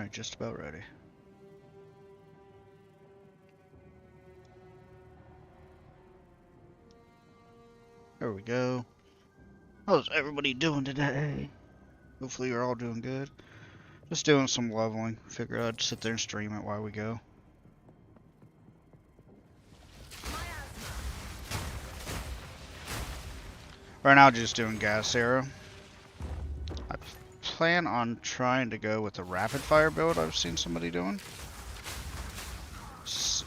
Alright, just about ready. There we go. How's everybody doing today? Hopefully you're all doing good. Just doing some leveling. Figured I'd sit there and stream it while we go. Right now just doing gas arrow. I plan on trying to go with the rapid fire build I've seen somebody doing. I was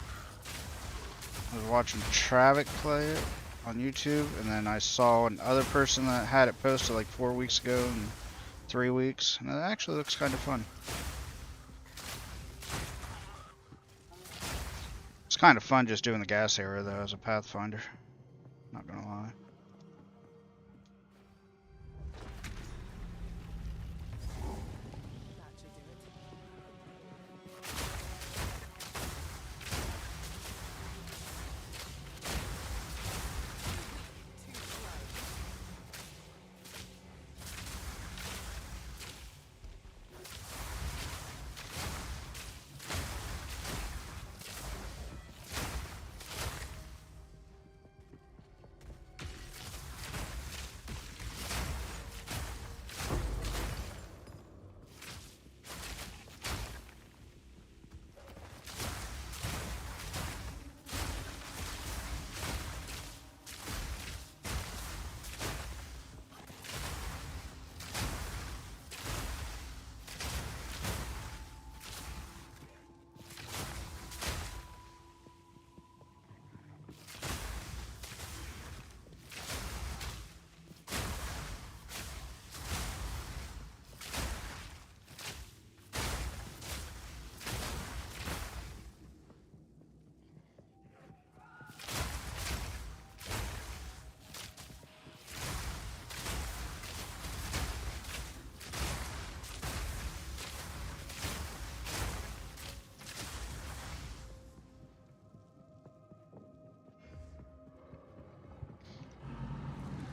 watching Travic play it on YouTube, and then I saw another person that had it posted like 4 weeks ago and 3 weeks, and it actually looks kind of fun. It's kind of fun just doing the gas arrow though as a Pathfinder, not gonna lie.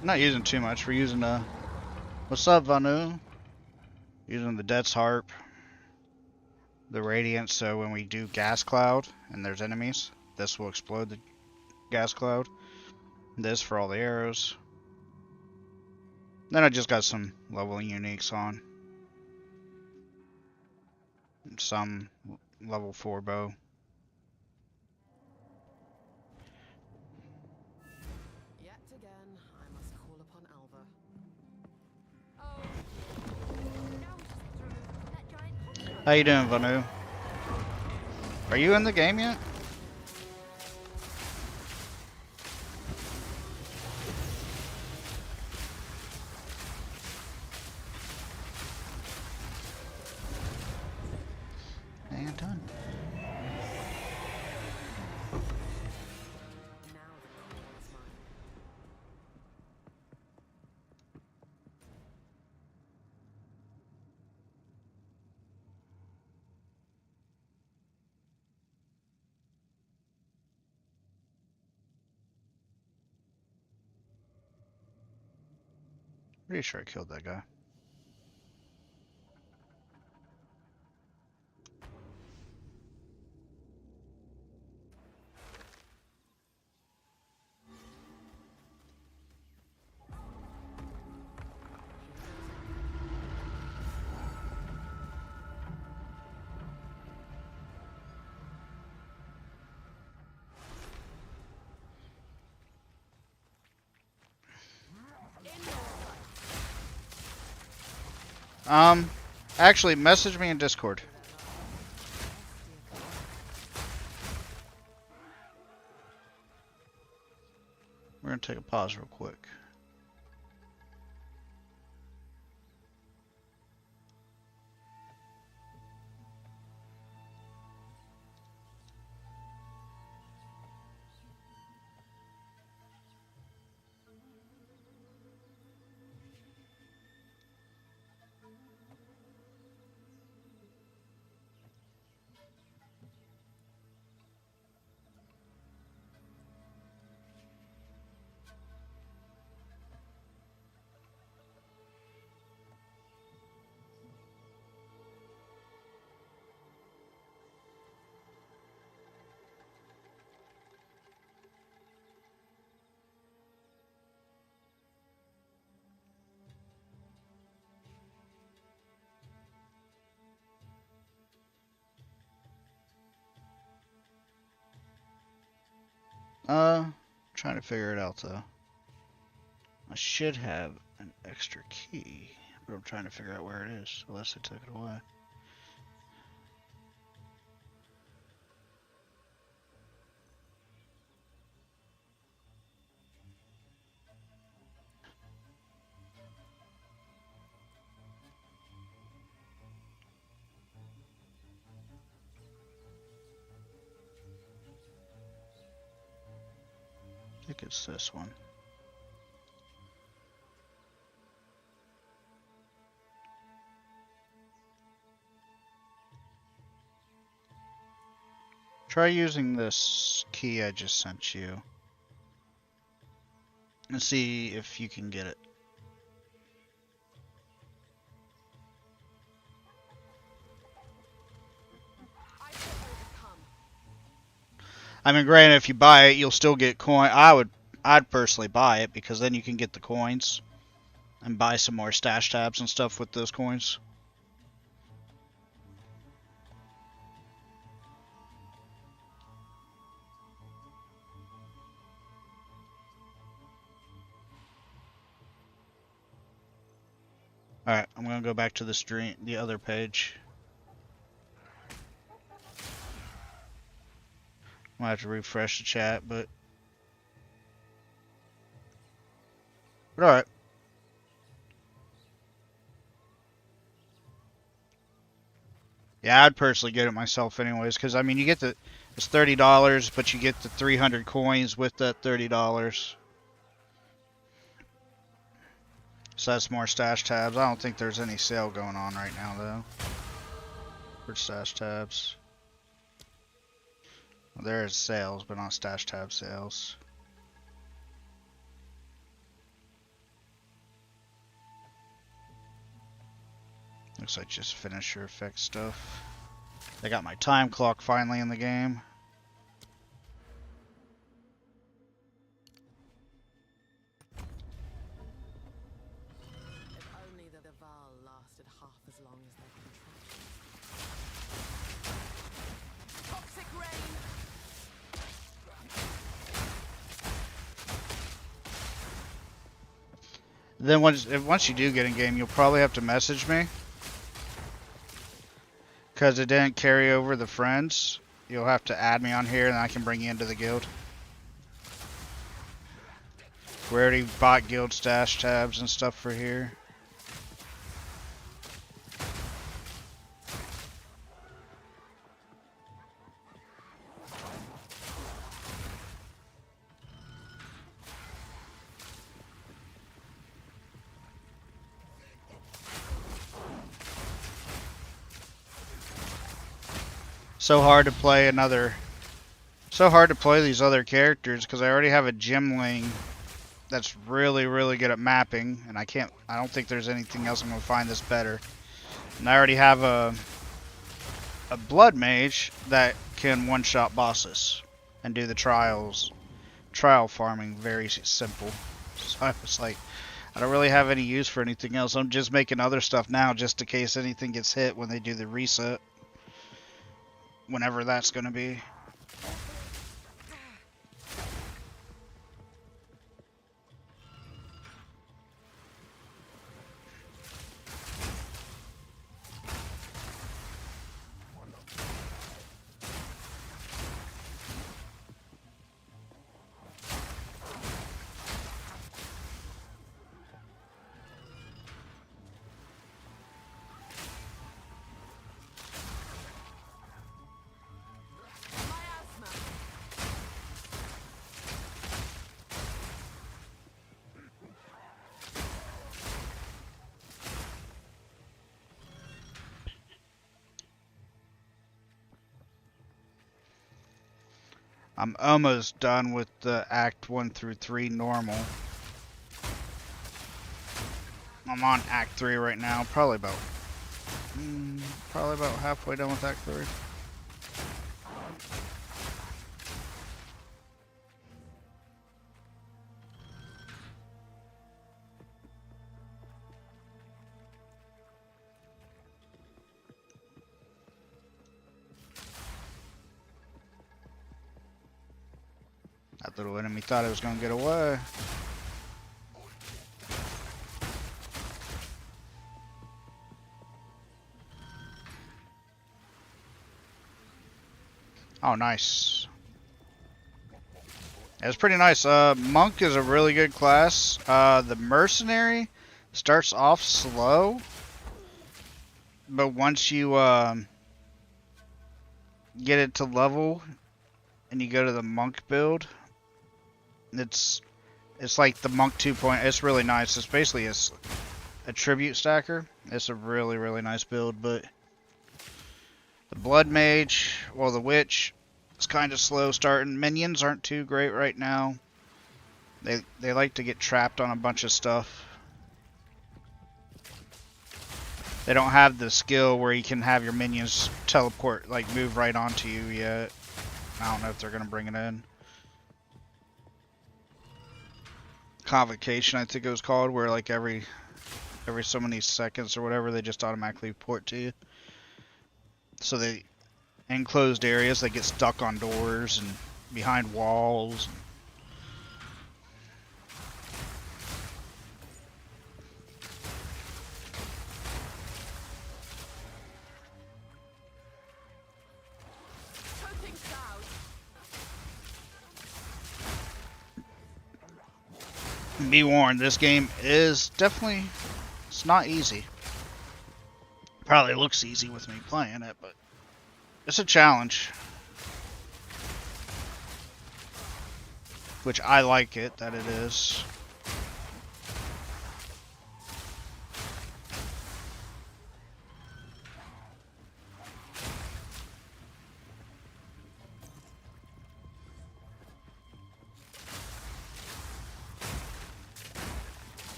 I'm not using too much. We're using what's up, Vanu? Using the Death's Harp, the Radiance, so when we do gas cloud and there's enemies, this will explode the gas cloud. This for all the arrows. Then I just got some leveling uniques on. Some level 4 bow. How you doing, Vanu? Are you in the game yet? And done. Pretty sure I killed that guy. Actually, message me in Discord. We're gonna take a pause real quick. Trying to figure it out though. I should have an extra key, but I'm trying to figure out where it is, unless I took it away. I think it's this one. Try using this key I just sent you and see if you can get it. I mean, granted, if you buy it, you'll still get coin. I'd personally buy it because then you can get the coins and buy some more stash tabs and stuff with those coins. Alright, I'm gonna go back to the stream, the other page. I'll have to refresh the chat, but alright. Yeah, I'd personally get it myself anyways, because I mean, you get it's $30, but you get the 300 coins with that $30. So that's more stash tabs. I don't think there's any sale going on right now though for stash tabs. Well, there is sales, but not stash tab sales. Looks like just finisher effect stuff. I got my time clock finally in the game. If only the Val lasted half as long as their contract. Toxic rain. Then once you do get in game, you'll probably have to message me. Because it didn't carry over the friends. You'll have to add me on here and I can bring you into the guild. We already bought guild stash tabs and stuff for here. So hard to play these other characters because I already have a gymling that's really, really good at mapping, and I don't think there's anything else I'm gonna find that's better. And I already have a blood mage that can one-shot bosses and do the trial farming very simple. So I was like, I don't really have any use for anything else. I'm just making other stuff now just in case anything gets hit when they do the reset. Whenever that's gonna be. I'm almost done with the Act 1 through 3 normal. I'm on Act 3 right now, probably about halfway done with Act 3. That little enemy thought it was gonna get away. Oh, nice. It's pretty nice. Monk is a really good class. The Mercenary starts off slow, but once you get it to level and you go to the Monk build, it's like the Monk 2.0. It's really nice. It's basically a tribute stacker. It's a really, really nice build, but the Blood Mage, well, the Witch, it's kind of slow starting. Minions aren't too great right now. They like to get trapped on a bunch of stuff. They don't have the skill where you can have your minions teleport, like move right onto you yet. I don't know if they're gonna bring it in. Convocation, I think it was called, where like every so many seconds or whatever, they just automatically port to you. So they enclosed areas, they get stuck on doors and behind walls. Choking cloud. Be warned, this game is definitely, it's not easy. Probably looks easy with me playing it, but it's a challenge. Which I like it, that it is.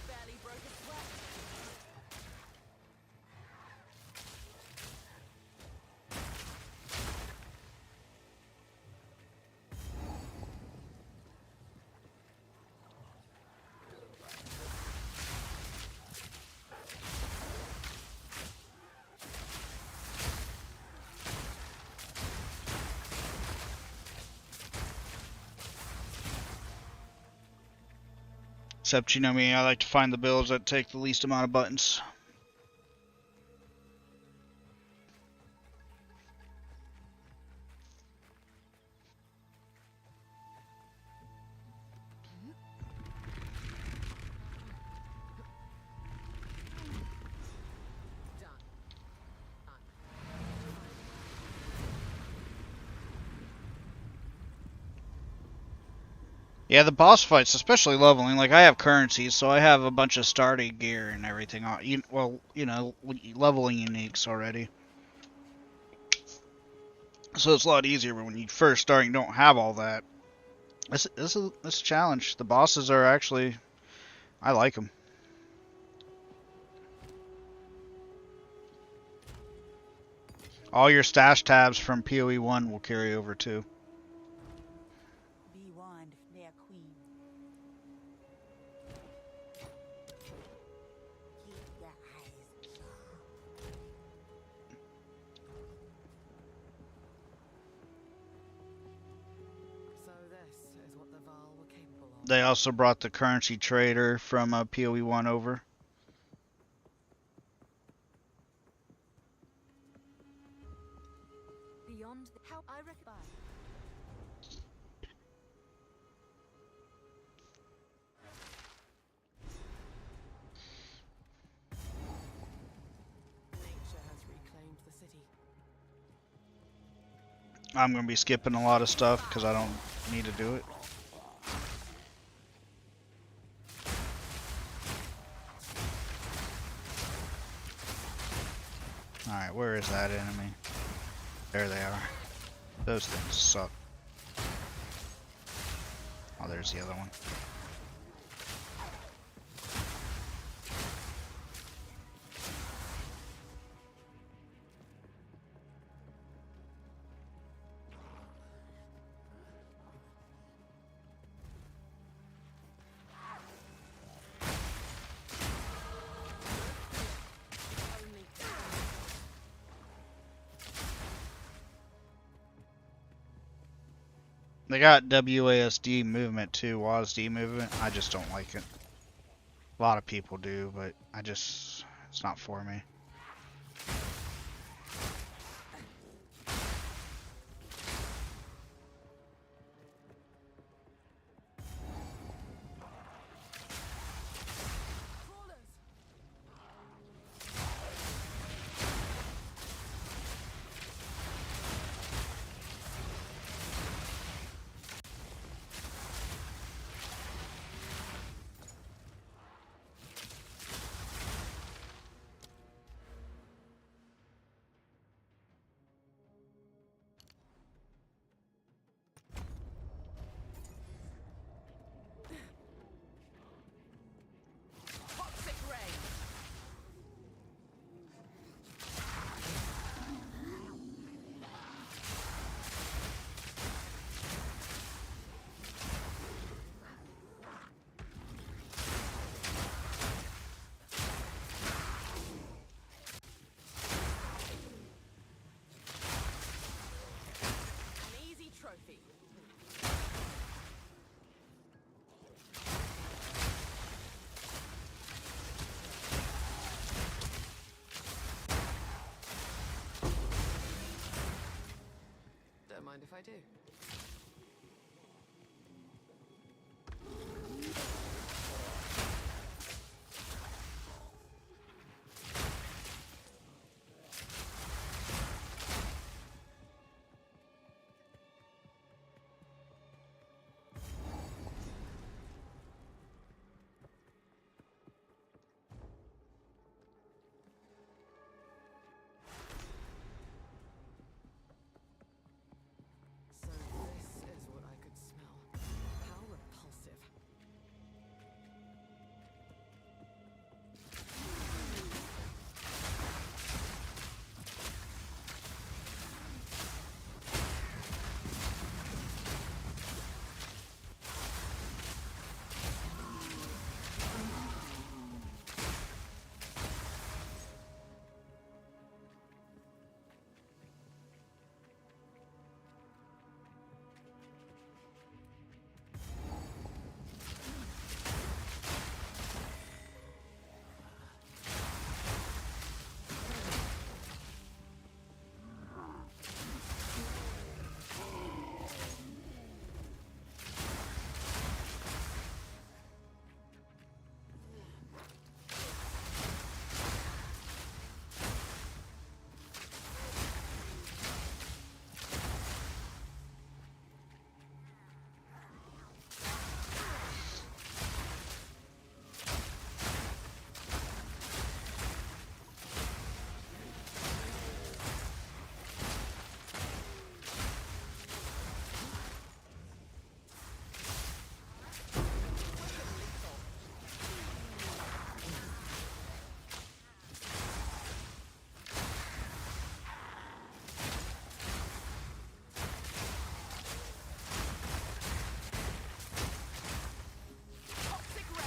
Barely broke a sweat. Except, you know me, I like to find the builds that take the least amount of buttons. Yeah, the boss fights, especially leveling, like I have currencies, so I have a bunch of starting gear and everything on. Well, you know, leveling uniques already. So it's a lot easier when you first start and don't have all that. This is a challenge. The bosses are actually, I like them. All your stash tabs from PoE 1 will carry over too. Be warned, their queen. Keep your eyes sharp. So this is what the Val were capable of. They also brought the currency trader from PoE 1 over. Beyond the how I reckon. Nature has reclaimed the city. I'm going to be skipping a lot of stuff because I don't need to do it. Alright, where is that enemy? There they are. Those things suck. Oh, there's the other one. They got WASD movement too, WASD movement. I just don't like it. A lot of people do, but it's not for me. Toxic ray. An easy trophy. Don't mind if I do. So this is what I could smell. How repulsive. Toxic ray.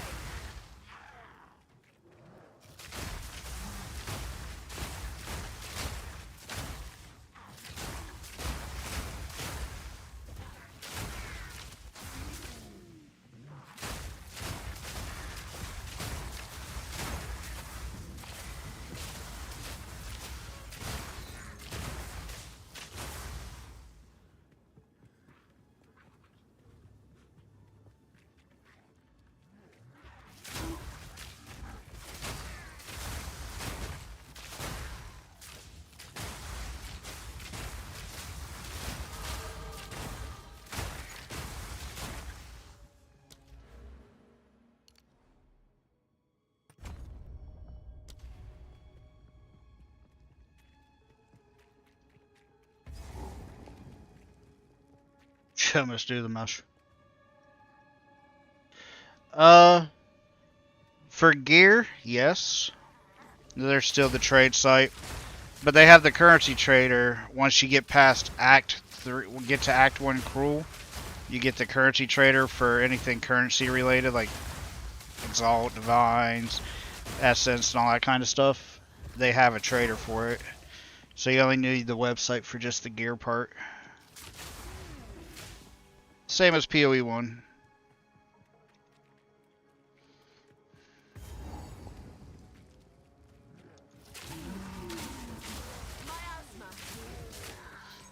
Must do the mush. For gear, yes. There's still the trade site, but they have the currency trader. Once you get past Act 3, get to Act 1 Cruel, you get the currency trader for anything currency related, like Exalt, Divines, Essence, and all that kind of stuff. They have a trader for it. So you only need the website for just the gear part. Same as PoE 1.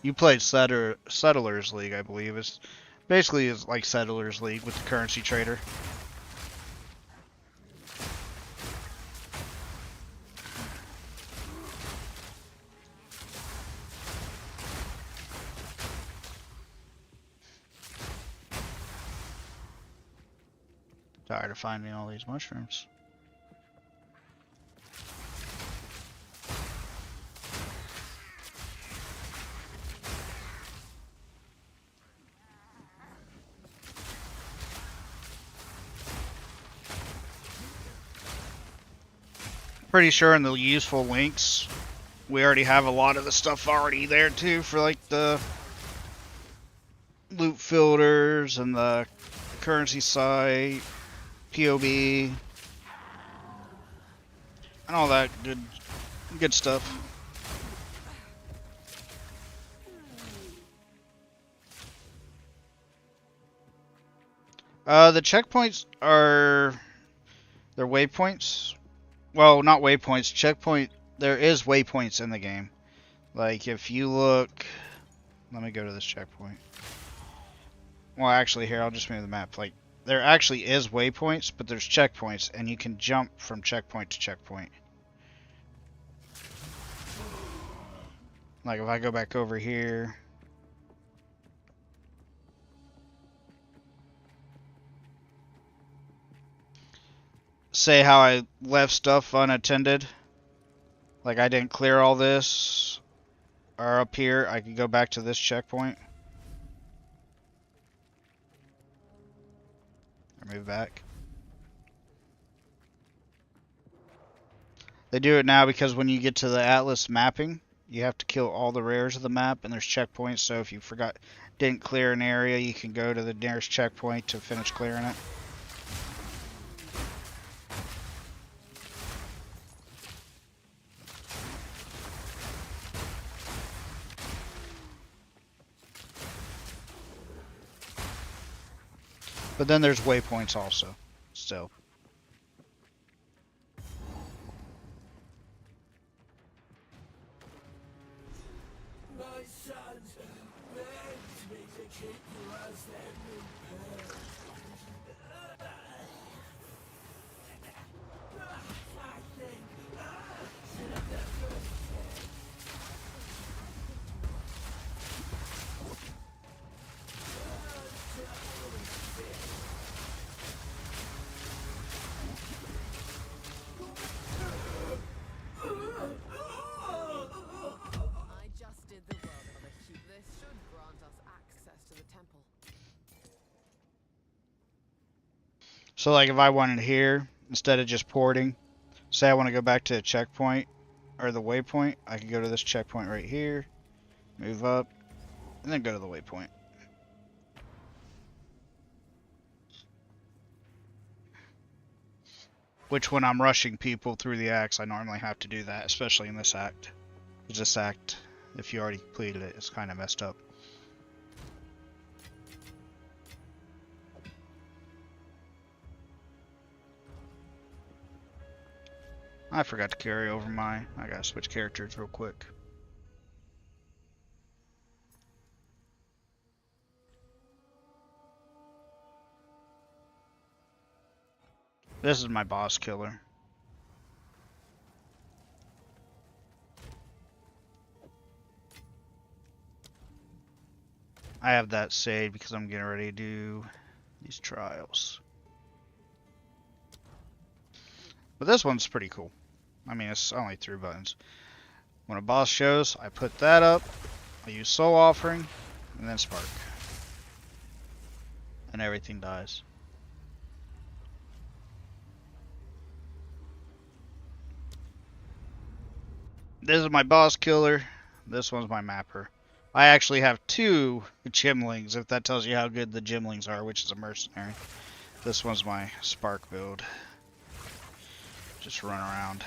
You played Settlers League, I believe. It's basically is like Settlers League with the currency trader. Tired of finding all these mushrooms. Pretty sure in the useful links, we already have a lot of the stuff already there too for like the loot filters and the currency site, POB, and all that good stuff. The checkpoints they're waypoints. Well, not waypoints. Checkpoint. There is waypoints in the game. Like if you look, let me go to this checkpoint. Well, actually, here I'll just move the map. Like there actually is waypoints, but there's checkpoints, and you can jump from checkpoint to checkpoint. Like if I go back over here. Say how I left stuff unattended. Like I didn't clear all this. Or up here, I can go back to this checkpoint. Or move back. They do it now because when you get to the Atlas mapping, you have to kill all the rares of the map, and there's checkpoints, so if you didn't clear an area, you can go to the nearest checkpoint to finish clearing it. But then there's waypoints also, still. My sons begged me to keep you as their new parent. I think I should have never I just did the world of a cube. This should grant us access to the temple. So like if I wanted here, instead of just porting, say I want to go back to a checkpoint, or the waypoint, I can go to this checkpoint right here, move up, and then go to the waypoint. Which when I'm rushing people through the acts, I normally have to do that, especially in this act. Because this act, if you already completed it, it's kind of messed up. I forgot to carry over I gotta switch characters real quick. This is my boss killer. I have that saved because I'm getting ready to do these trials. But this one's pretty cool. I mean, it's only 3 buttons. When a boss shows, I put that up, I use Soul Offering, and then Spark. And everything dies. This is my boss killer. This one's my mapper. I actually have 2 Gymlings, if that tells you how good the Gymlings are, which is a mercenary. This one's my Spark build. Just run around.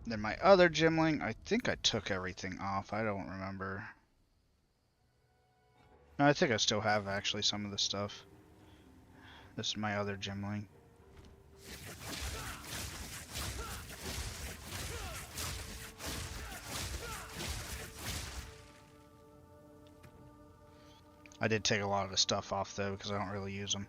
Then my other gimling, I think I took everything off. I don't remember. No, I think I still have actually some of the stuff. This is my other gimling. I did take a lot of the stuff off though because I don't really use them.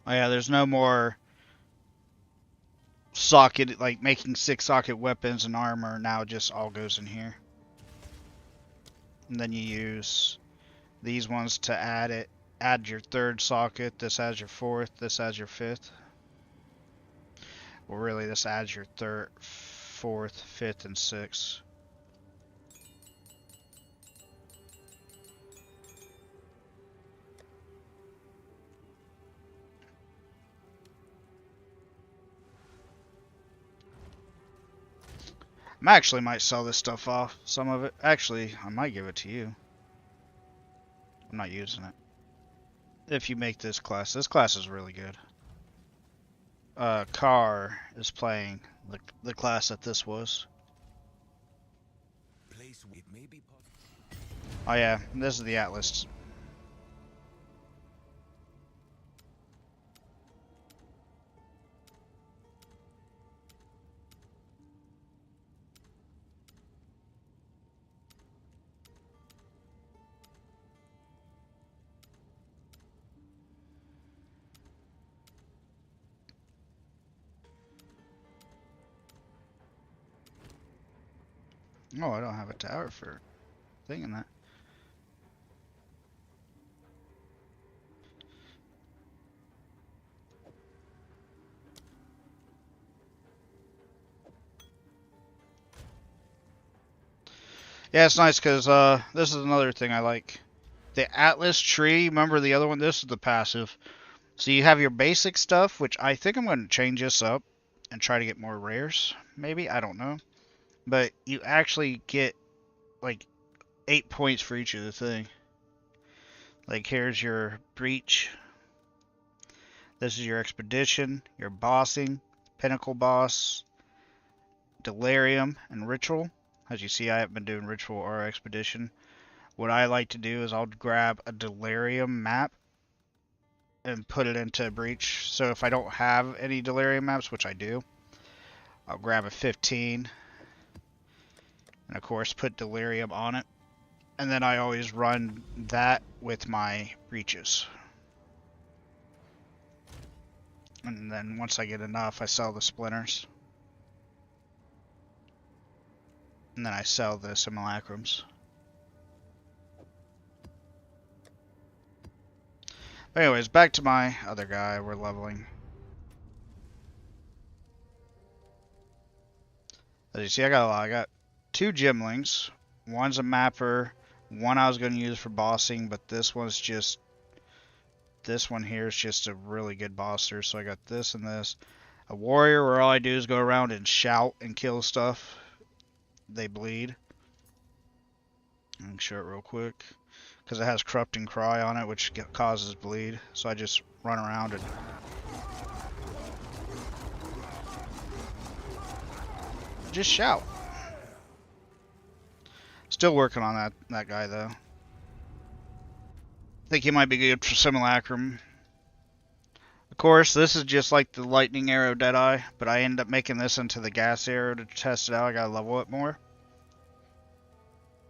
Oh yeah, there's no more socket, like making 6-socket weapons and armor. Now it just all goes in here. And then you use these ones to add your 3rd socket. This adds your 4th, this adds your 5th. Well, really, this adds your 3rd, 4th, 5th, and 6th. I actually might sell this stuff off, some of it. Actually, I might give it to you. I'm not using it. If you make this class is really good. Car is playing the class that this was. Oh yeah, this is the Atlas. Oh, I don't have a tower for thinking that. Yeah, it's nice because this is another thing I like. The Atlas tree, remember the other one? This is the passive. So you have your basic stuff, which I think I'm going to change this up and try to get more rares. Maybe, I don't know. But you actually get like 8 points for each of the thing. Like here's your breach. This is your expedition, your bossing, pinnacle boss, delirium, and ritual. As you see, I haven't been doing ritual or expedition. What I like to do is I'll grab a delirium map and put it into breach. So if I don't have any delirium maps, which I do, I'll grab a 15 and of course put delirium on it. And then I always run that with my breaches. And then once I get enough, I sell the splinters. And then I sell the simulacrums. But anyways, back to my other guy we're leveling. As you see, I got 2 gymlings. One's a mapper. One I was going to use for bossing, but this one here is just a really good bosser. So I got this and this. A warrior where all I do is go around and shout and kill stuff. They bleed. Let me show it real quick. Because it has corrupting cry on it, which causes bleed. So I just run around and just shout. Still working on that guy though. Think he might be good for simulacrum. Of course, this is just like the lightning arrow Deadeye, but I end up making this into the gas arrow to test it out. I gotta level it more.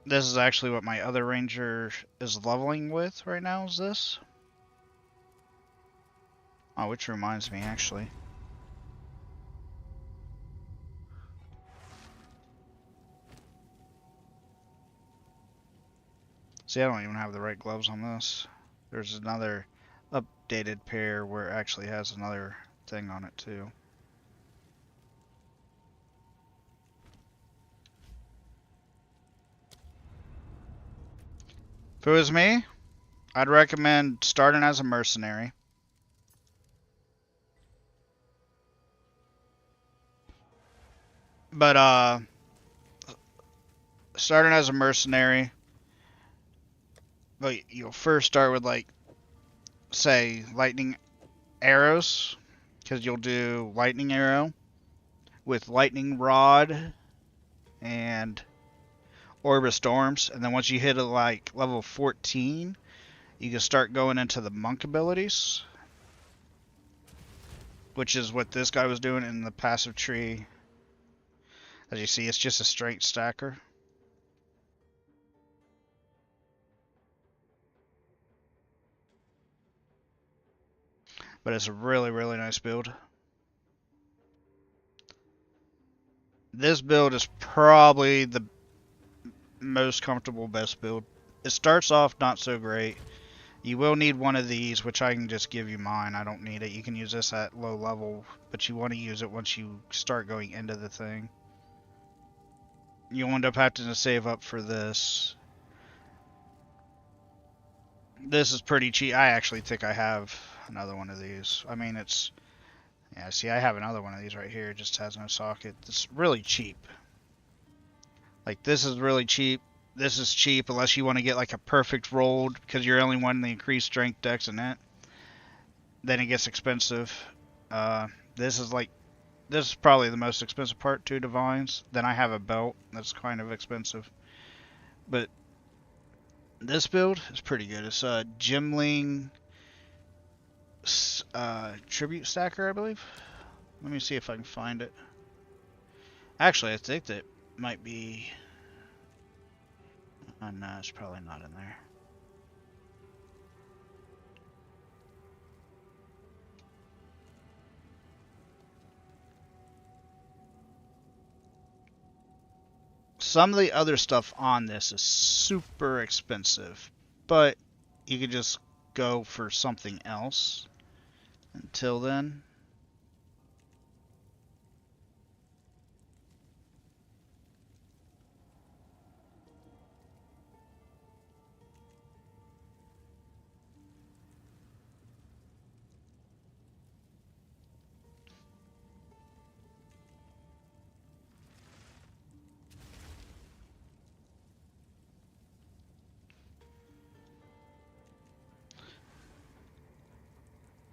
This is actually what my other ranger is leveling with right now, is this. Oh, which reminds me, actually. See, I don't even have the right gloves on this. There's another updated pair where it actually has another thing on it, too. If it was me, I'd recommend starting as a mercenary. But starting as a mercenary, but you'll first start with like, say, lightning arrows, because you'll do lightning arrow with lightning rod and orb of storms, and then once you hit like level 14, you can start going into the monk abilities, which is what this guy was doing in the passive tree. As you see, it's just a straight stacker. But it's a really, really nice build. This build is probably the most comfortable, best build. It starts off not so great. You will need one of these, which I can just give you mine. I don't need it. You can use this at low level, but you want to use it once you start going into the thing. You'll end up having to save up for this. This is pretty cheap. I actually think I have another one of these. I mean, it's... Yeah, see, I have another one of these right here. It just has no socket. It's really cheap. Like, this is really cheap. This is cheap unless you want to get, like, a perfect rolled, because you're only wanting the increased strength, dex, and it. Then it gets expensive. This is, like... This is probably the most expensive part, 2 divines. Then I have a belt that's kind of expensive. But this build is pretty good. It's a Gimling tribute stacker, I believe. Let me see if I can find it. Actually, I think that might be... no, it's probably not in there. Some of the other stuff on this is super expensive, but you could just go for something else until then.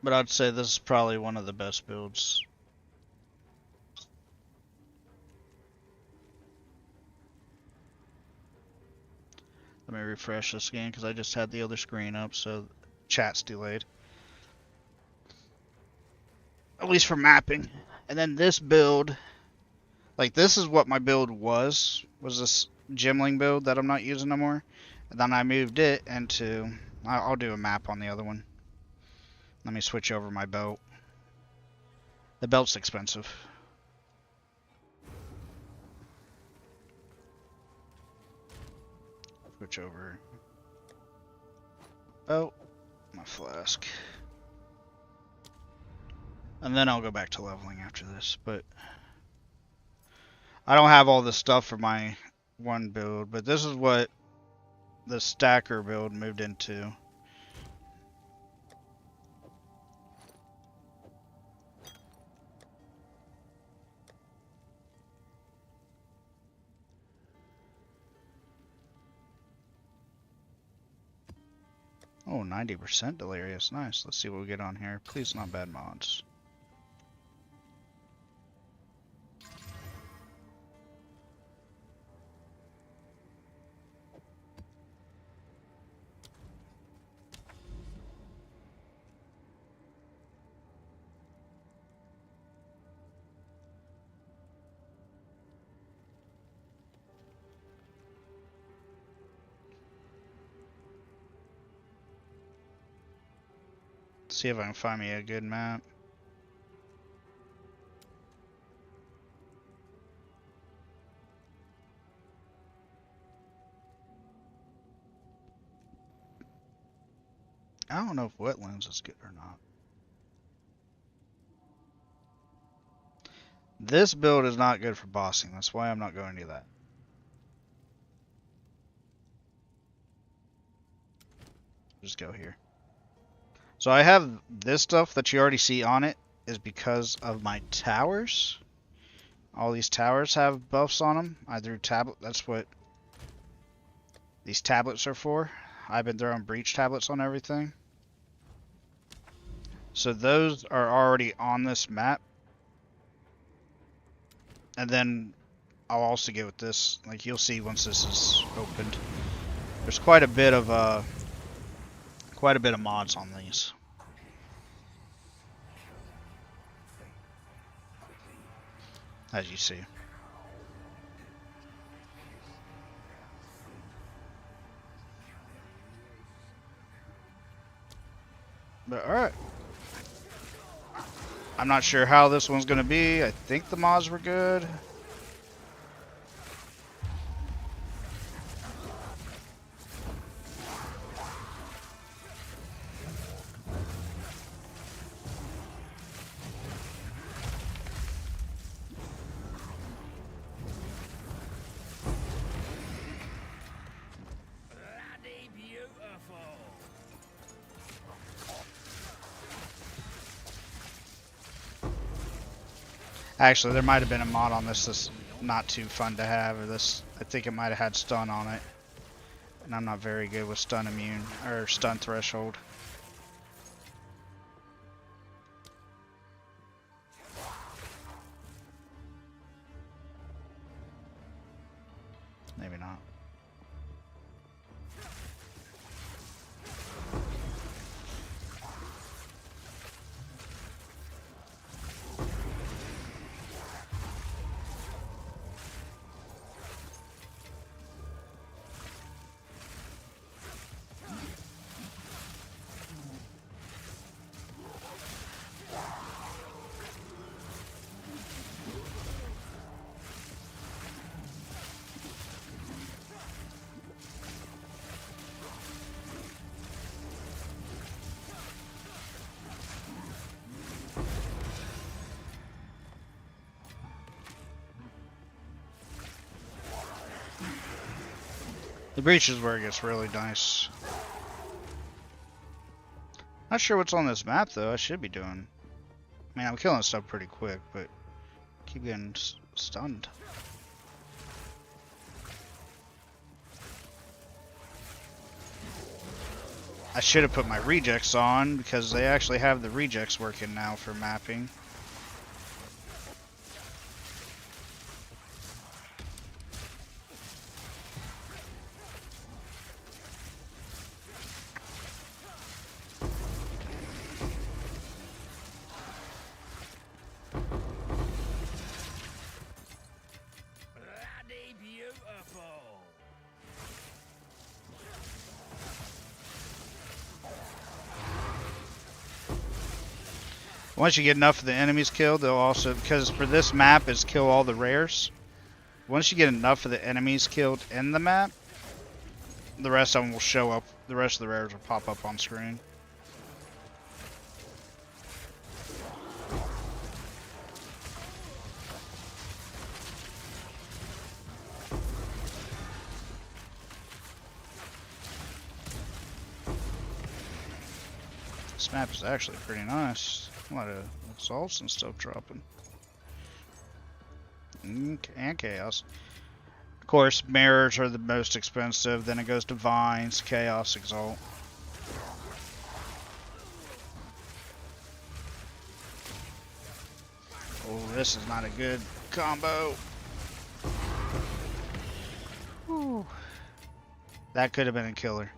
But I'd say this is probably one of the best builds. Let me refresh this again because I just had the other screen up, so chat's delayed. At least for mapping. And then this build, like this is what my build was this Gimling build that I'm not using no more. And then I moved it into, I'll do a map on the other one. Let me switch over my belt. The belt's expensive. Switch over. Belt, my flask. And then I'll go back to leveling after this, but I don't have all this stuff for my one build, but this is what the stacker build moved into. Oh, 90% delirious. Nice. Let's see what we get on here. Please not bad mods. See if I can find me a good map. I don't know if wetlands is good or not. This build is not good for bossing. That's why I'm not going to do that. Just go here. So I have this stuff that you already see on it is because of my towers. All these towers have buffs on them. I threw tablet. That's what these tablets are for. I've been throwing breach tablets on everything. So those are already on this map. And then I'll also get with this. Like you'll see once this is opened. There's quite a bit of mods on these. As you see. But alright. I'm not sure how this one's gonna be. I think the mods were good. Bloody beautiful. Actually, there might have been a mod on this that's not too fun to have. Or this, I think it might have had stun on it. And I'm not very good with stun immune, or stun threshold. Maybe not. The breach is where it gets really nice. Not sure what's on this map though. I should be doing. I mean, I'm killing stuff pretty quick, but keep getting stunned. I should have put my rejects on because they actually have the rejects working now for mapping. Bloody beautiful. Once you get enough of the enemies killed, they'll also, because for this map is kill all the rares. Once you get enough of the enemies killed in the map, the rest of them will show up. The rest of the rares will pop up on screen. This map is actually pretty nice. A lot of assaults and stuff dropping. And chaos. Of course, mirrors are the most expensive. Then it goes to vines, chaos, exalt. Oh, this is not a good combo. Whew. That could have been a killer.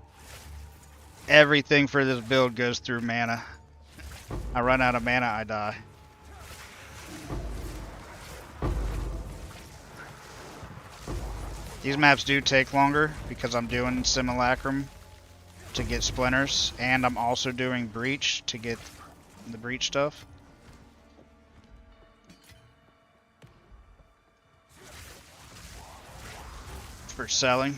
Everything for this build goes through mana. I run out of mana, I die. These maps do take longer because I'm doing Simulacrum to get splinters, and I'm also doing Breach to get the Breach stuff. For selling.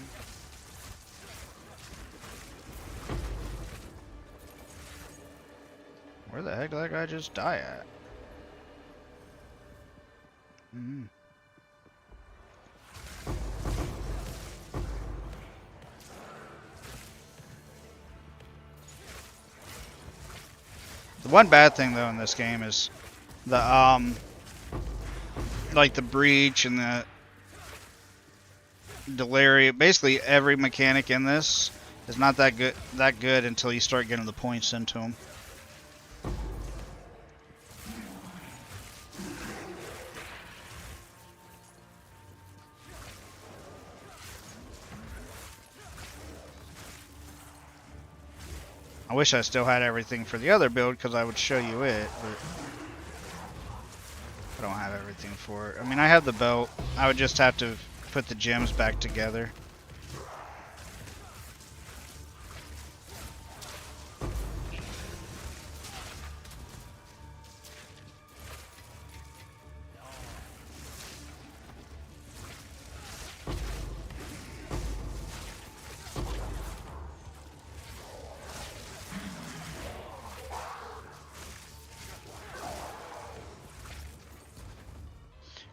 Where the heck did that guy just die at? The one bad thing though in this game is the like the breach and the delirium. Basically, every mechanic in this is not that good until you start getting the points into them. I wish I still had everything for the other build because I would show you it, but I don't have everything for it. I mean, I have the belt. I would just have to put the gems back together.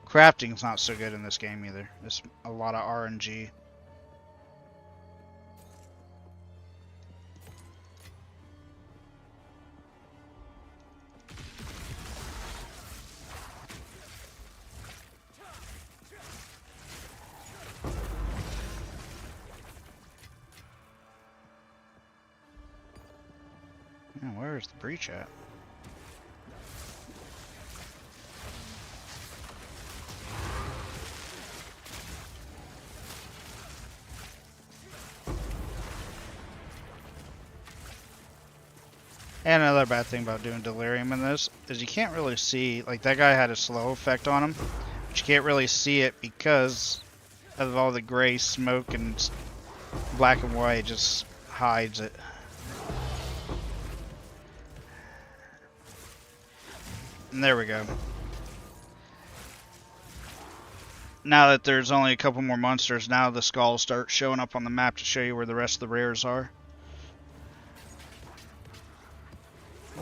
Crafting's not so good in this game either. It's a lot of RNG. Man, where is the breach at? And another bad thing about doing delirium in this is you can't really see, like that guy had a slow effect on him, but you can't really see it because of all the gray smoke and black and white. It just hides it. And there we go. Now that there's only a couple more monsters, now the skulls start showing up on the map to show you where the rest of the rares are.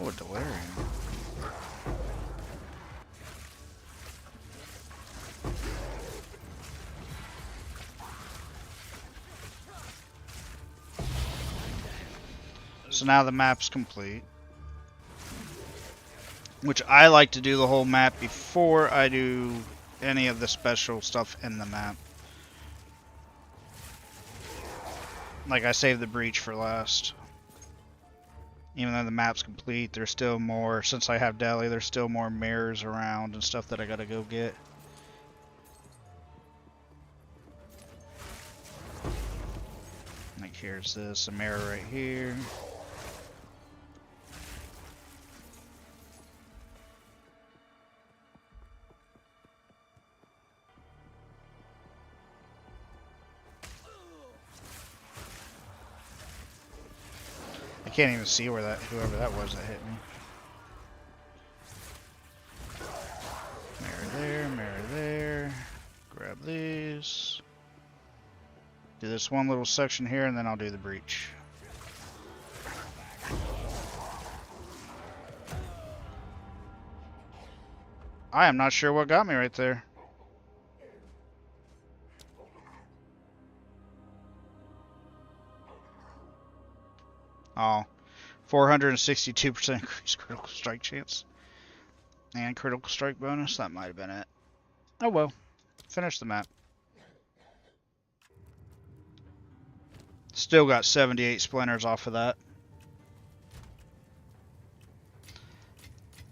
Oh, delirium. So now the map's complete. Which I like to do the whole map before I do any of the special stuff in the map. Like I saved the breach for last. Even though the map's complete, there's still more, since I have Delhi, there's still more mirrors around and stuff that I gotta go get. Like here's this, a mirror right here. I can't even see where whoever that was that hit me. Mirror there. Grab these. Do this one little section here and then I'll do the breach. I am not sure what got me right there. Oh, 462% increased critical strike chance. And critical strike bonus, that might have been it. Oh well, finish the map. Still got 78 splinters off of that.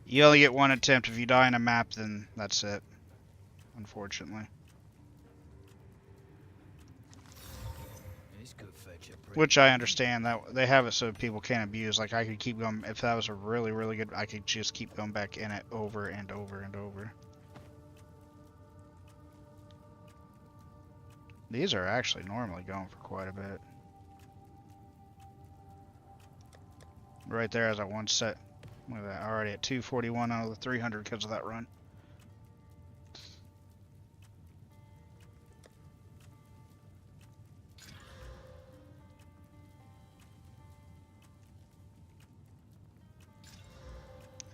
You only get one attempt. If you die in a map, then that's it. Unfortunately. Which I understand that they have it so people can't abuse. Like I could keep going if that was a really, really good. I could just keep going back in it over and over and over. These are actually normally going for quite a bit. Right there as I one set. Look at that, already at 241 out of the 300 because of that run.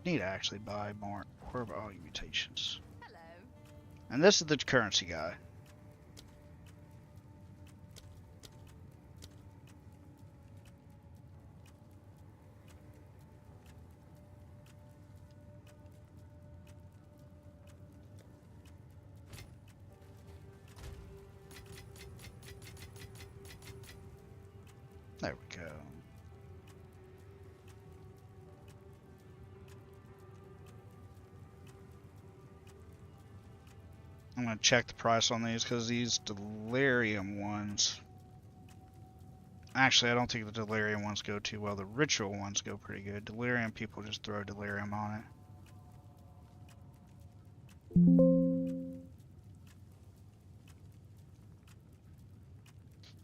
I need to actually buy more value mutations. Hello. And this is the currency guy. I'm gonna check the price on these because these delirium ones. Actually, I don't think the delirium ones go too well. The ritual ones go pretty good. Delirium, people just throw delirium on it.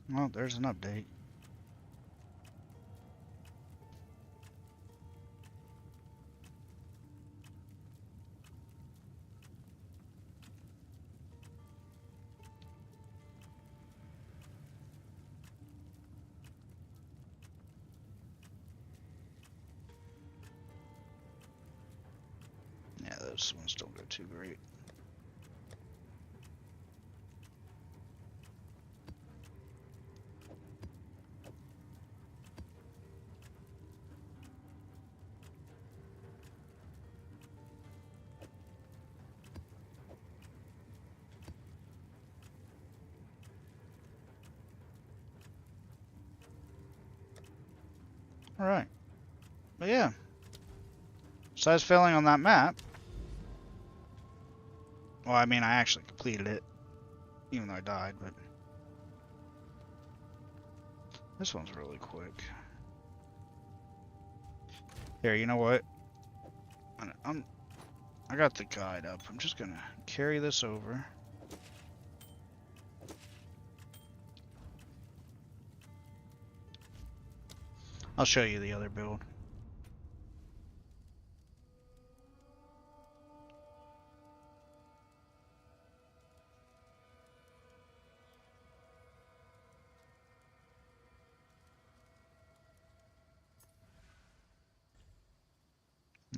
Well, there's an update. Yeah, those ones don't go too great. Alright. But yeah. Besides failing on that map. Well, I mean, I actually completed it. Even though I died, but... This one's really quick. Here, you know what? I got the guide up. I'm just gonna carry this over. I'll show you the other build.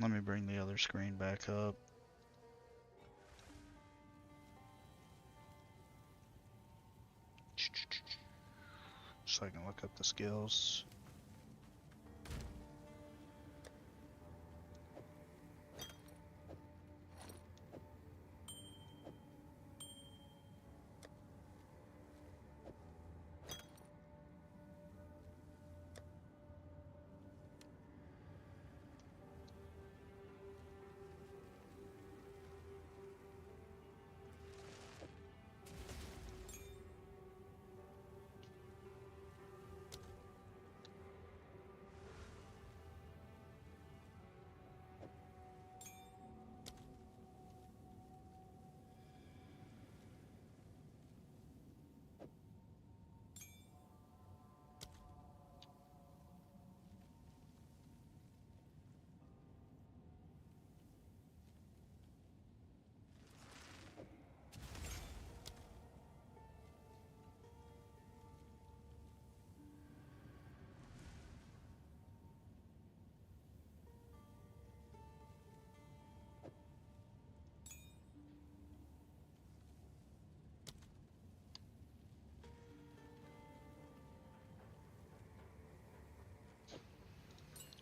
Let me bring the other screen back up. So I can look up the skills.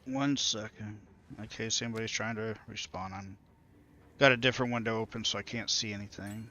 One second. In case anybody's trying to respawn, I'm got a different window open so I can't see anything.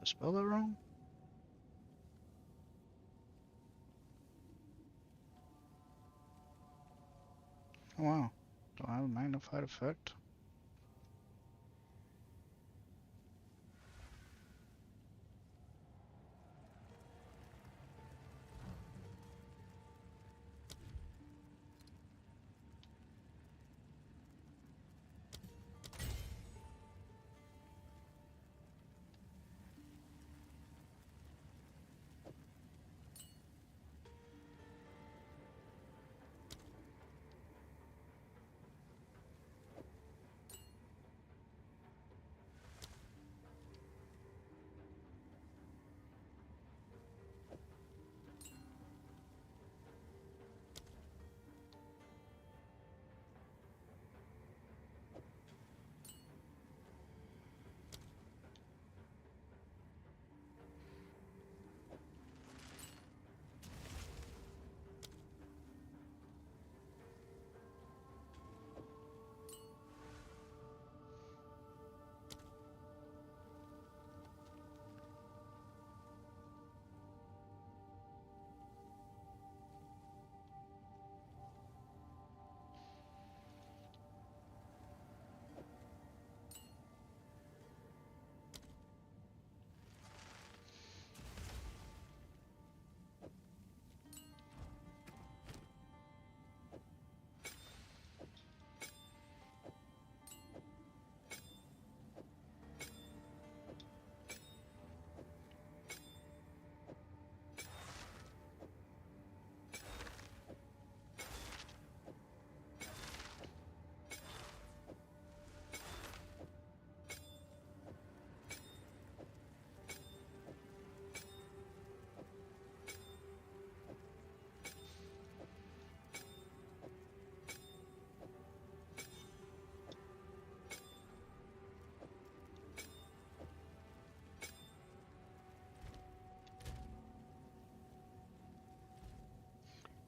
Did I spell that wrong? Oh wow. Do I have a magnified effect?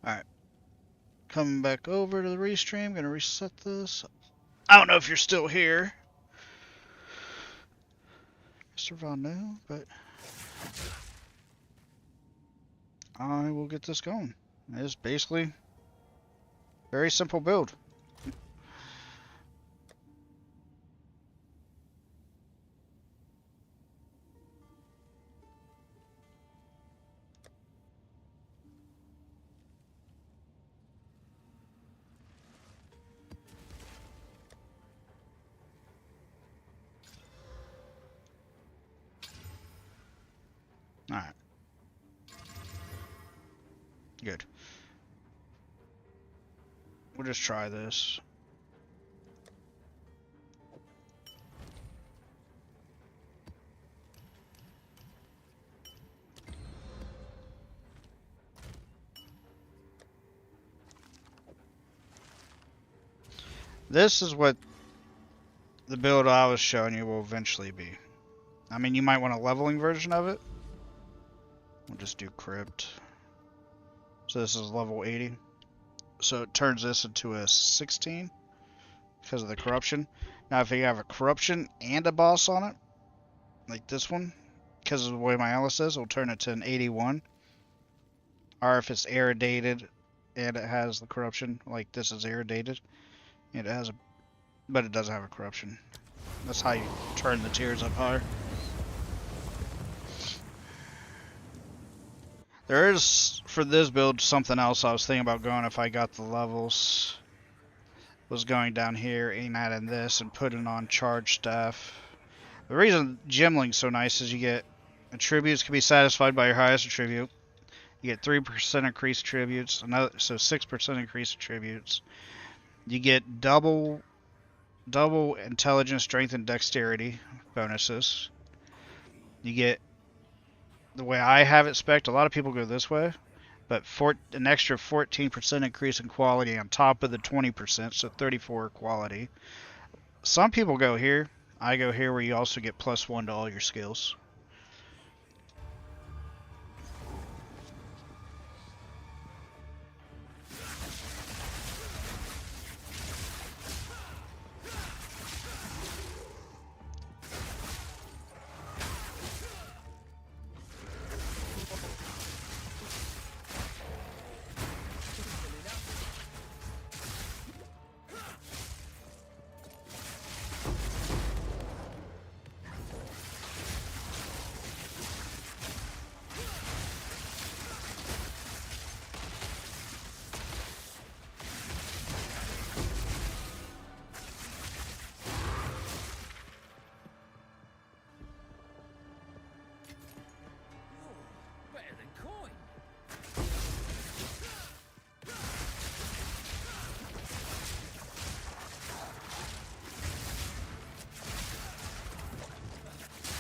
Alright. Coming back over to the restream. Gonna reset this. I don't know if you're still here, Mr. Vanu, but I will get this going. It's basically very simple build. Alright. Good. We'll just try this. This is what the build I was showing you will eventually be. I mean, you might want a leveling version of it. We'll just do crypt. So this is level 80. So it turns this into a 16 because of the corruption. Now if you have a corruption and a boss on it, like this one, because of the way my Alice is, it'll turn it to an 81. Or if it's irradiated and it has the corruption, like this is irradiated, and it has a, but it doesn't have a corruption. That's how you turn the tiers up higher. There is, for this build, something else I was thinking about going if I got the levels. Was going down here and adding this and putting on charge staff. The reason Gemling's so nice is you get attributes can be satisfied by your highest attribute. You get 3% increased attributes, so 6% increased attributes. You get double intelligence, strength, and dexterity bonuses. You get, the way I have it spec'd, a lot of people go this way, but an extra 14% increase in quality on top of the 20%, so 34 quality. Some people go here. I go here where you also get +1 to all your skills.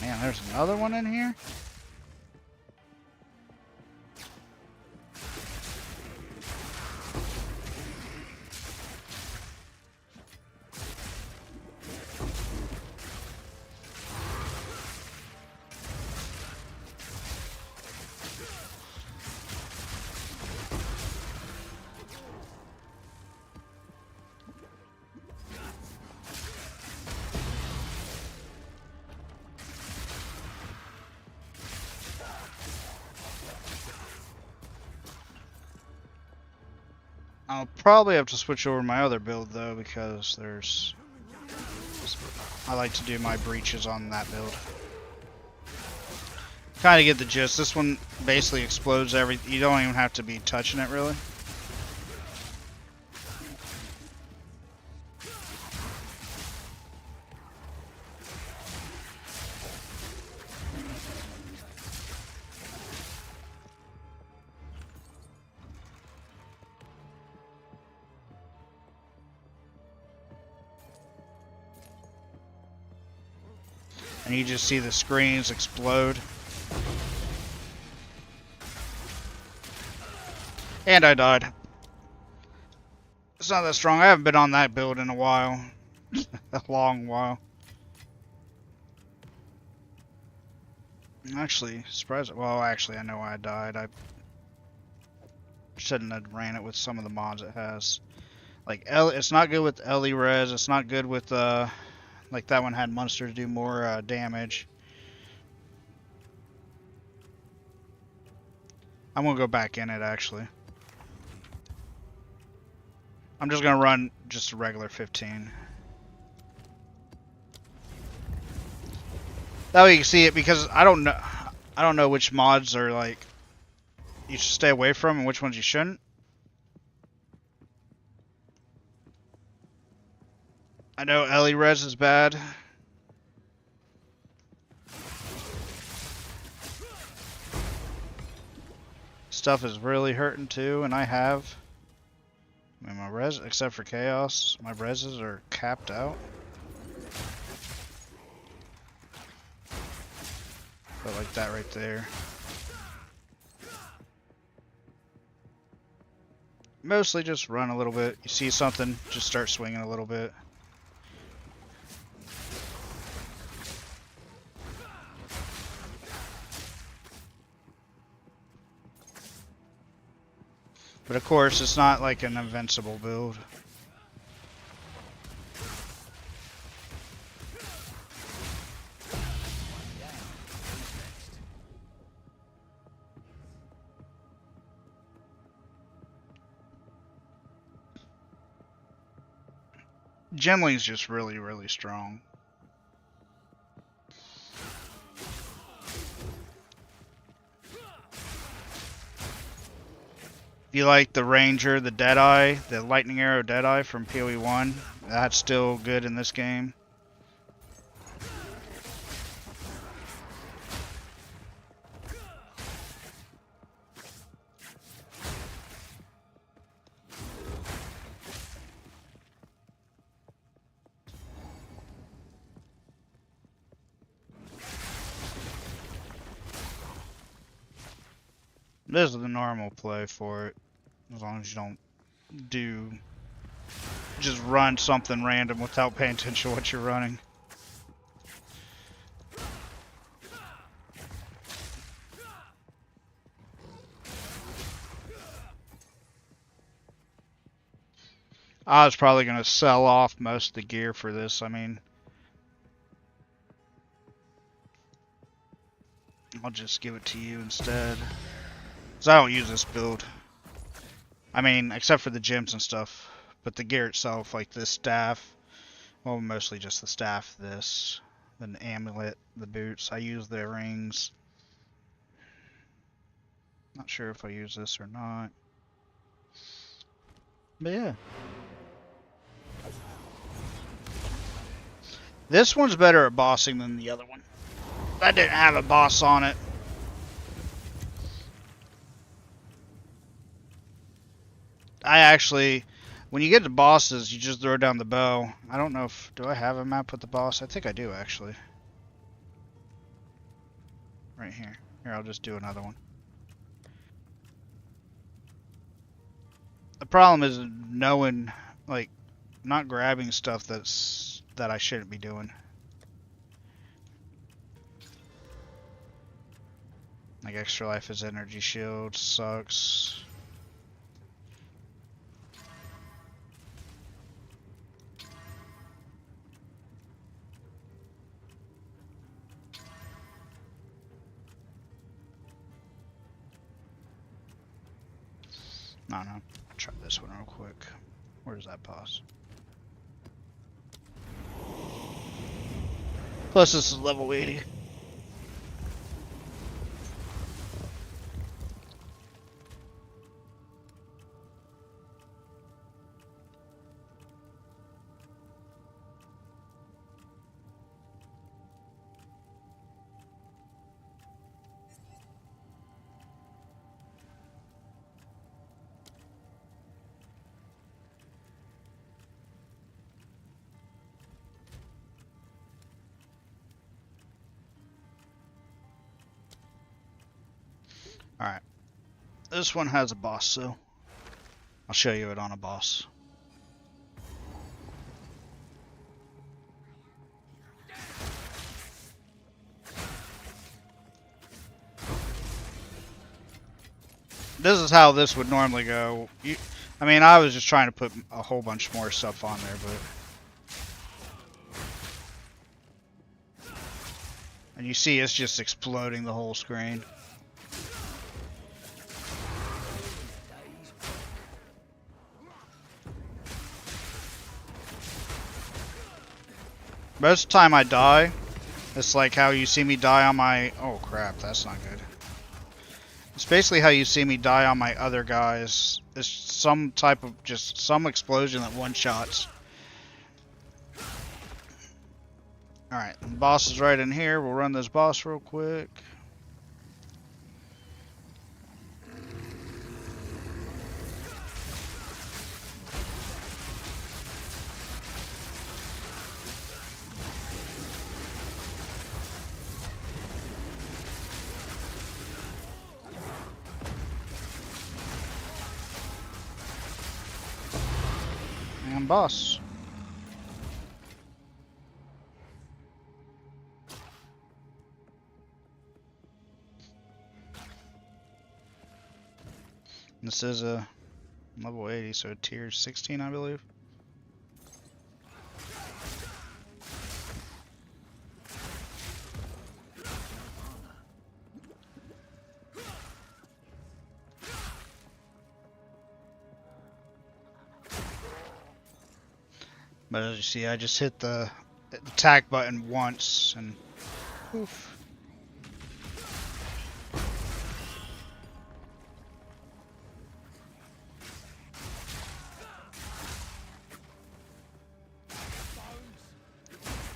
Man, there's another one in here? I'll probably have to switch over to my other build though, because I like to do my breaches on that build. Kind of get the gist. This one basically explodes everything. You don't even have to be touching it really. And you just see the screens explode. And I died. It's not that strong. I haven't been on that build in a while. A long while. Actually, surprised. Well, actually, I know why I died. I shouldn't have ran it with some of the mods it has. Like, it's not good with LE res. It's not good with, like that one had monsters do more damage. I'm gonna go back in it actually. I'm just gonna run just a regular 15. That way you can see it, because I don't know which mods are like you should stay away from and which ones you shouldn't. I know LE res is bad. Stuff is really hurting too, and I have. I mean, my res, except for chaos, my reses are capped out. But like that right there. Mostly just run a little bit. You see something, just start swinging a little bit. But of course, it's not like an invincible build. Gemling's just really, really strong. If you like the Ranger, the Deadeye, the Lightning Arrow Deadeye from PoE 1, that's still good in this game. This is the normal play for it, as long as you don't just run something random without paying attention to what you're running. I was probably going to sell off most of the gear for this. I mean, I'll just give it to you instead. Because I don't use this build. I mean, except for the gems and stuff. But the gear itself, like this staff, well, mostly just the staff, this, then the amulet, the boots. I use the rings. Not sure if I use this or not. But yeah. This one's better at bossing than the other one. That didn't have a boss on it. I actually, when you get to bosses, you just throw down the bow. I don't know if, do I have a map with the boss? I think I do actually. right here. Here, I'll just do another one. The problem is knowing, like, not grabbing stuff that I shouldn't be doing. Like extra life is energy shield sucks. No, try this one real quick. Where's that boss? Plus this is level 80. Alright. This one has a boss, so I'll show you it on a boss. This is how this would normally go. I mean, I was just trying to put a whole bunch more stuff on there, but... And you see it's just exploding the whole screen. Most of the time I die, it's like how you see me die on my... Oh crap, that's not good. It's basically how you see me die on my other guys. It's some type of... just some explosion that one-shots. Alright, the boss is right in here. We'll run this boss real quick. And boss. This is a level 80, so tier 16, I believe. But as you see, I just hit the attack button once, and oof.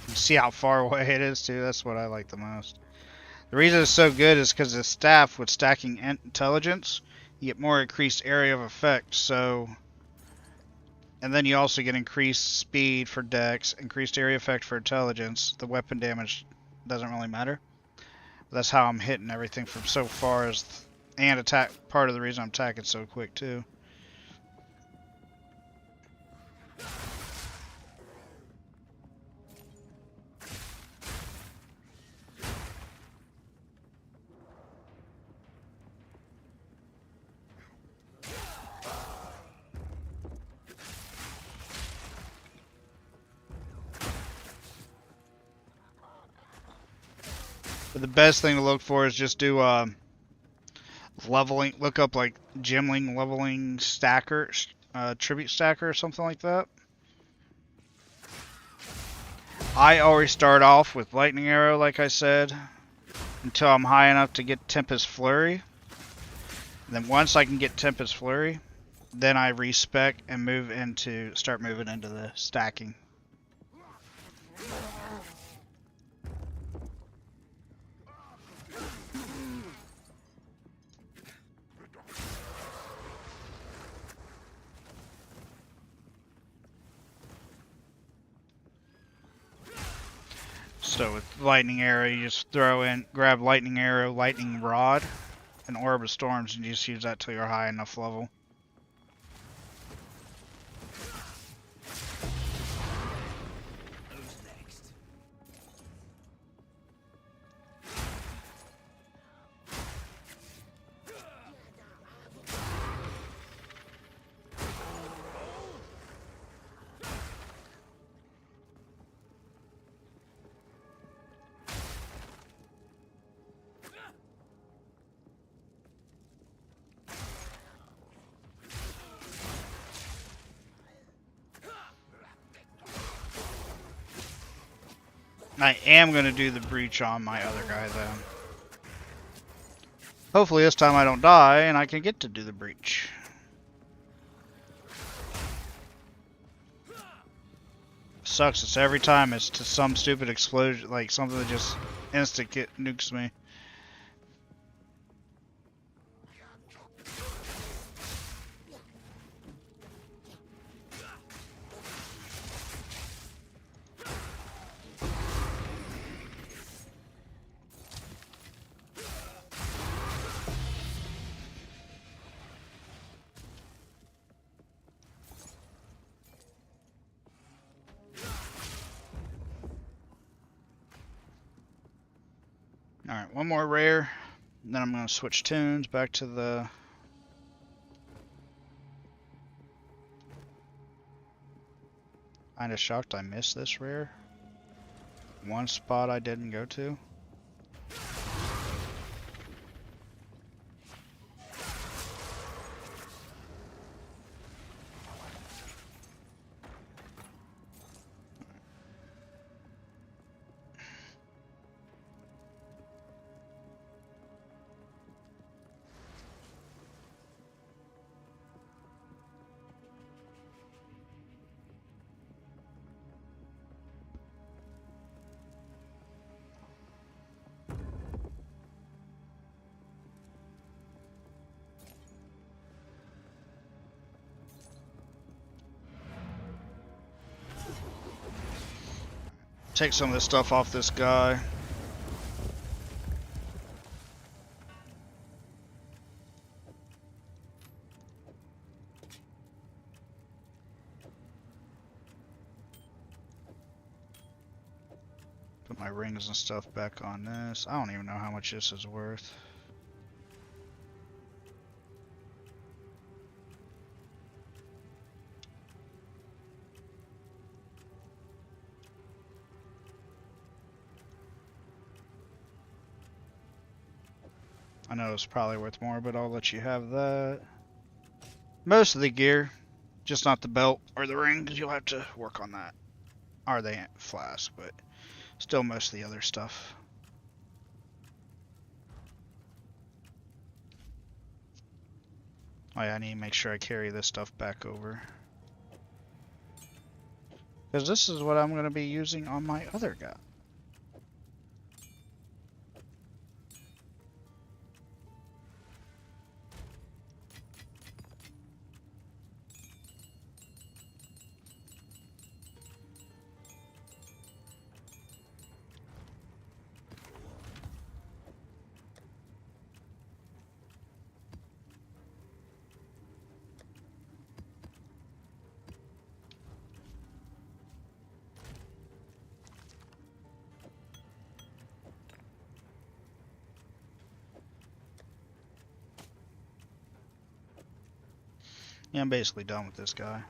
You see how far away it is too? That's what I like the most. The reason it's so good is because the staff with stacking intelligence, you get more increased area of effect, so... And then you also get increased speed for dex, increased area effect for intelligence. The weapon damage doesn't really matter. That's how I'm hitting everything from so far as... And attack, part of the reason I'm attacking so quick too. But the best thing to look for is just do leveling, look up like Gemling leveling stacker, tribute stacker or something like that. I always start off with lightning arrow, like I said, until I'm high enough to get Tempest Flurry. And then once I can get Tempest Flurry, then I respec and start moving into the stacking. So with lightning arrow, you just throw in, grab lightning arrow, lightning rod, and orb of storms, and you just use that till you're high enough level. Who's next? I am going to do the breach on my other guy, though. Hopefully this time I don't die, and I can get to do the breach. Sucks, it's every time it's to some stupid explosion, like something that just instant nukes me. Alright, one more rare, then I'm going to switch tunes back to the... Kinda shocked I missed this rare. One spot I didn't go to. Take some of this stuff off this guy. Put my rings and stuff back on this. I don't even know how much this is worth. I know it's probably worth more, but I'll let you have that. Most of the gear, just not the belt or the ring, because you'll have to work on that. Or the flask, but still most of the other stuff. Oh yeah, I need to make sure I carry this stuff back over. Because this is what I'm going to be using on my other guy. Yeah, I'm basically done with this guy.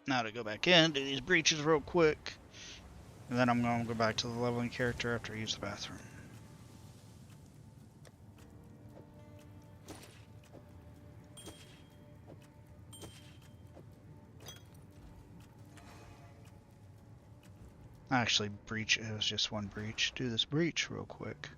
Now to go back in, do these breaches real quick. And then I'm going to go back to the leveling character after I use the bathroom. Actually, breach. It was just one breach. Do this breach real quick.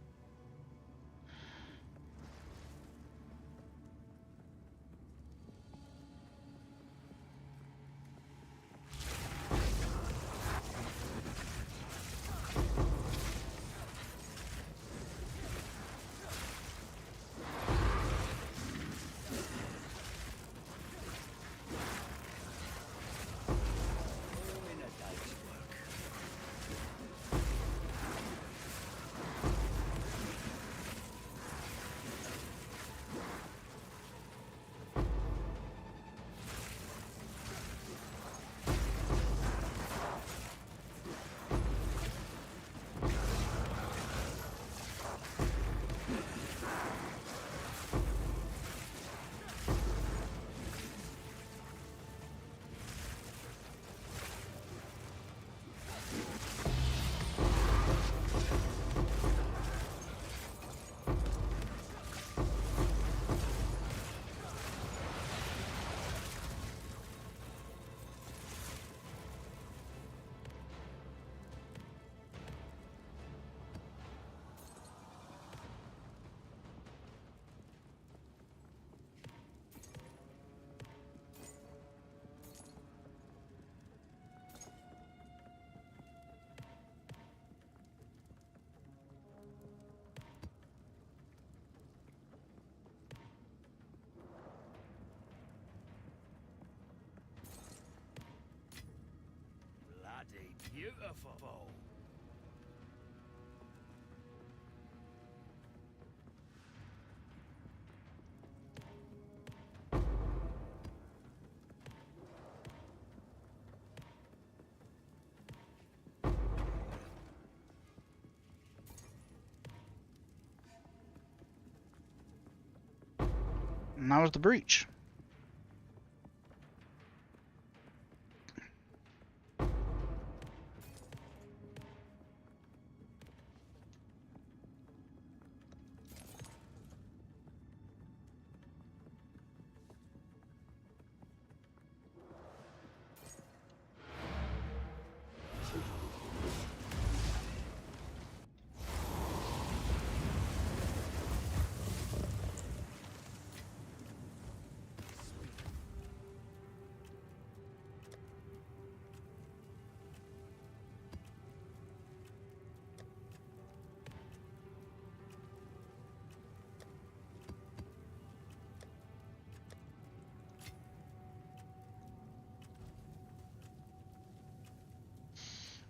Bloody beautiful. And that was the breach.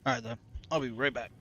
Alright then. I'll be right back.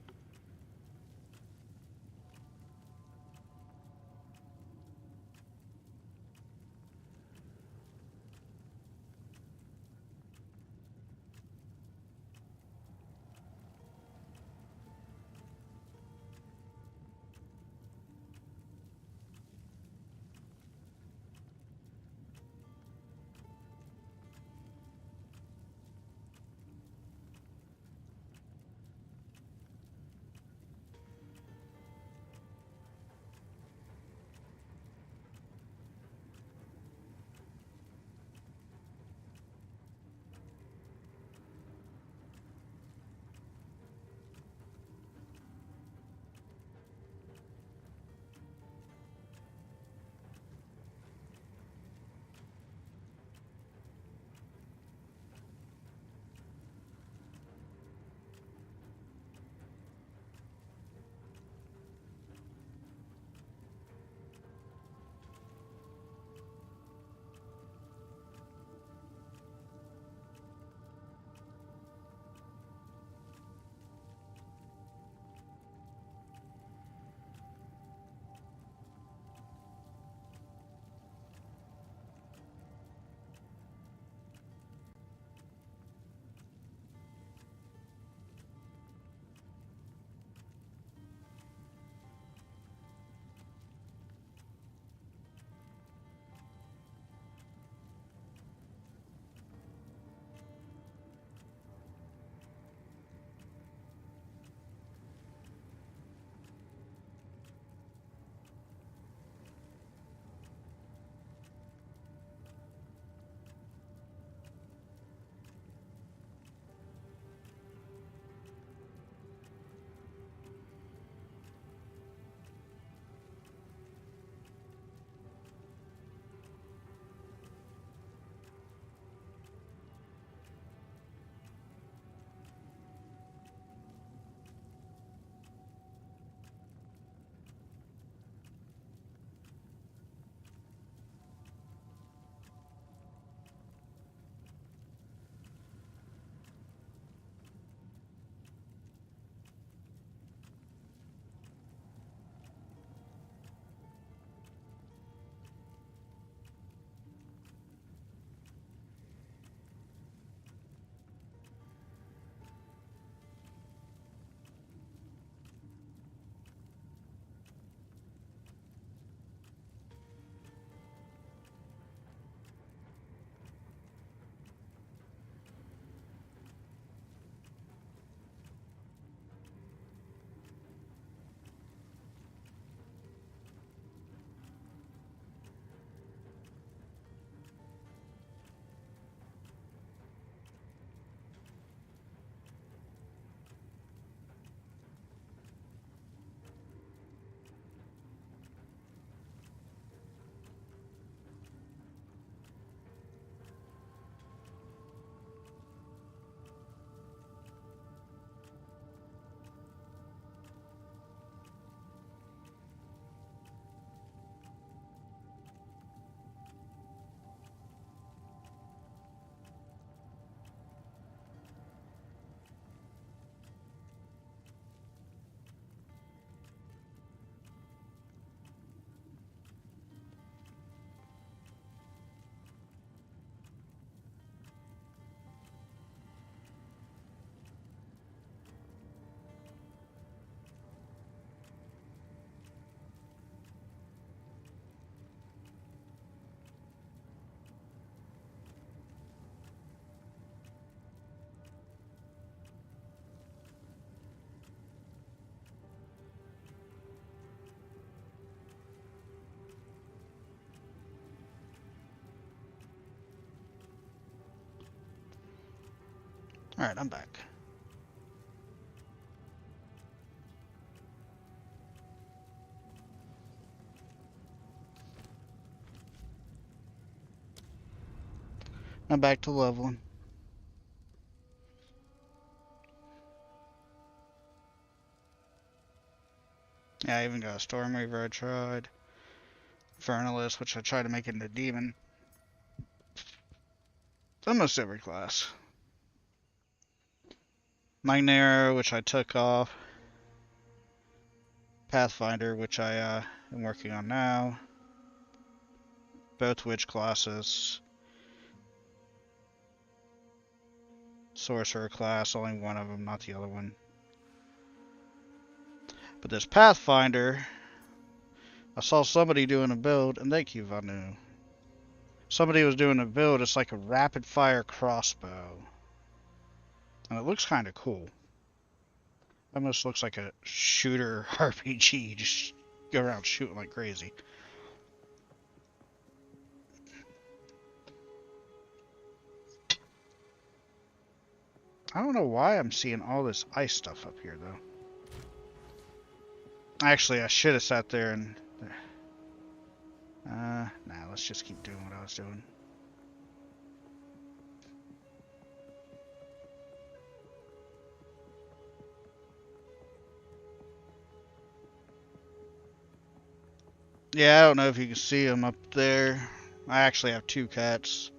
Alright, I'm back. I'm back to leveling. Yeah, I even got a Storm Reaver I tried. Infernalist, which I tried to make into Demon. Almost every class. Magneto, which I took off. Pathfinder, which I am working on now. Both witch classes. Sorcerer class, only one of them, not the other one. But this Pathfinder, I saw somebody doing a build, and thank you, Vanu. Somebody was doing a build, it's like a rapid fire crossbow. And it looks kind of cool. Almost looks like a shooter RPG, just go around shooting like crazy. I don't know why I'm seeing all this ice stuff up here, though. Actually, I should have sat there and... nah, let's just keep doing what I was doing. Yeah, I don't know if you can see them up there. I actually have 2 cats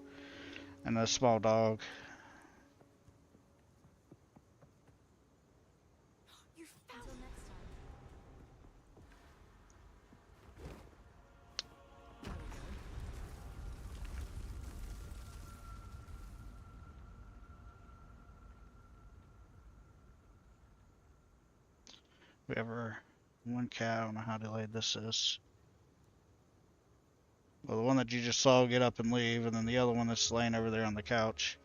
and a small dog. You found until next time. There we go. We have our 1 cat. I don't know how delayed this is. Well, the one that you just saw get up and leave, and then the other one that's laying over there on the couch.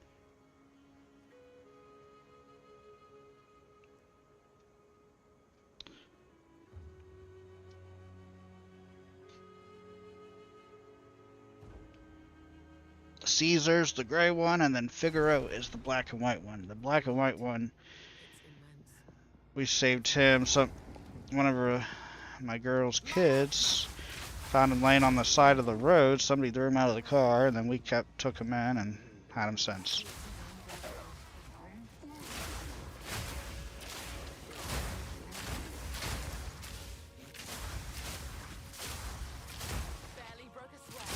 Caesar's the gray one, and then Figaro is the black and white one. The black and white one, It's immense. we saved him. One of my girl's kids found him laying on the side of the road. Somebody threw him out of the car, and then we took him in and had him since. Barely broke a sweat.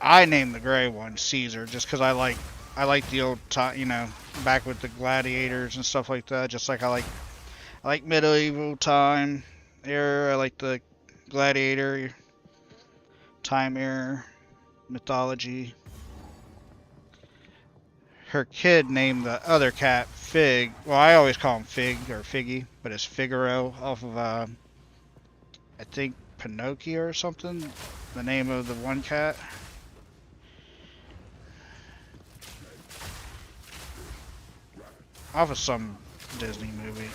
I named the gray one Caesar just because I like the old time, you know, back with the gladiators and stuff like that. Just like I like medieval time era. I like the gladiator time era mythology. Her kid named the other cat Fig. Well, I always call him Fig or Figgy, but it's Figaro off of I think Pinocchio or something. The name of the one cat. Off of some Disney movie.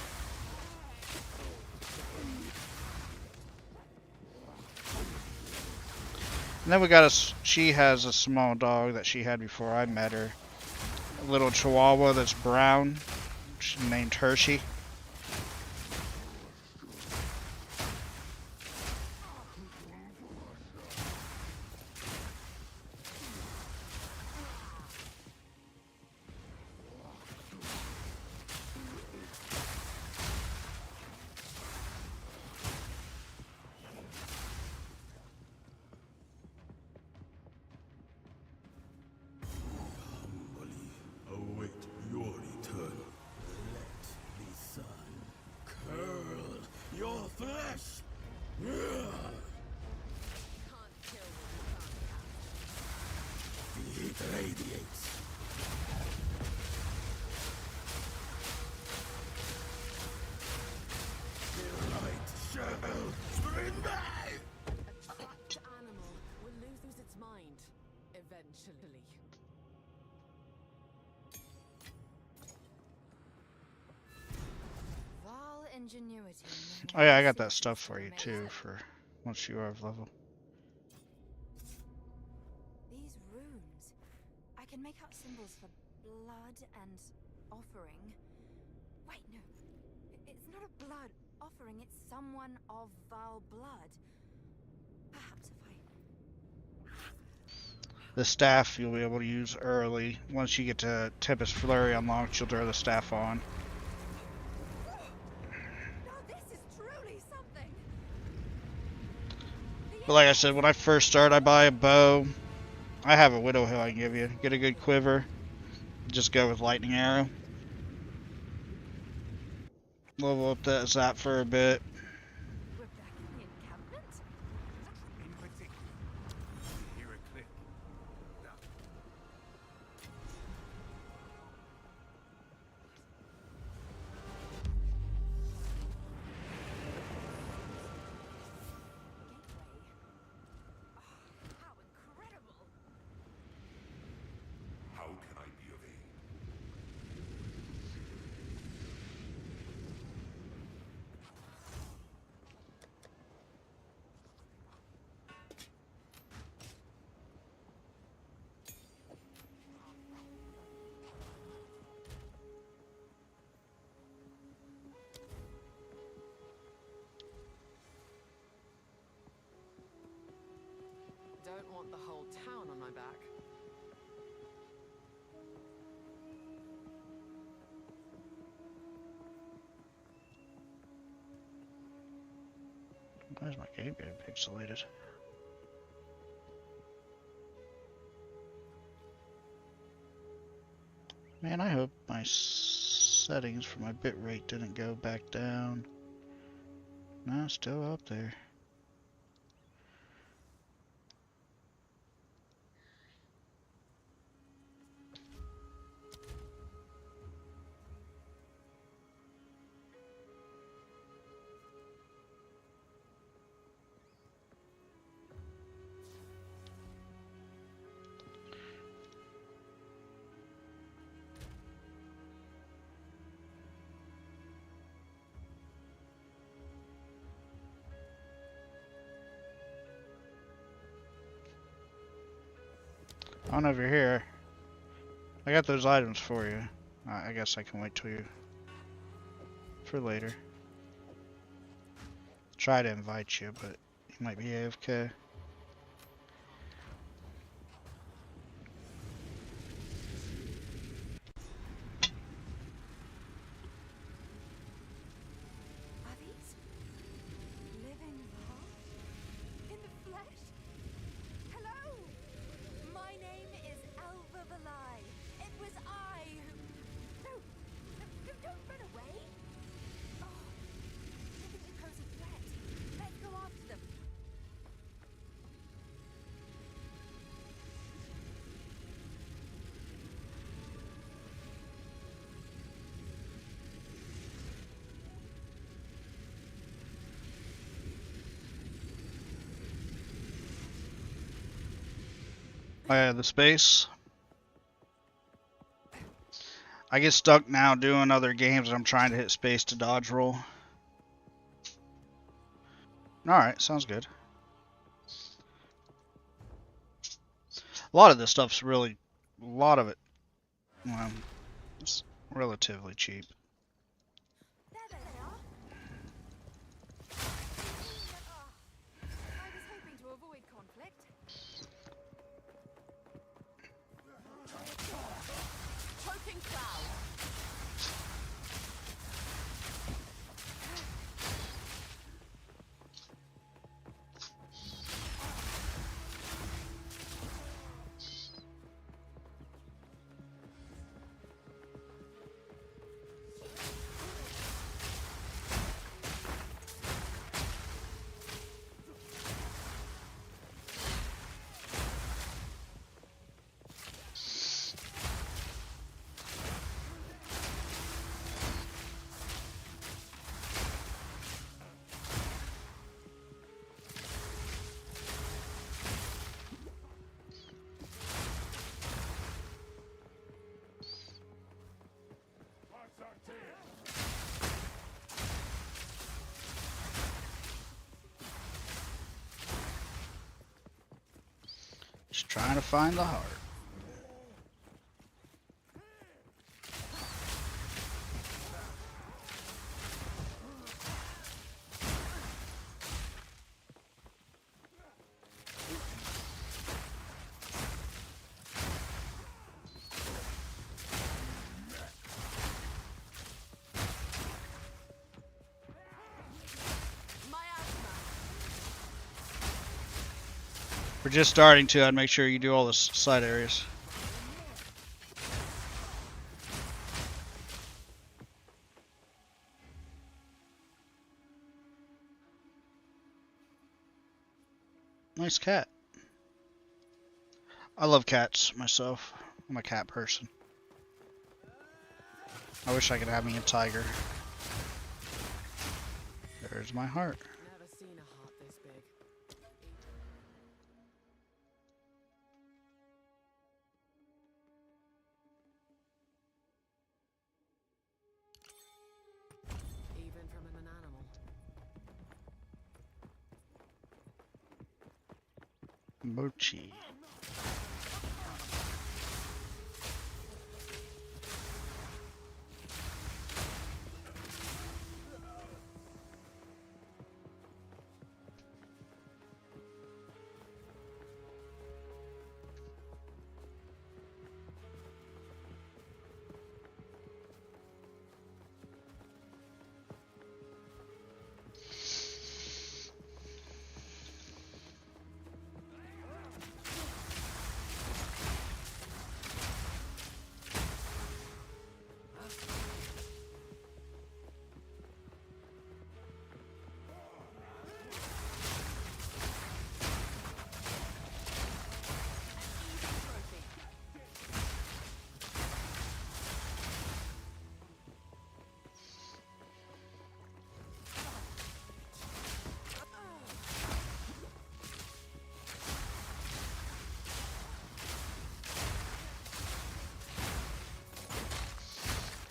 And then we got she has a small dog that she had before I met her. A little chihuahua that's brown. She's named Hershey. Await your return. Let the sun curl your flesh. Can't kill what you can't catch. The heat radiates. The light shall spring back. A trapped animal will lose its mind eventually. ingenuity. Oh yeah, I got that stuff for you too for once you are of level. These runes. I can make out symbols for blood and offering. Wait, no. It's not a blood offering, it's someone of vile blood. Perhaps if The staff you'll be able to use early. Once you get to Tempest Flurry unlocked, you'll throw the staff on. Now this is truly something. But like I said, when I first start, I buy a bow. I have a Widow Hill I can give you. Get a good quiver. Just go with Lightning Arrow. Level up that zap for a bit. We're back in the encampment? In particular, hear a click. Now, Gateway. How incredible! how can I be of aid? Don't want the whole town on my back. Why is my game getting pixelated? Man, I hope my settings for my bitrate didn't go back down. No, still up there. On over here. I got those items for you. I guess I can wait till you for later. Try to invite you, but you might be AFK. Are these living Ra? In the flesh? Hello! My name is Elva Valai. It was I who... No, don't run away! Oh, they think we pose a threat. Let's go after them. I have the space. I get stuck now doing other games and I'm trying to hit space to dodge roll. Alright, sounds good. A lot of this stuff's really, a lot of it, well, it's relatively cheap. There they are. I was hoping to avoid conflict. Choking cloud. Just trying to find the heart. We're just starting to. I'd make sure you do all the side areas. Nice cat. I love cats myself. I'm a cat person. I wish I could have me a tiger. There's my heart. Never seen a heart this big. Even from an animal. Mochi.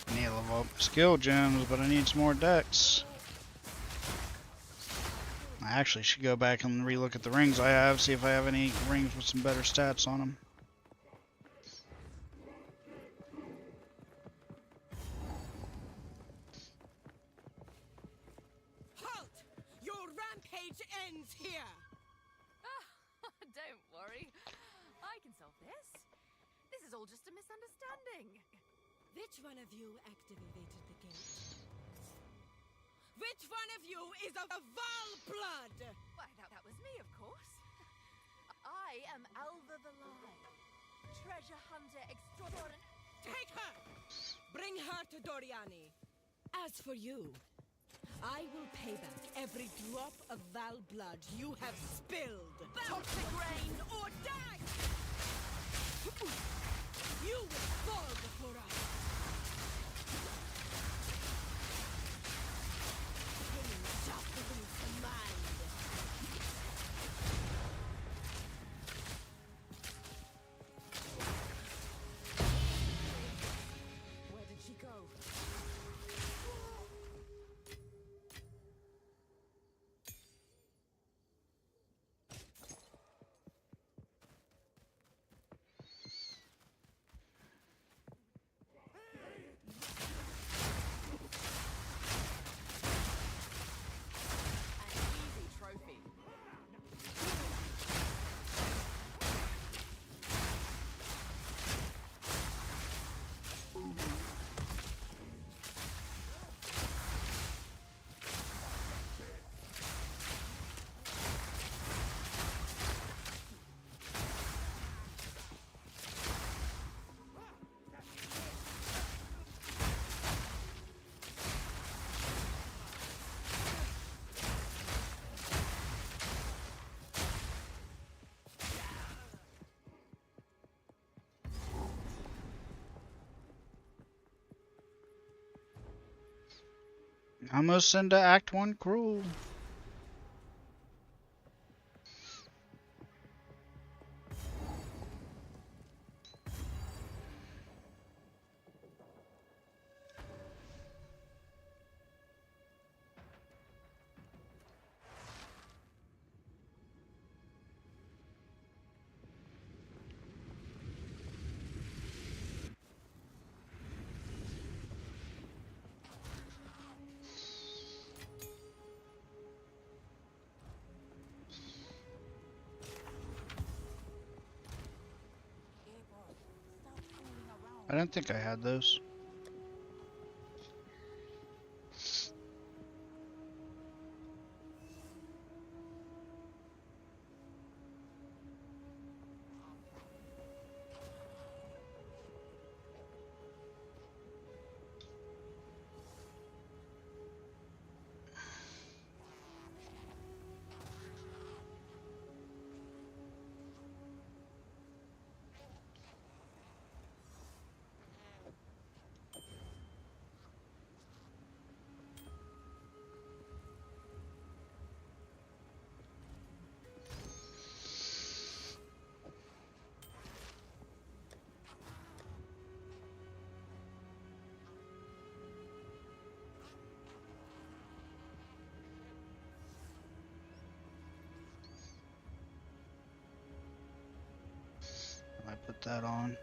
I need to level up skill gems, but I need some more decks. I actually should go back and relook at the rings I have, see if I have any rings with some better stats on them. Halt! Your rampage ends here! Don't worry. I can solve this. This is all just a misunderstanding. Which one of you activated the gate? Which one of you is of Val blood? Why, that was me, of course. I am Alva Valai, treasure hunter extraordinary. Take her! Bring her to Doriani. As for you, I will pay back every drop of Val blood you have spilled. Toxic rain or die! You will fall before us. Pain sharpens the mind. Where did she go? An easy trophy. Almost into Act 1 Cruel. I didn't think I had those. I put that on.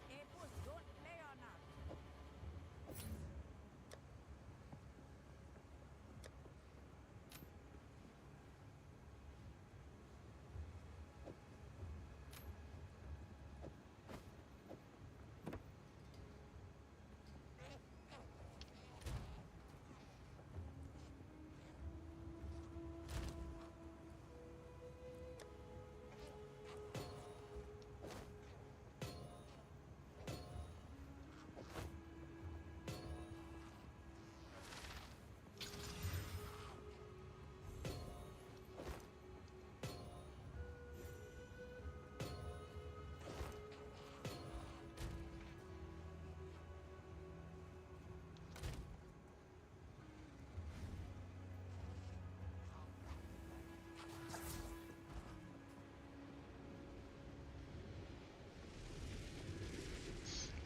Hey, boss, don't play on us.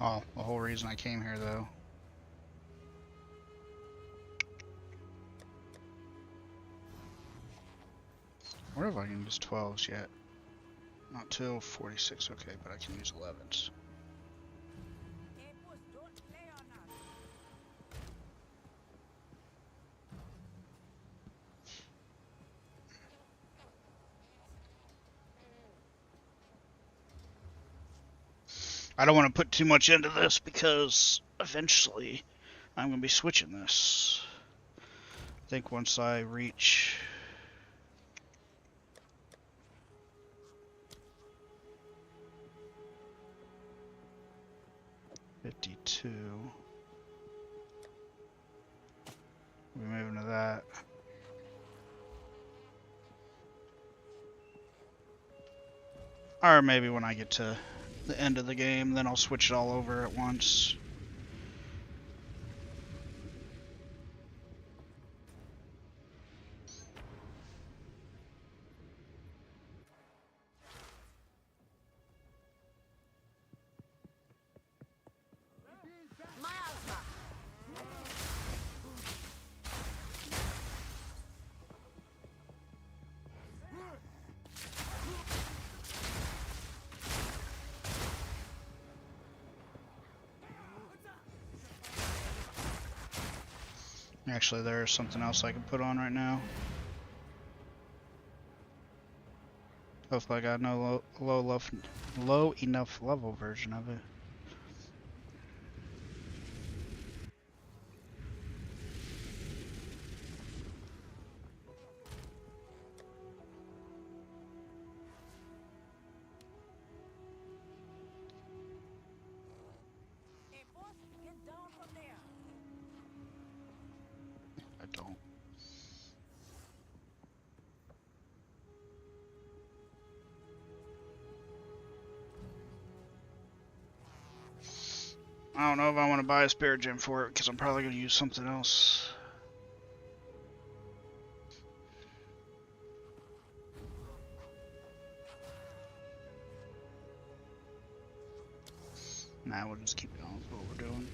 Oh, the whole reason I came here though. I wonder if I can use 12s yet. Not till 46, okay, but I can use 11s. Hey, boss, don't play on us. I don't want to put too much into this because eventually I'm going to be switching this. I think once I reach 52, we're moving to that. Or maybe when I get to the end of the game, then I'll switch it all over at once. My alpha. Actually, there's something else I can put on right now. Hopefully I got no low enough level version of it. Hey, boss, get down from there. I don't. I don't know if I want to buy a spare gem for it because I'm probably going to use something else. Nah, we'll just keep going with what we're doing.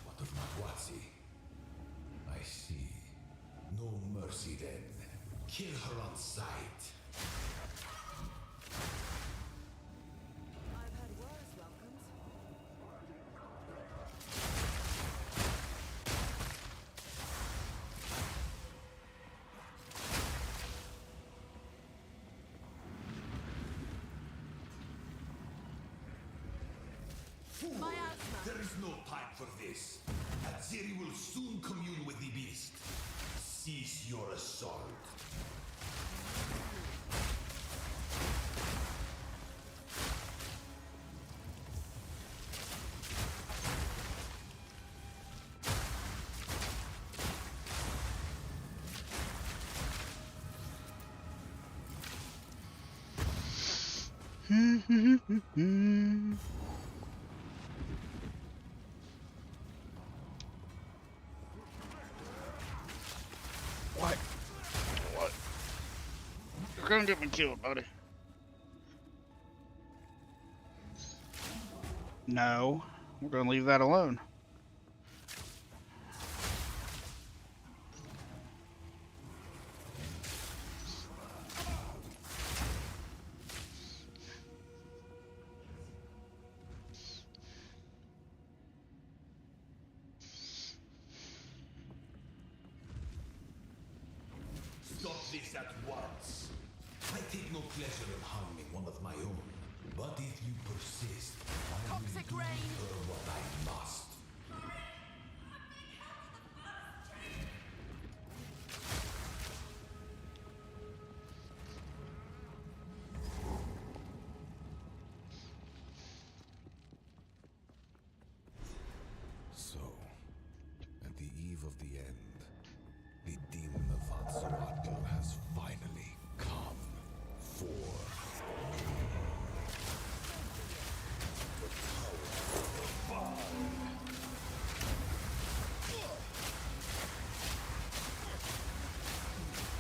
What of Magwatsi? I see. No mercy then. Kill her on sight. I've had worse welcomes. Fool! My asthma. There is no time for this. Aziri will soon commune with the beast. Cease your assault. What? What? You're gonna get me killed, buddy. No, we're gonna leave that alone. Stop this at once. I take no pleasure in harming one of my own. But if you persist, I will Toxic do rain. her what I must. So, at the eve of the end, the demon of Vatsuatl has finally come for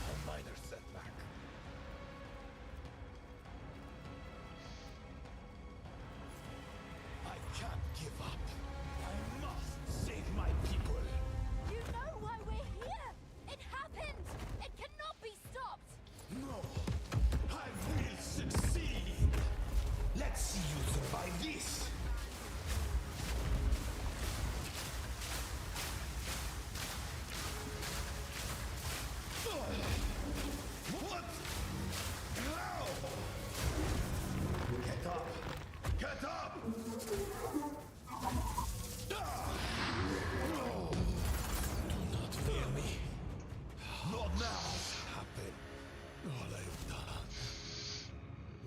a minor setback. I can't give up. I must save my people. You know why we're here! It happened! It cannot be stopped! No, I will succeed. Let's see you survive this. What? How? Get up! Get up! No! Do not fail me. Not now! Happen. All I've done.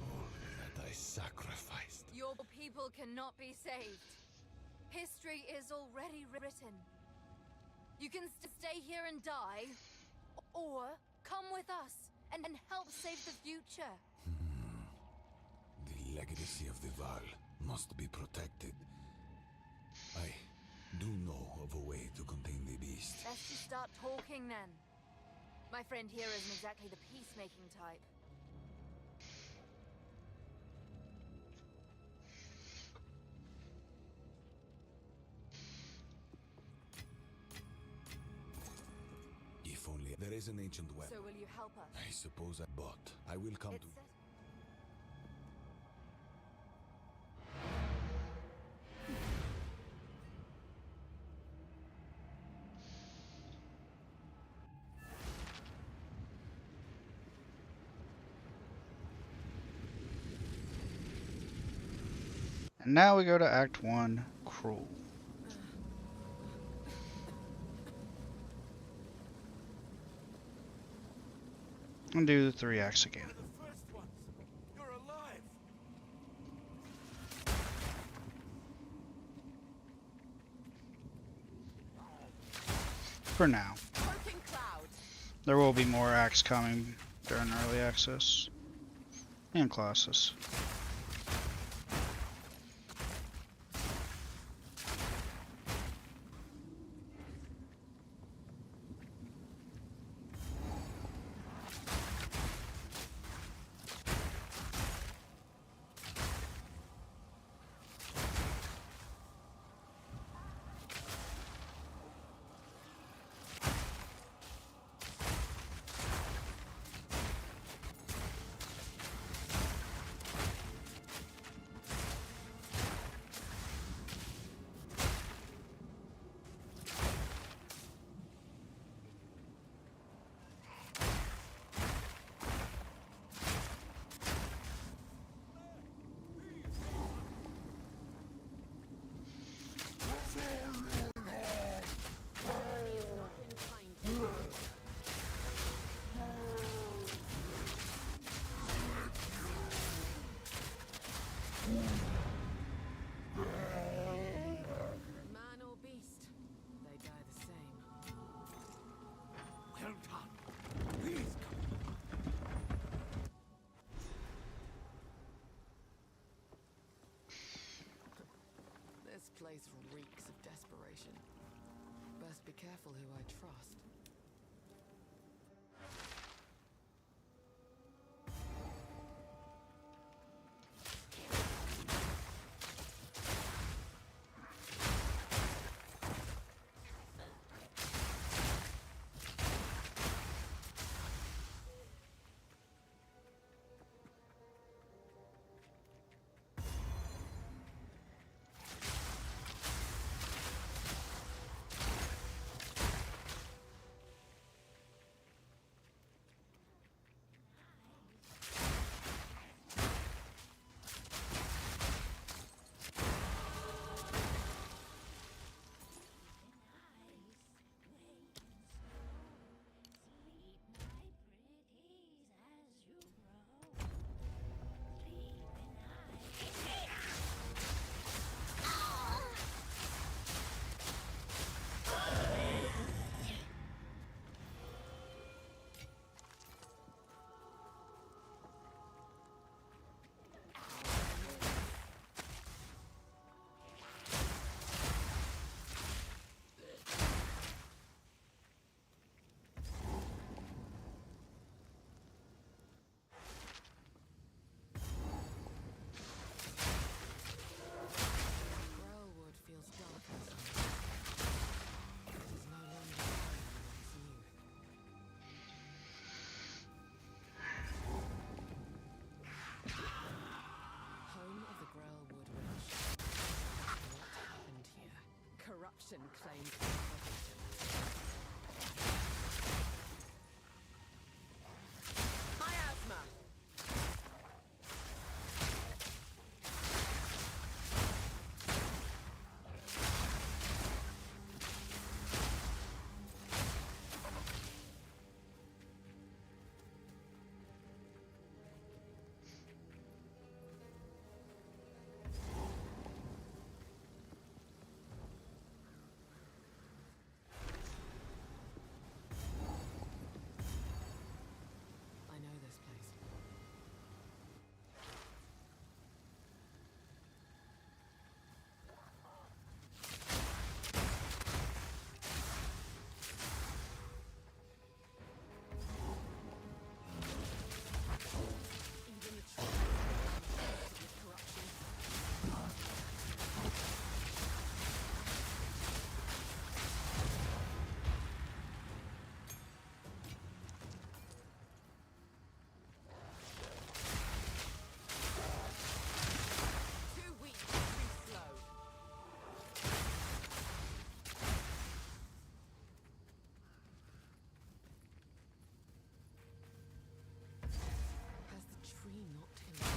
All that I sacrificed. Your people cannot be saved. History is already written. You can stay here and die, or come with us and help save the future. The legacy of the Val must be protected. I do know of a way to contain the beast. Best to start talking then. My friend here isn't exactly the peacemaking type. If only there is an ancient weapon. So will you help us? I suppose but I will come It's to. set. And now we go to Act 1, Cruel. And do the 3 acts again. The first ones. You're alive. For now. Broken cloud. There will be more acts coming during early access. And classes. place reeks of desperation. Best be careful who I trust. Corruption claims miasma. I know this place. Even the tree with corruption. Too weak, too slow. Has the tree not healed?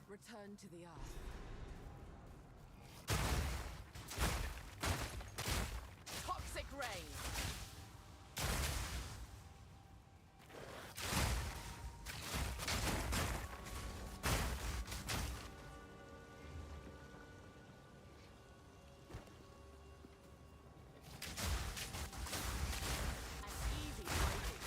Return to the earth. Toxic rain! An easy fighting.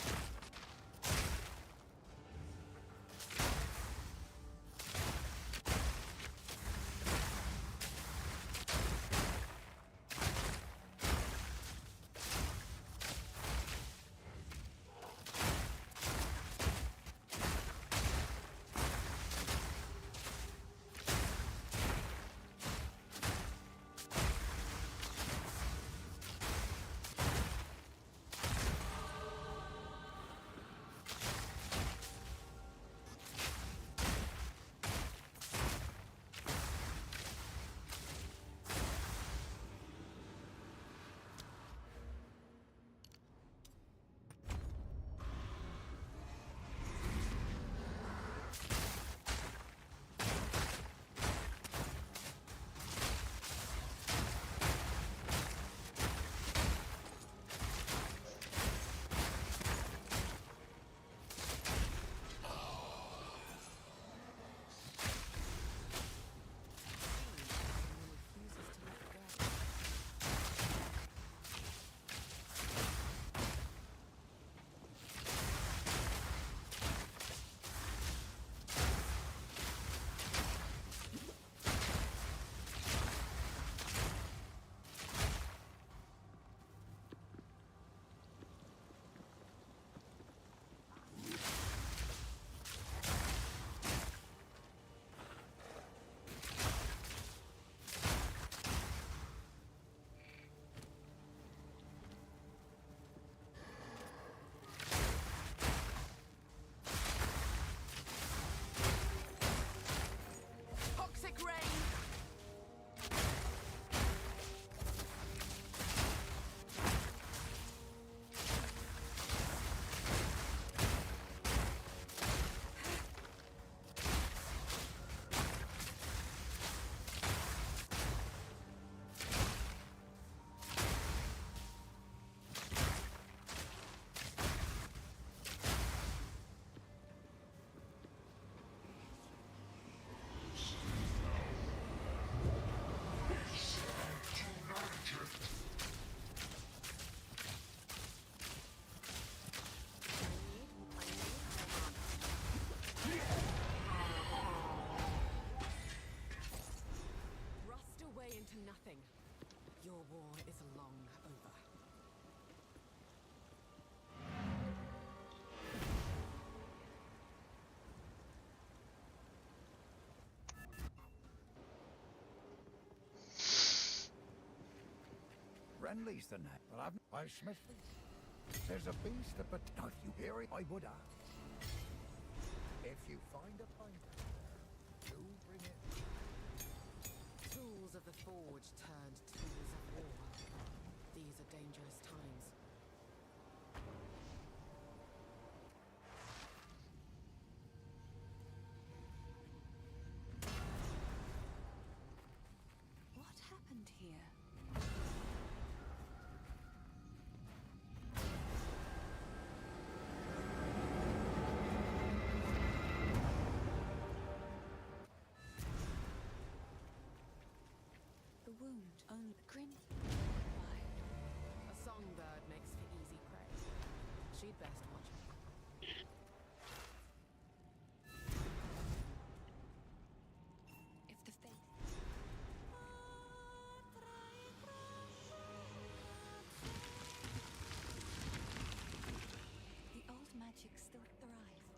war is long over. Friendly's the net, but I've Smithy. There's a beast up, but now if you hear it, I would ask. If you find a pint there, do bring it. Tools of the forge turned tools of war. These are dangerous times. What happened here? The wound only grin. Why? A songbird makes for easy prey. She'd best watch it. If the faith. The old magic still thrives.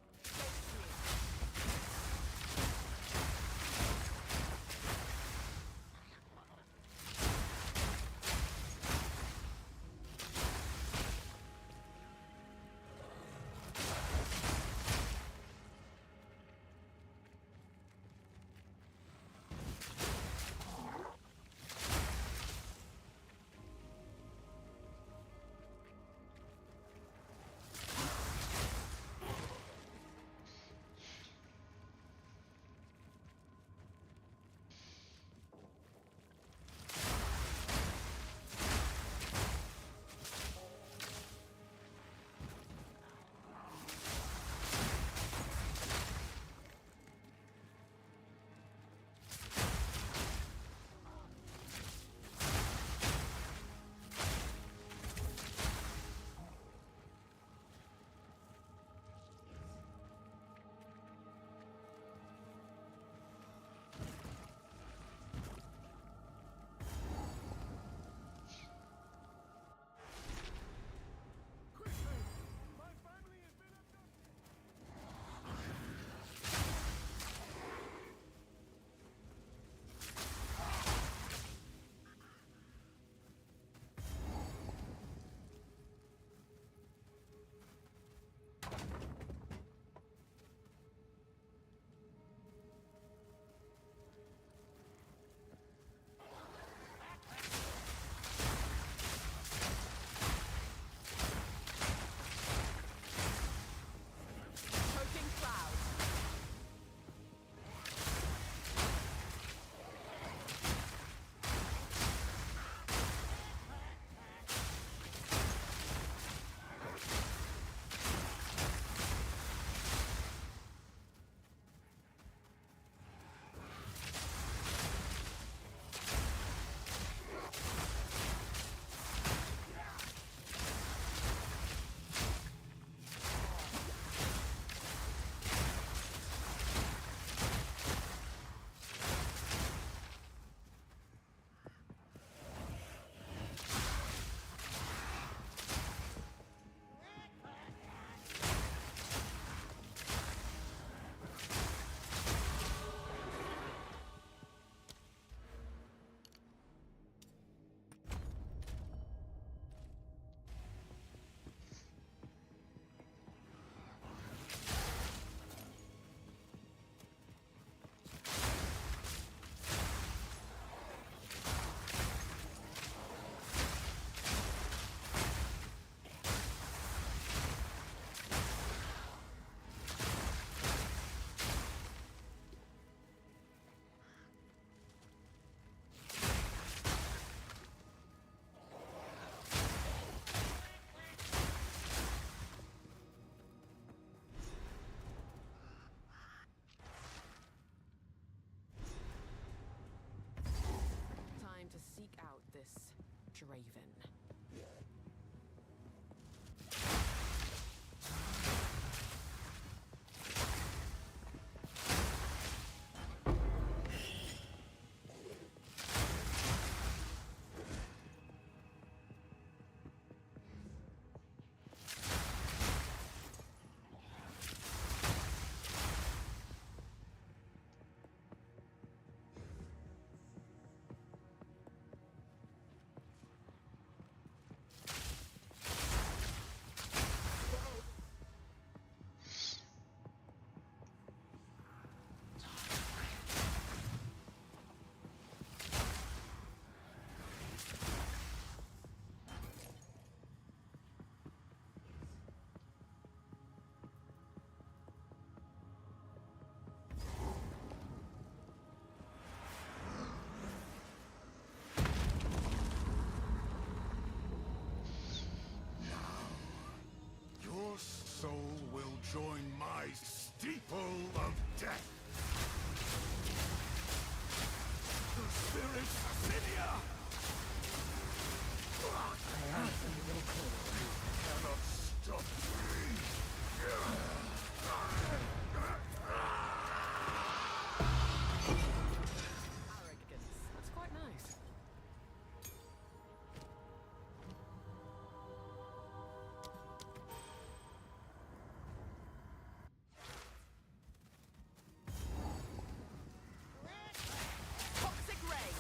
Choking cloud. Time to seek out this Draven. deep full of death. The spirits Sinia! Cannot stop me. Arrogance. That's quite nice. Toxic rain.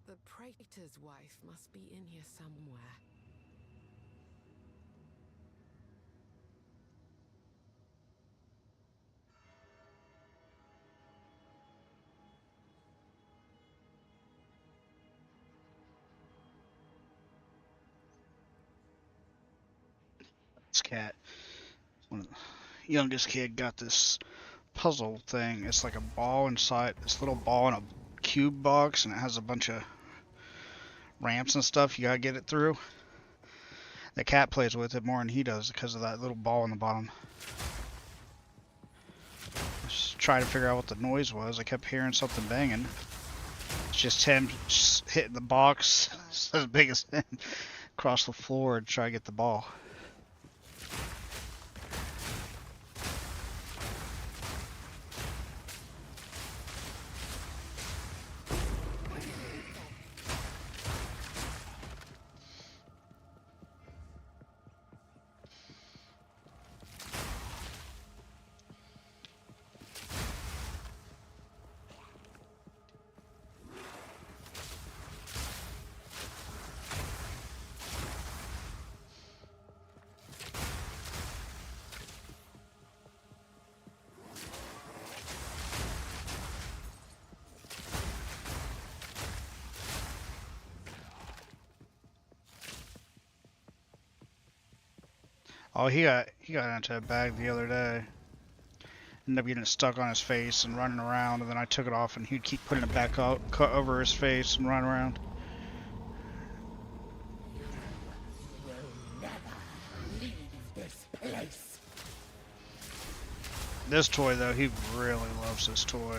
The praetor's wife must be in here somewhere. This cat, one of the youngest kid, got this puzzle thing. It's like a ball inside, this little ball in a cube box, and it has a bunch of ramps and stuff you gotta get it through. The cat plays with it more than he does because of that little ball in the bottom. Just trying to figure out what the noise was. I kept hearing something banging. It's just him just hitting the box as big as him across the floor to try to get the ball. Oh, he got into a bag the other day. Ended up getting it stuck on his face and running around, and then I took it off, and he'd keep putting it back out, cut over his face, and run around. This toy, though, he really loves this toy.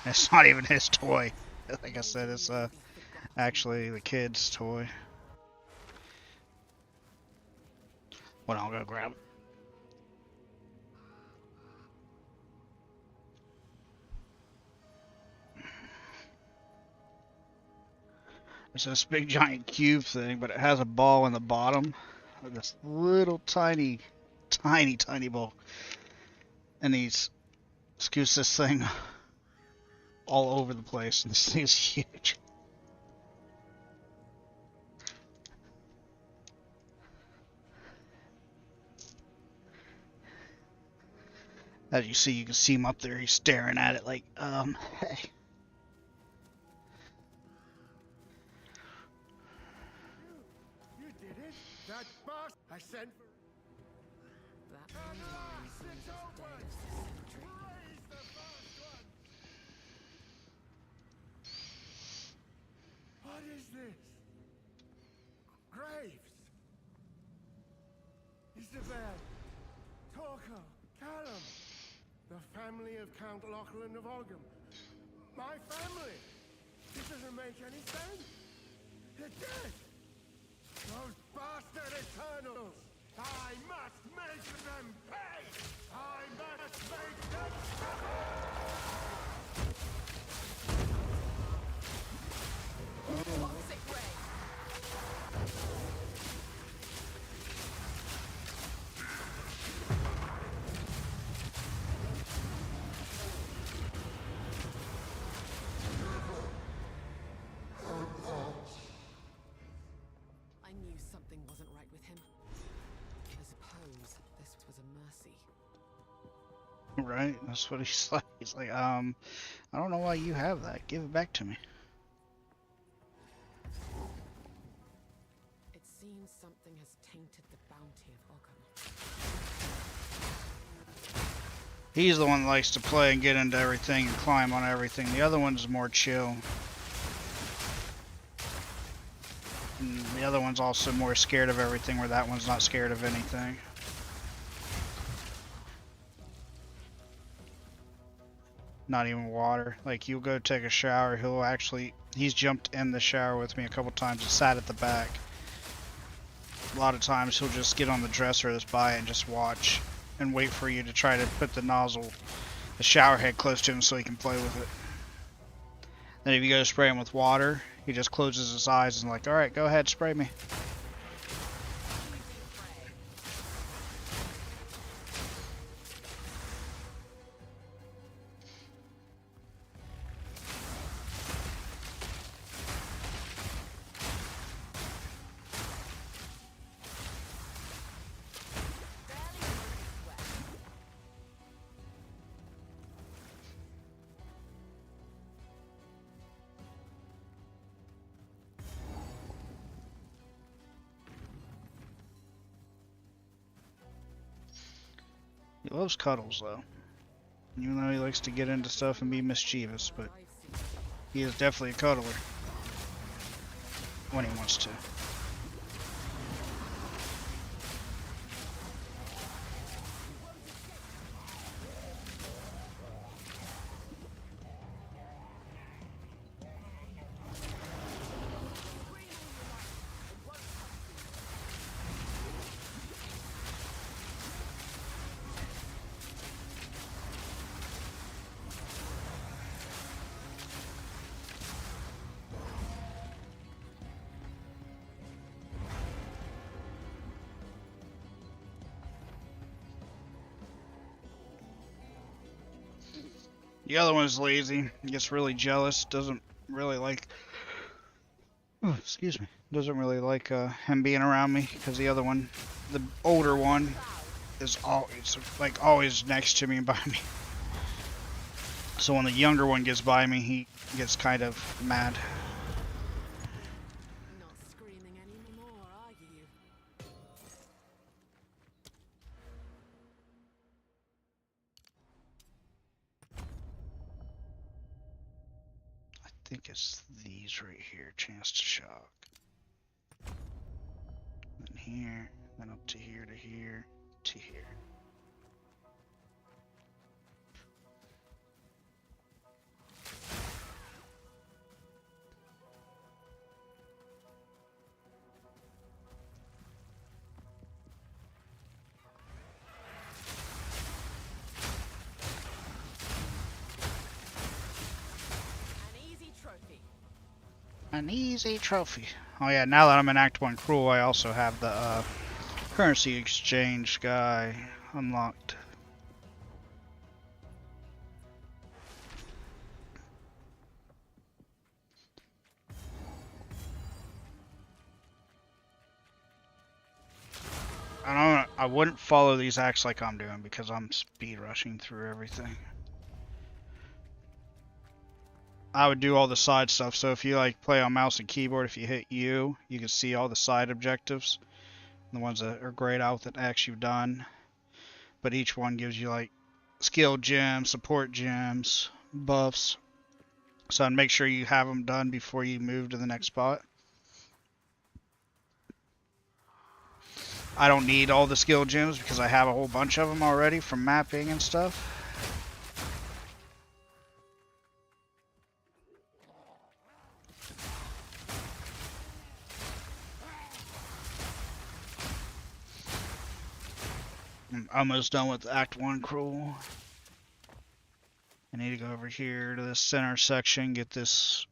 It's not even his toy. Like I said, it's actually the kid's toy. Well, I'll go grab it. It's this big giant cube thing, but it has a ball in the bottom. This little tiny ball. And he's scoots this thing all over the place, and this thing is huge. As you see, you can see him up there. He's staring at it like, hey. You did it? That boss I sent for. That one seems as dead as the sentry. Raise the first one. What is this? Graves. Isabel. Torko. Callum. The family of Count Lachlan of Ogham. My family. This doesn't make any sense. They're dead. Those bastard Eternals! I must make them pay! I must make them Toxic rain. I knew something Right? That's what he's like. He's like, I don't know why you have that. Give it back to me. It seems something has tainted the bounty of Ogham. He's the one that likes to play and get into everything and climb on everything. The other one's more chill. And the other one's also more scared of everything, where that one's not scared of anything. Not even water. Like, you go take a shower, he's jumped in the shower with me a couple times and sat at the back. A lot of times he'll just get on the dresser that's by and just watch and wait for you to try to put the nozzle, the shower head close to him so he can play with it. Then if you go to spray him with water, he just closes his eyes and like, alright, go ahead, spray me. He loves cuddles though. Even though he likes to get into stuff and be mischievous, but he is definitely a cuddler. When he wants to. The other one is lazy, gets really jealous, doesn't really like, oh, excuse me, doesn't really like him being around me, because the other one, the older one, is always next to me and by me. So when the younger one gets by me, he gets kind of mad. Not screaming anymore, are you? I think it's these right here, chance to shock. Then here, then up to here to here to here. An easy trophy. Oh yeah, now that I'm in Act 1 Cruel, I also have the currency exchange guy unlocked. I wouldn't follow these acts like I'm doing because I'm speed rushing through everything. I would do all the side stuff. So if you like play on mouse and keyboard, if you hit U, you can see all the side objectives, the ones that are grayed out that X you've done. But each one gives you like skill gems, support gems, buffs. So I'd make sure you have them done before you move to the next spot. I don't need all the skill gems because I have a whole bunch of them already from mapping and stuff. I'm almost done with Act 1 Cruel. I need to go over here to the center section, get this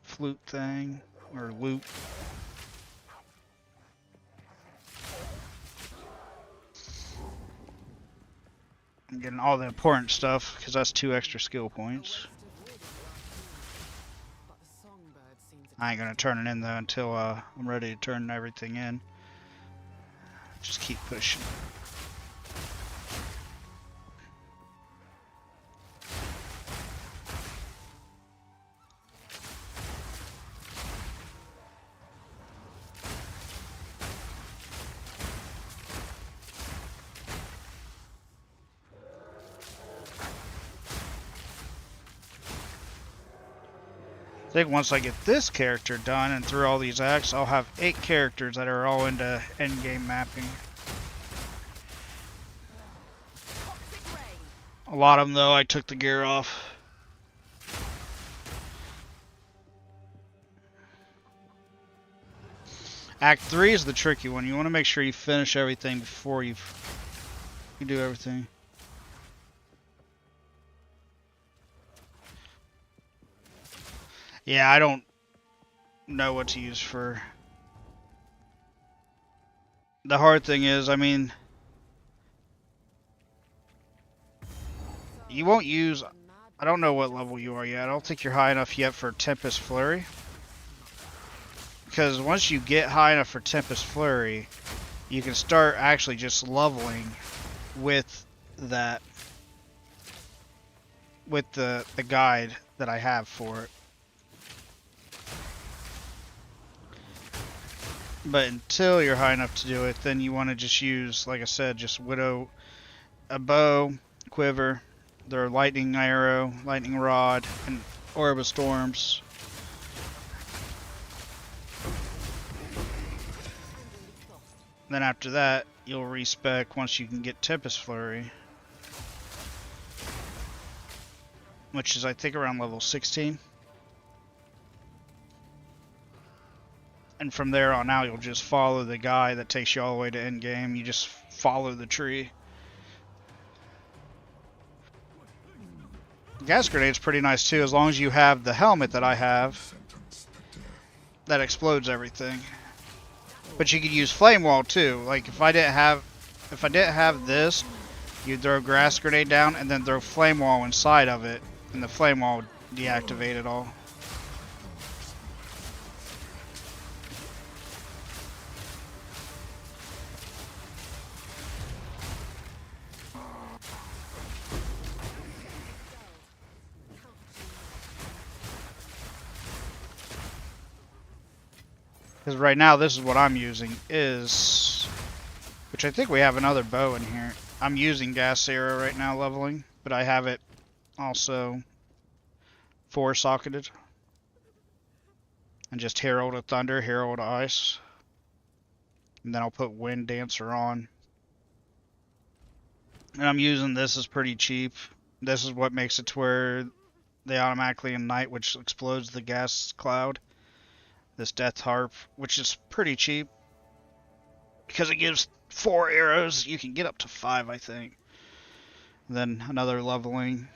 flute thing, or loot. I'm getting all the important stuff, because that's 2 extra skill points. I ain't gonna turn it in though until I'm ready to turn everything in. Just keep pushing. I think once I get this character done and through all these acts, I'll have 8 characters that are all into endgame mapping. A lot of them, though, I took the gear off. Act 3 is the tricky one. You want to make sure you finish everything before you do everything. Yeah, I don't know what to use for... The hard thing is, I mean... You won't use... I don't know what level you are yet. I don't think you're high enough yet for Tempest Flurry. Because once you get high enough for Tempest Flurry, you can start actually just leveling with that... with the guide that I have for it. But until you're high enough to do it, then you want to just use, like I said, just Widow, a bow, quiver, their lightning arrow, lightning rod, and orb of storms. Then after that, you'll respec once you can get Tempest Flurry, which is I think around level 16. And from there on out, you'll just follow the guy that takes you all the way to end game. You just follow the tree. Gas grenade's pretty nice too, as long as you have the helmet that I have that explodes everything. But you could use flame wall too. Like if I didn't have this, you'd throw grass grenade down and then throw flame wall inside of it, and the flame wall would deactivate it all. Because right now, this is what I'm using, which I think we have another bow in here. I'm using Gas Arrow right now leveling, but I have it also 4-socketed. And just Herald of Thunder, Herald of Ice. And then I'll put Wind Dancer on. And I'm using this as pretty cheap. This is what makes it to where they automatically ignite, which explodes the gas cloud. This Death Harp, which is pretty cheap because it gives 4 arrows. You can get up to 5, I think. And then another leveling,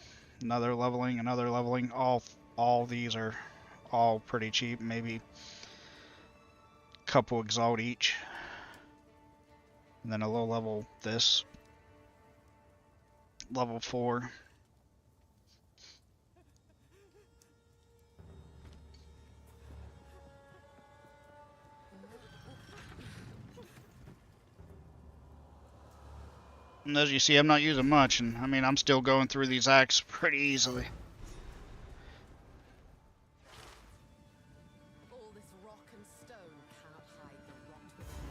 another leveling, another leveling. All these are all pretty cheap. Maybe a couple exalt each. And then a low level this. Level 4. And as you see, I'm not using much, and I mean, I'm still going through these acts pretty easily. All this rock and stone cannot hide the rot within.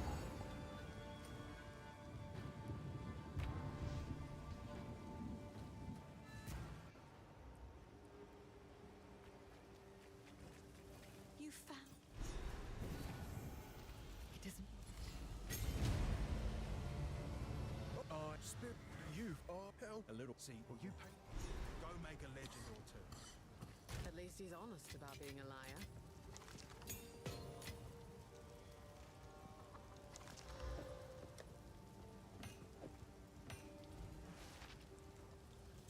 You found. It isn't. Spit, you are hell a little. See, will you pay? Go make a legend or two. At least he's honest about being a liar.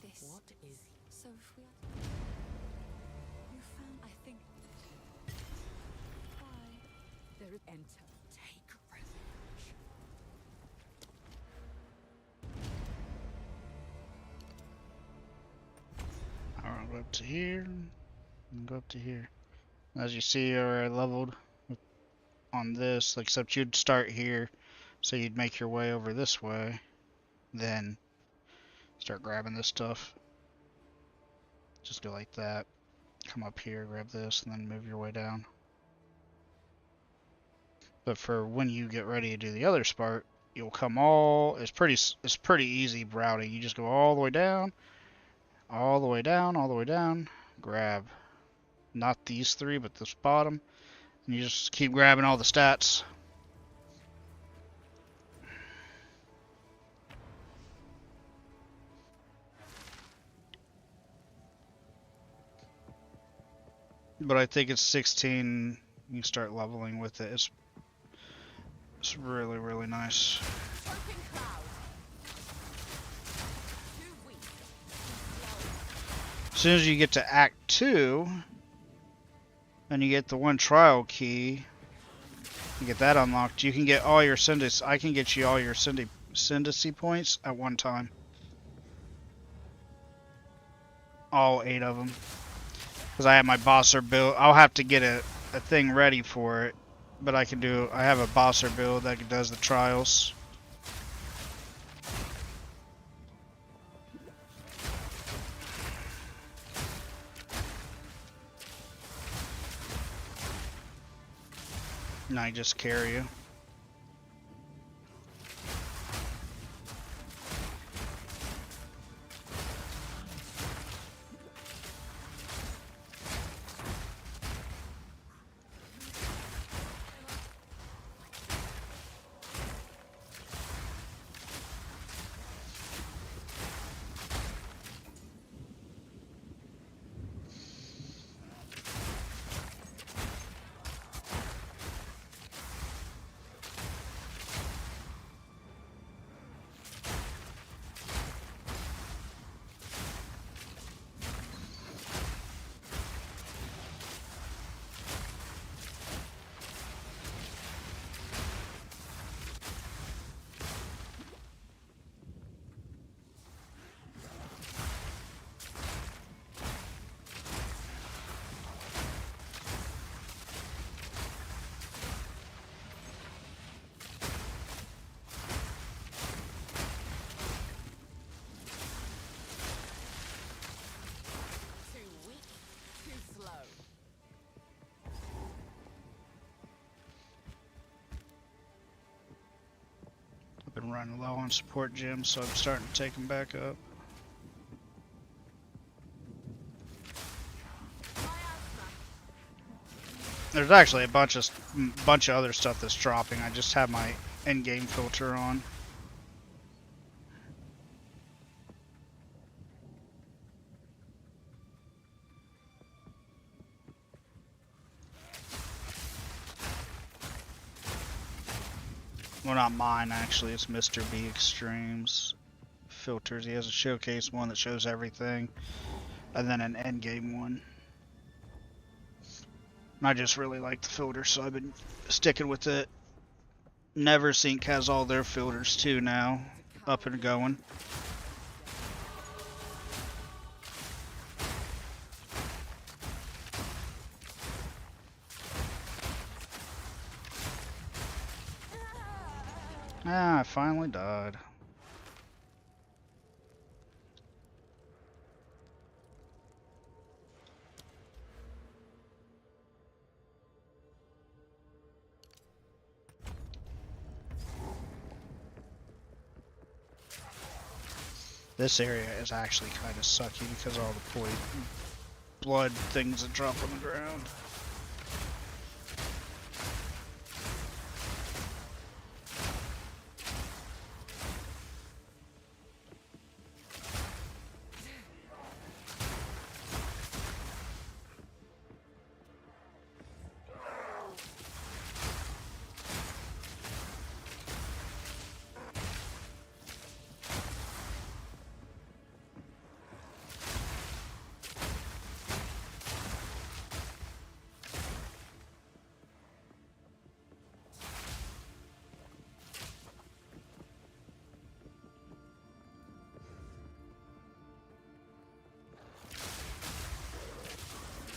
This. What is he? So if we are. You found. I think. Why? There is enter. Take refuge. Alright, go up to here, and go up to here. As you see, I leveled on this, except you'd start here, so you'd make your way over this way, then start grabbing this stuff. Just go like that. Come up here, grab this, and then move your way down. But for when you get ready to do the other part, you'll come it's pretty easy routing. You just go all the way down, all the way down, all the way down, grab. Not these three, but this bottom. And you just keep grabbing all the stats. But I think it's 16. You start leveling with it. It's really, really nice. Broken cloud. Too weak. As soon as you get to Act 2, and you get the one trial key, you get that unlocked, you can get all your Syndicy. I can get you all your Syndicy points at one time. All 8 of them. Because I have my bosser build. I'll have to get a thing ready for it. But I have a bosser build that does the trials. And I just carry you. Too weak. Too slow. I've been running low on support gems, so I'm starting to take them back up. There's actually a bunch of other stuff that's dropping. I just have my in-game filter on. Well, not mine actually. It's Mr. B Extremes filters. He has a showcase one that shows everything, and then an end-game one. I just really like the filter, so I've been sticking with it. Neversync has all their filters too now, up and going. Ah, I finally died. This area is actually kind of sucky because of all the blood things that drop on the ground.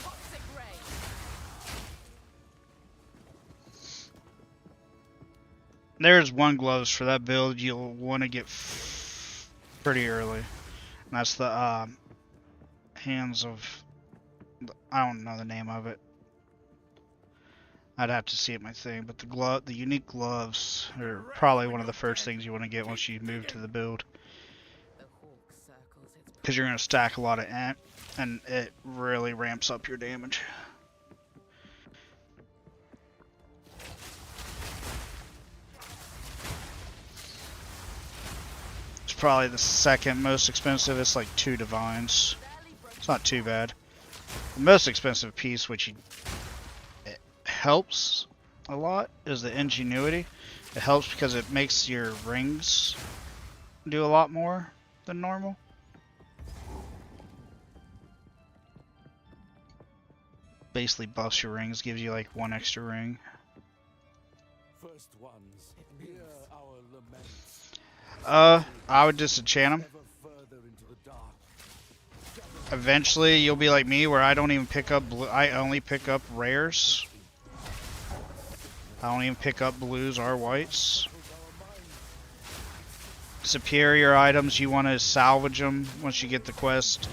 Toxic rain. There's one gloves for that build you'll want to get pretty early. And that's the hands of... I don't know the name of it. I'd have to see it in my thing, but the unique gloves are probably one of the first things you want to get once you move to the build. The hawk circles its Because you're going to stack a lot of ant, and it really ramps up your damage. probably the second most expensive. It's like 2 divines. It's not too bad. The most expensive piece, which it helps a lot, is the ingenuity. It helps because it makes your rings do a lot more than normal. Basically buffs your rings, gives you like 1 extra ring. First ones, hear our laments. I would just enchant them. Ever further into the dark. Eventually, you'll be like me, where I don't even pick up blue. I only pick up rares. I don't even pick up blues or whites. Superior items, you want to salvage them once you get the quest,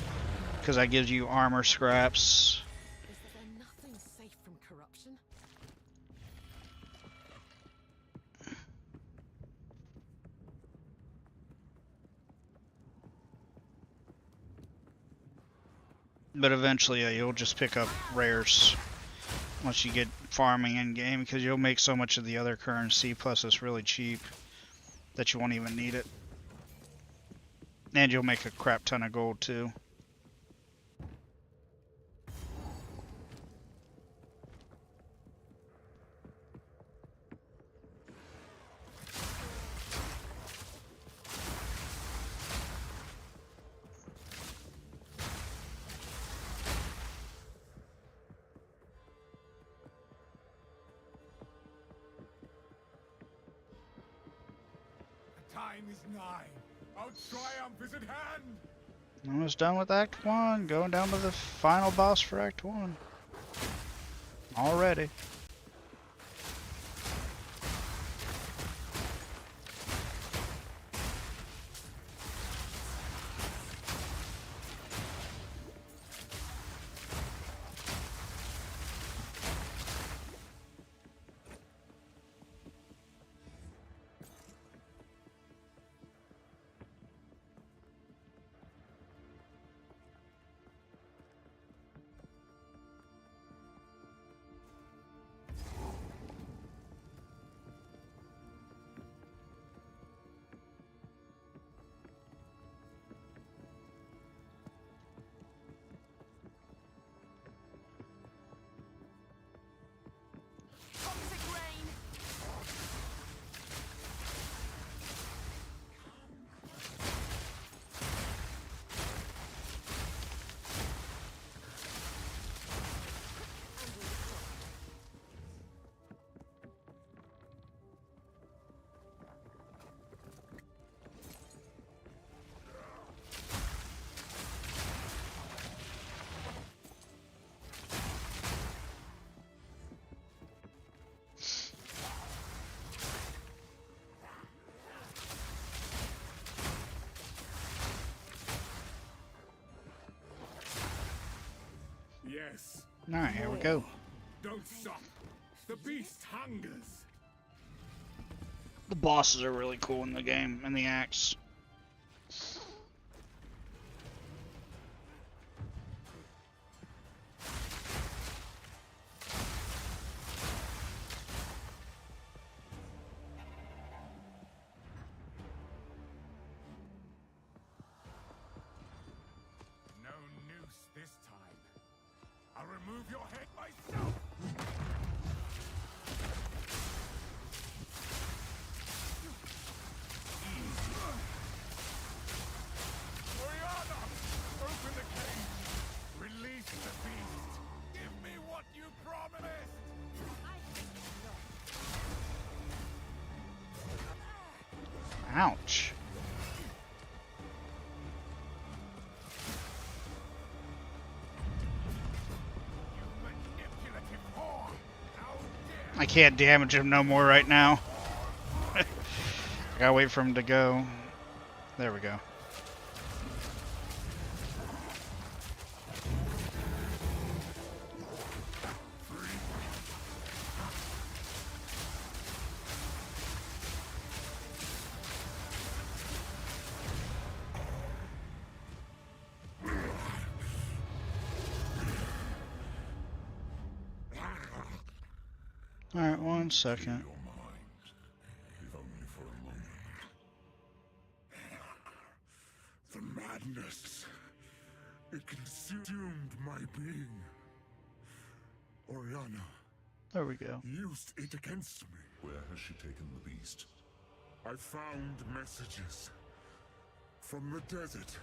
because that gives you armor scraps. Is there nothing safe from corruption? But eventually, yeah, you'll just pick up rares once you get farming in game, because you'll make so much of the other currency, plus it's really cheap that you won't even need it. And you'll make a crap ton of gold too. The time is nigh. Our triumph is at hand. Almost done with Act 1, going down to the final boss for Act 1. Already. Toxic rain! Yes. Alright, here we go. Don't stop. The beast hungers. The bosses are really cool in the game, and the acts. No noose this time. I'll remove your head myself. Oriana, open the cage. Release the beast. Give me what you promised. Ouch. Manipulative whore. How dare I can't damage him no more right now. I gotta wait for him to go. There we go. Alright, 1 second. consumed my being. Oriana There we go. used it against me. Where has she taken the beast? I found messages from the desert.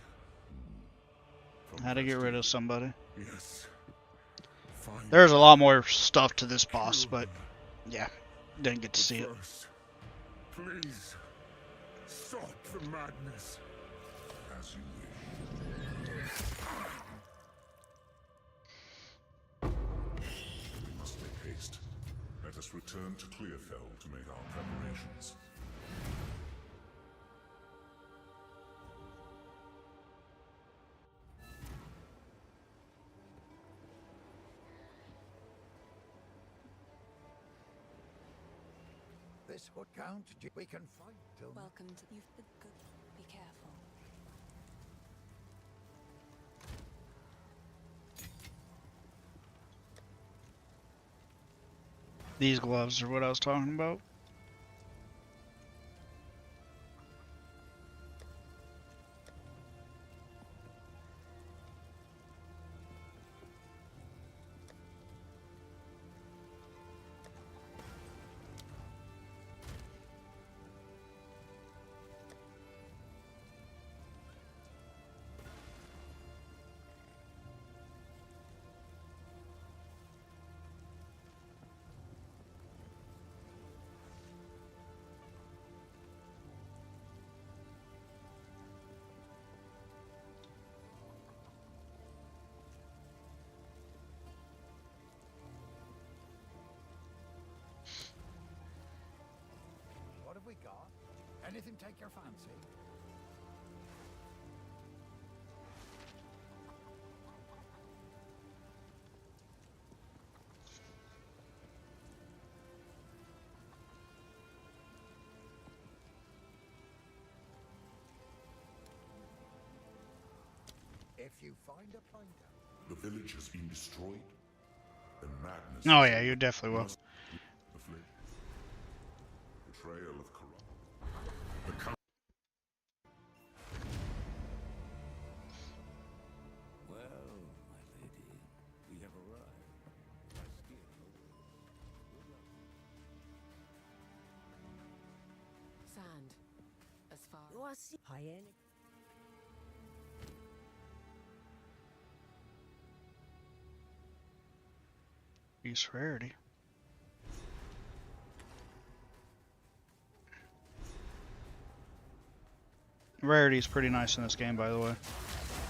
How to get rid of somebody. Yes. Find There's a lot more stuff to this boss, but yeah, didn't get to see it. first. Please, stop the madness. As you wish. We must make haste. Let us return to Clearfell to make our preparations. This would count. We can fight till. Welcome to. You've been good. Be careful. These gloves are what I was talking about. What have we got? Anything take your fancy? If you find a pointer. The village has been destroyed. The madness. Oh yeah, you definitely will. Afflict. Betrayal of corrupt. The count. Well, my lady, we have arrived. I steer Sand. As far. Hyena. Use rarity. Rarity is pretty nice in this game, by the way.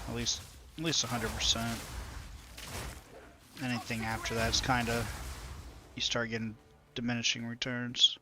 At least 100%. Anything after that's kind of, you start getting diminishing returns.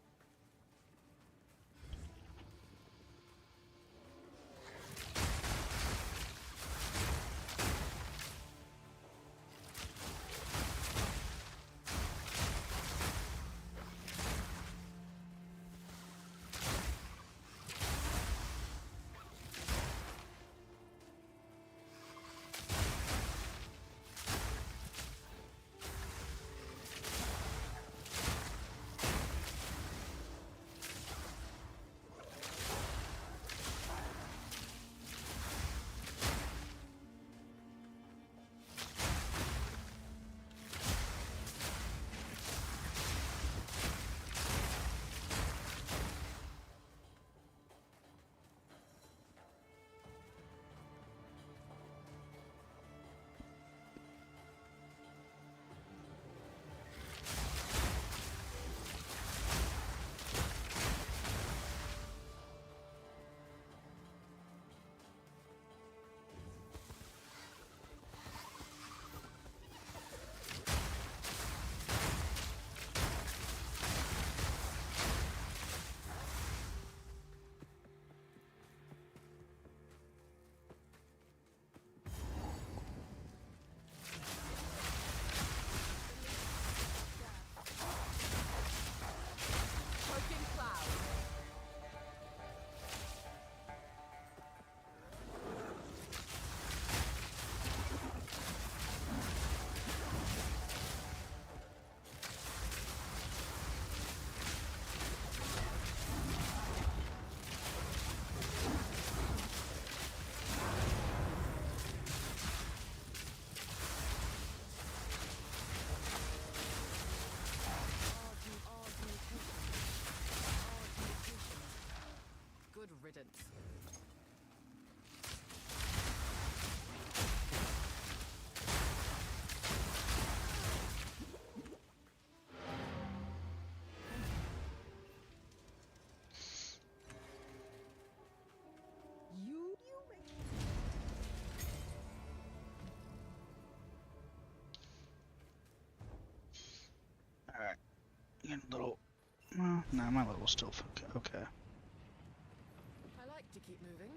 Nah, my level's still okay. I like to keep moving.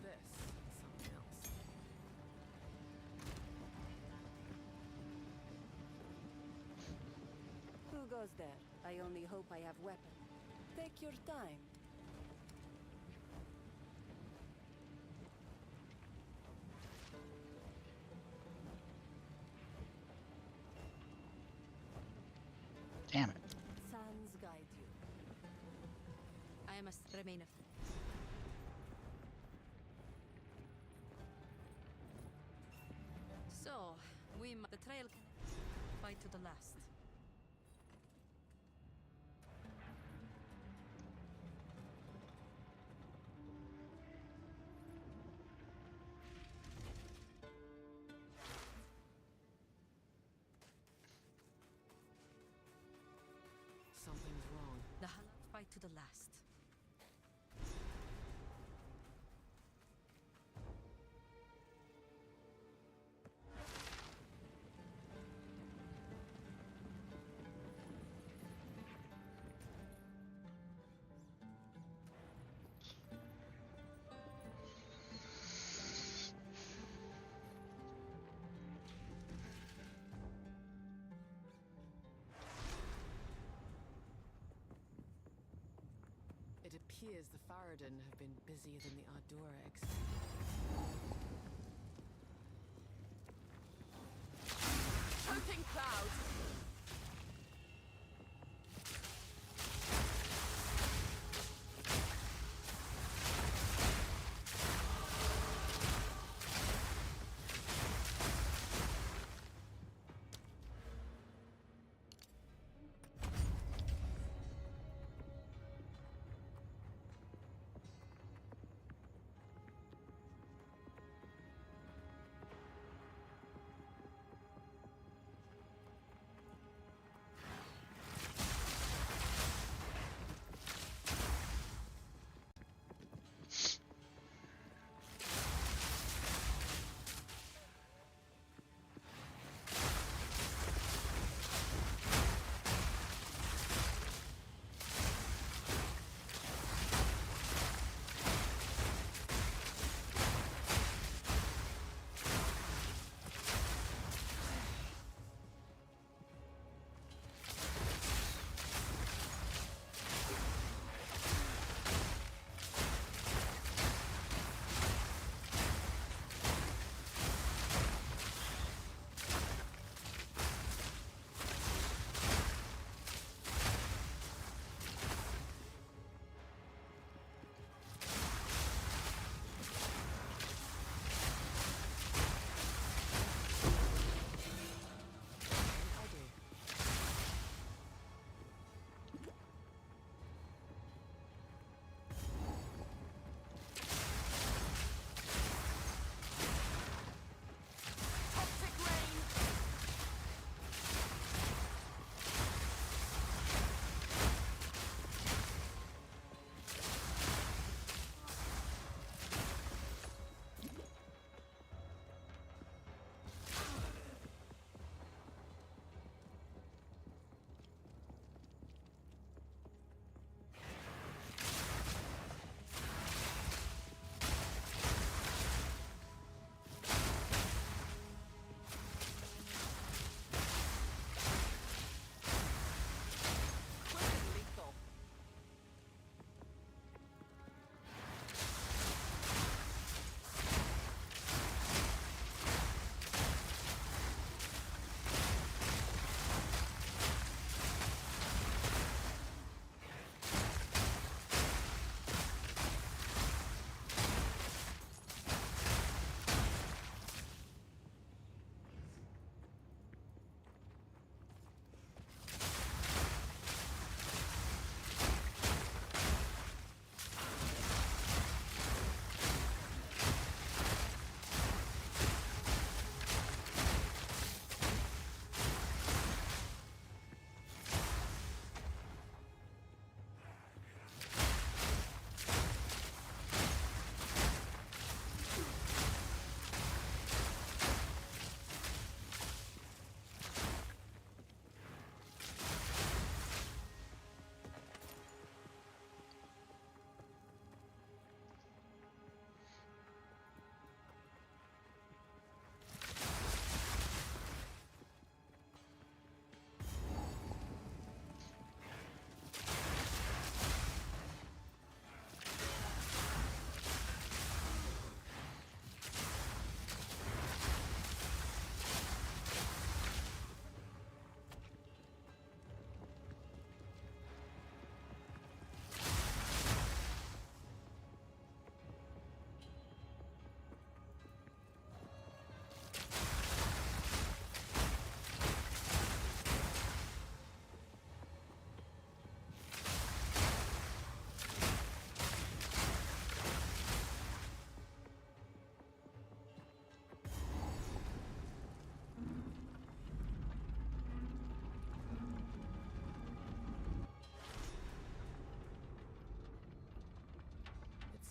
This is something else. Who goes there? I only hope I have weapon. Take your time. Damn it. Sands guide you. I must remain a So, the trail can fight to the last. Something's wrong. The Halal fight to the last. It appears the Faradin have been busier than the Ardora expected. Choking clouds!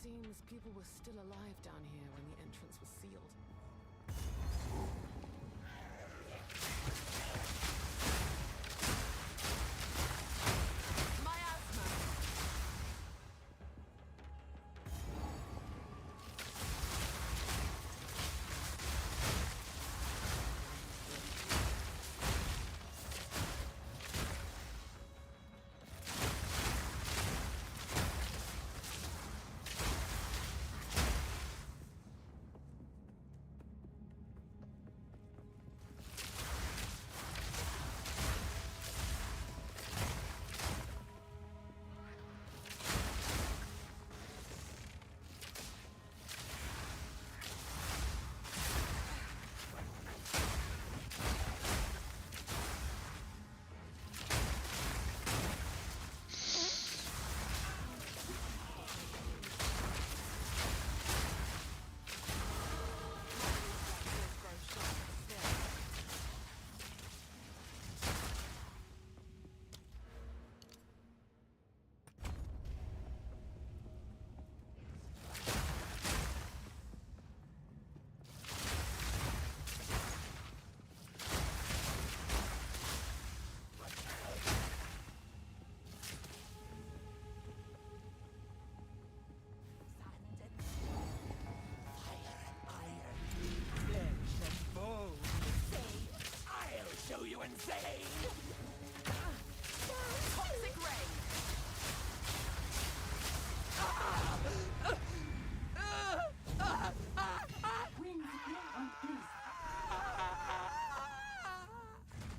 Seems people were still alive down here when the entrance was sealed. Miasma! Toxic ray!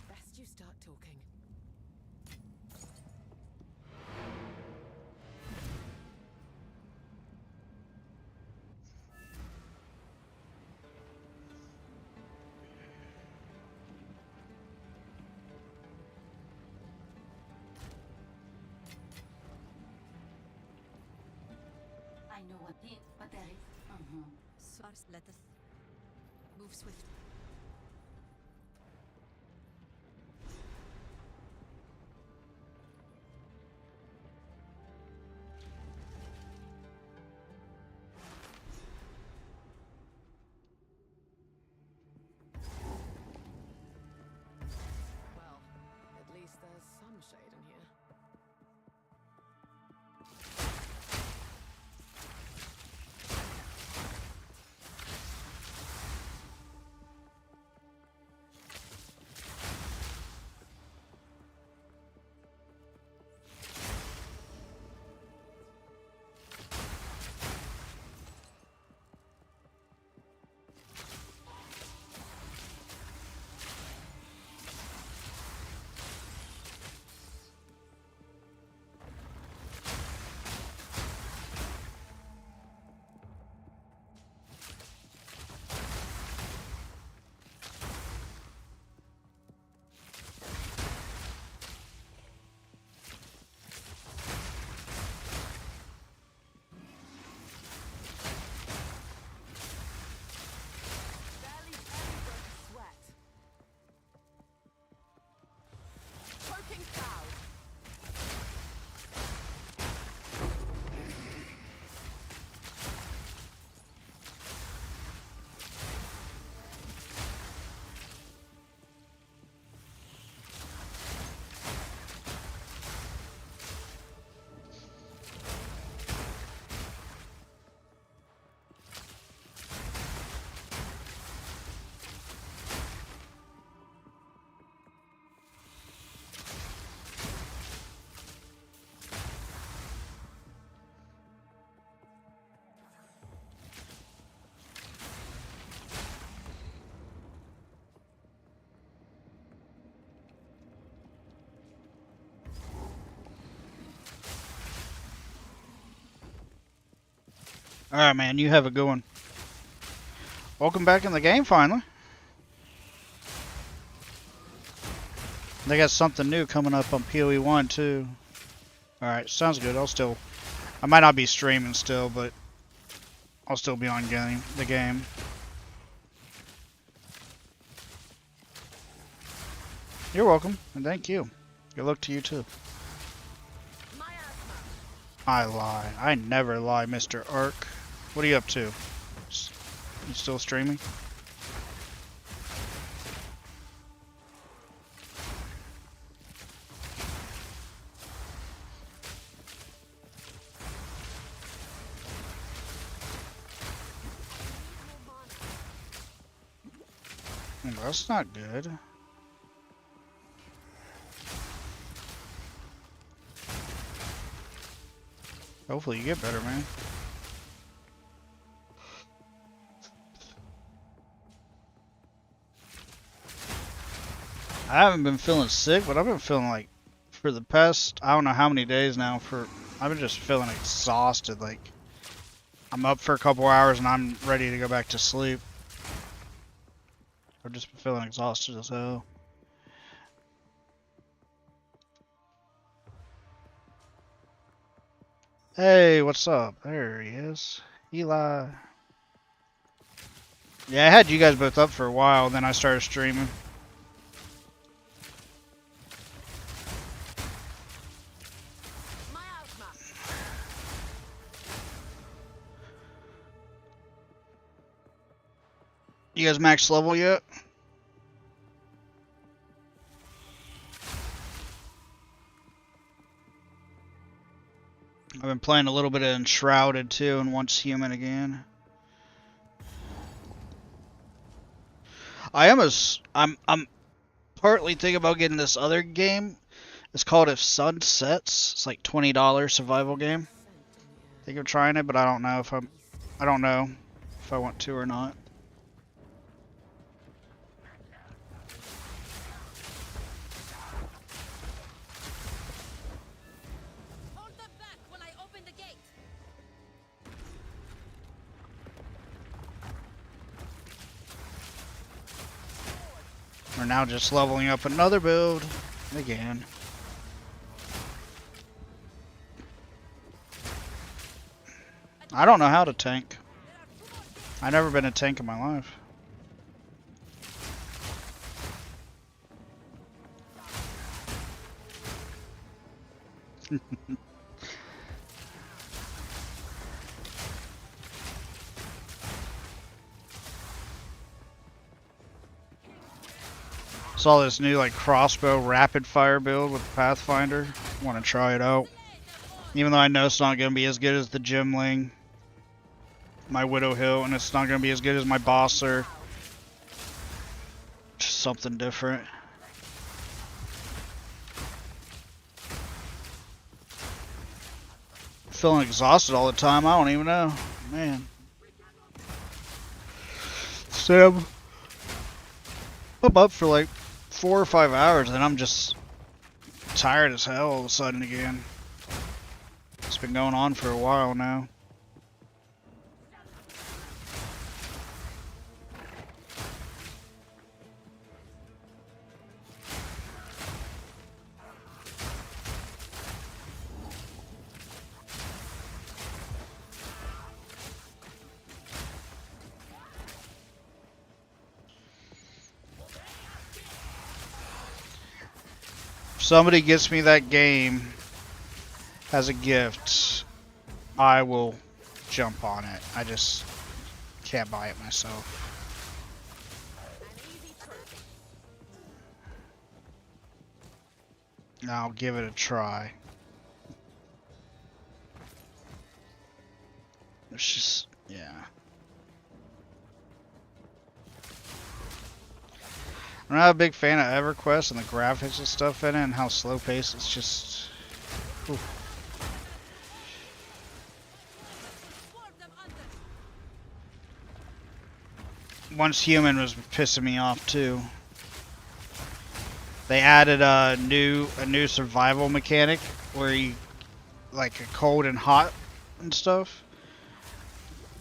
Best you start talking. I know what it, but there is. Source, let us move swift. Well, at least there's some shade in here. Barely broke a sweat. Choking cloud. Alright, man, you have a good one. Welcome back in the game, finally. They got something new coming up on PoE 1, too. Alright, sounds good. I might not be streaming still, but I'll still be on the game. You're welcome, and thank you. Good luck to you, too. Miasma. I lie. I never lie, Mr. Ark. What are you up to? You still streaming? That's not good. Hopefully you get better, man. I haven't been feeling sick, but I've been feeling like for the past, I don't know how many days now, I've been just feeling exhausted. Like I'm up for a couple hours and I'm ready to go back to sleep. I've just been feeling exhausted as hell. Hey, what's up? There he is. Eli. Yeah, I had you guys both up for a while, then I started streaming. You guys max level yet? I've been playing a little bit of Enshrouded too, and Once Human again. I'm partly thinking about getting this other game. It's called If Sun Sets. It's like $20 survival game. I think I'm trying it, but I don't know if I want to or not. We're now just leveling up another build again. I don't know how to tank. I've never been a tank in my life. Saw this new like crossbow rapid fire build with Pathfinder. Want to try it out. Even though I know it's not going to be as good as the Gimling, my Widow Hill, and it's not going to be as good as my Bosser. Just something different. Feeling exhausted all the time. I don't even know. Man. Sam. I'm up for like 4 or 5 hours and I'm just tired as hell all of a sudden again. It's been going on for a while now. If somebody gets me that game as a gift, I will jump on it. I just can't buy it myself. I'll give it a try. It's just, yeah. I'm not a big fan of EverQuest and the graphics and stuff in it and how slow paced it's just. Whew. Once Human was pissing me off too. They added a new survival mechanic where you like a cold and hot and stuff.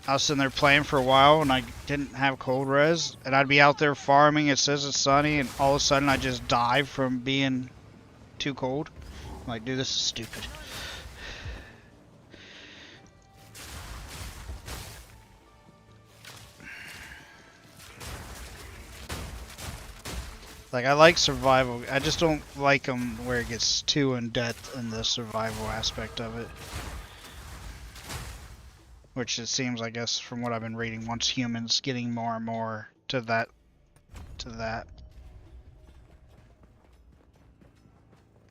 I was sitting there playing for a while and I didn't have cold res and I'd be out there farming, it says it's sunny, and all of a sudden I just die from being too cold. I'm like, dude, this is stupid. Like, I like survival. I just don't like them where it gets too in depth in the survival aspect of it. Which it seems, I guess, from what I've been reading, once humans getting more and more to that.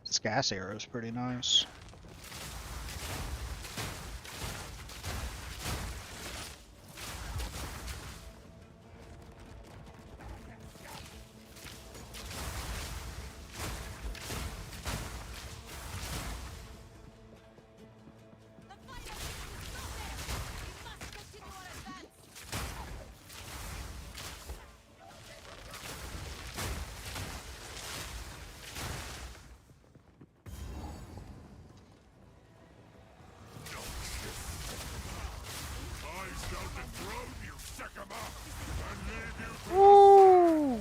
This gas arrow is pretty nice. Woo!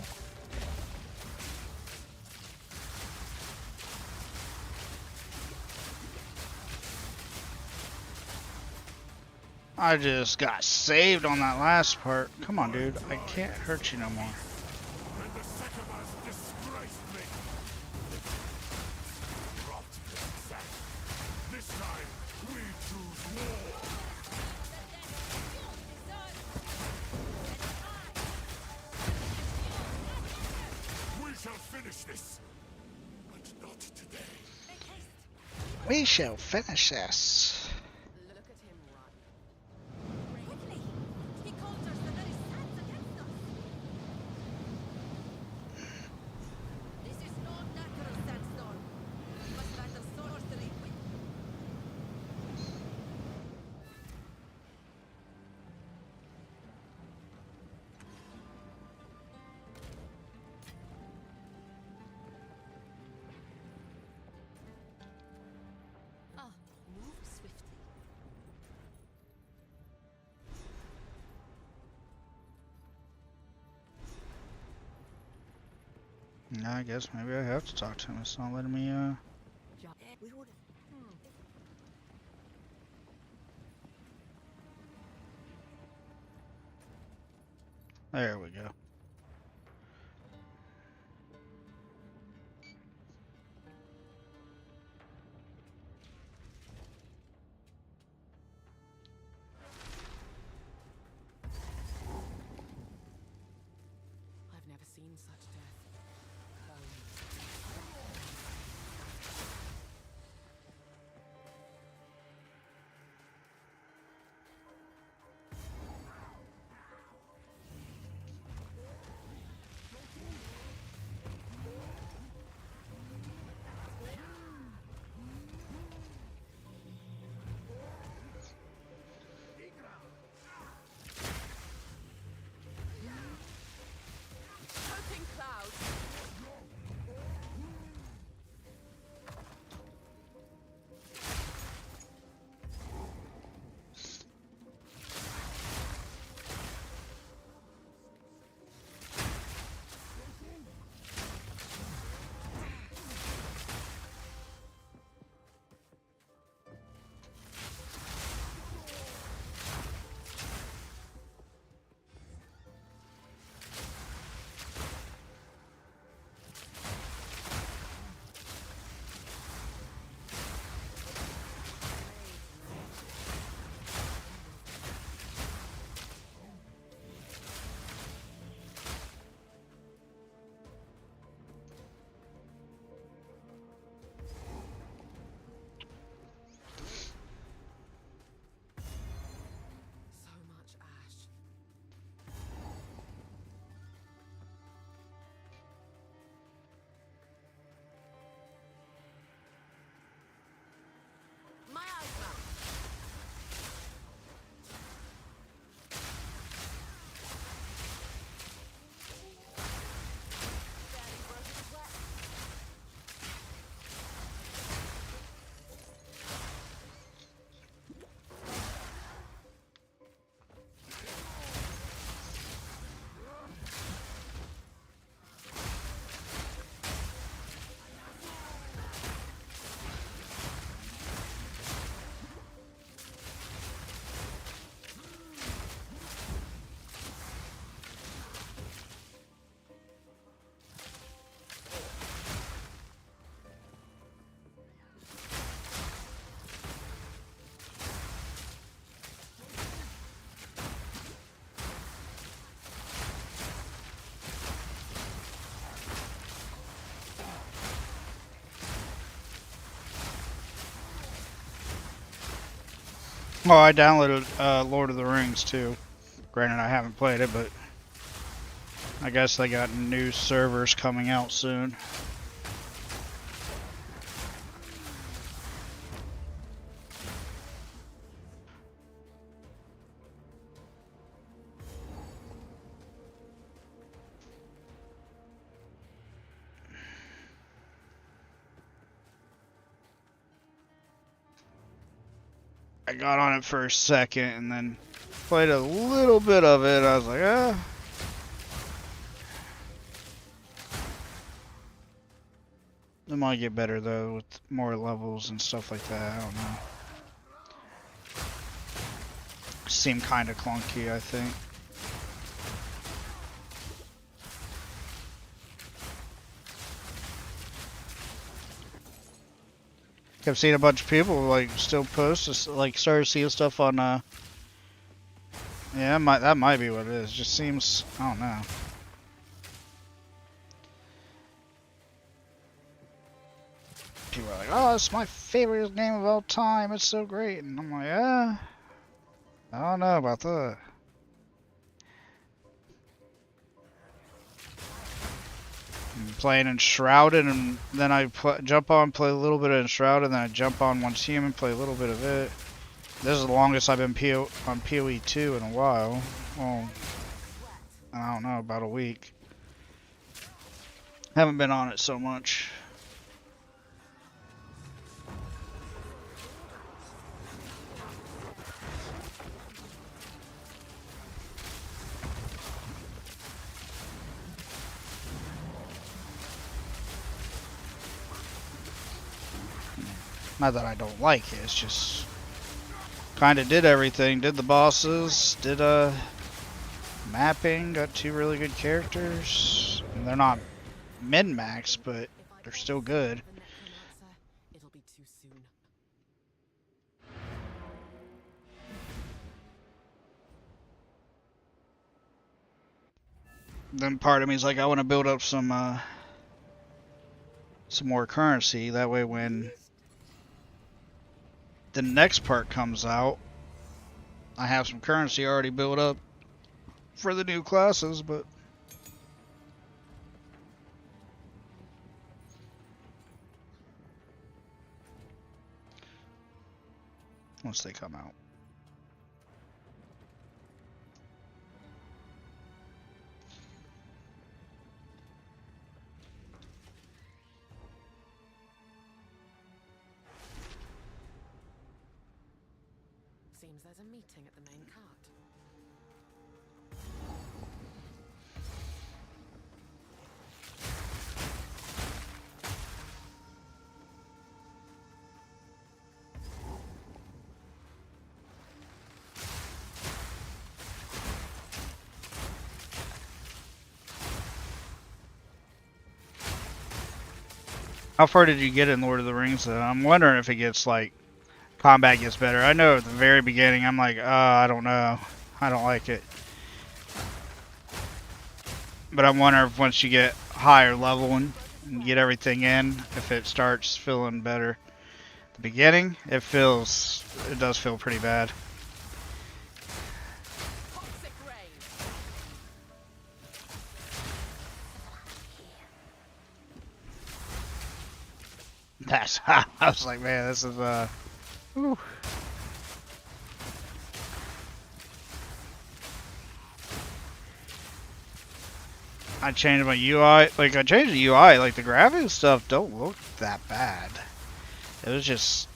I just got saved on that last part. Come on, dude. I can't hurt you no more. And the Secabas disgraced me. Rot in sack. This time, we choose war. We shall finish this, but not today. We shall finish this. Look at him run. Quickly! He conjures the very sands against us! This is not natural sandstorm. We must learn the sorcery with... move swiftly. I guess maybe I have to talk to him. It's not letting me, We would... There we go. I've never seen such death. Oh, I downloaded Lord of the Rings too. Granted, I haven't played it, but I guess they got new servers coming out soon. I got on it for a second and then played a little bit of it. I was like, ah. It might get better though with more levels and stuff like that. I don't know. Seemed kind of clunky, I think. Kept seeing a bunch of people like still post, like started seeing stuff on. Yeah, that might be what it is. Just seems, I don't know. People are like, "Oh, it's my favorite game of all time. It's so great," and I'm like, "Yeah, I don't know about that." I'm playing Enshrouded, and then I jump on, play a little bit of Enshrouded, and then I jump on Once Human, play a little bit of it. This is the longest I've been on PoE 2 in a while. Well, I don't know, about a week. Haven't been on it so much. Not that I don't like it, it's just kind of did everything. Did the bosses, did mapping, got 2 really good characters. And they're not min-max, but they're still good. It'll be too soon. Then part of me is like, I want to build up some more currency. That way when the next part comes out, I have some currency already built up for the new classes, but once they come out. Seems there's a meeting at the main cart. How far did you get in Lord of the Rings though? I'm wondering if it gets like combat gets better. I know at the very beginning I'm like, I don't know. I don't like it. But I'm wondering if once you get higher level and get everything in, if it starts feeling better. At the beginning, it does feel pretty bad. Toxic rain. That's I was like, man, this is whew. I changed my UI, like I changed the UI, like the graphics stuff don't look that bad. It was just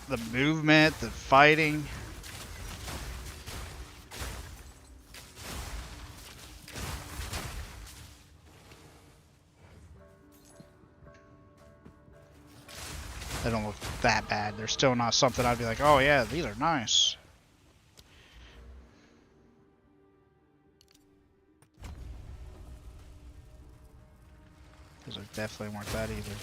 the movement, the fighting. They don't look that bad. They're still not something I'd be like, oh yeah, these are nice. Those are definitely weren't that either.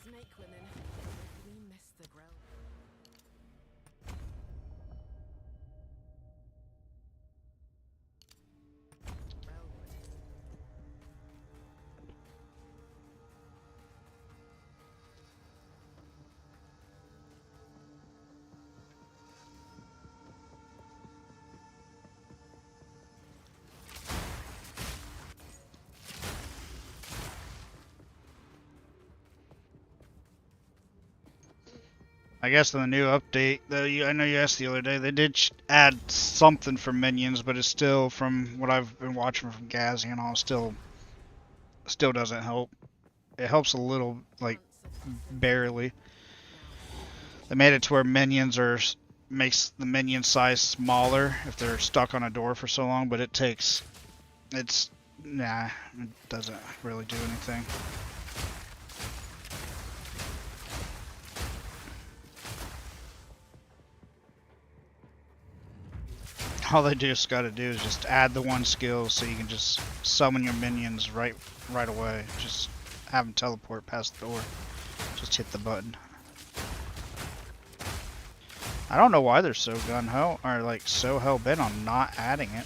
snake women. We miss the growl. I guess in the new update, though, I know you asked the other day, they did add something for minions, but it's still, from what I've been watching from Gazzy and all, still doesn't help. It helps a little, like, barely. They made it to where minions makes the minion size smaller if they're stuck on a door for so long, but it doesn't really do anything. All they just gotta do is just add the one skill so you can just summon your minions right away. Just have them teleport past the door. Just hit the button. I don't know why they're so gung-ho, or like so hell-bent on not adding it.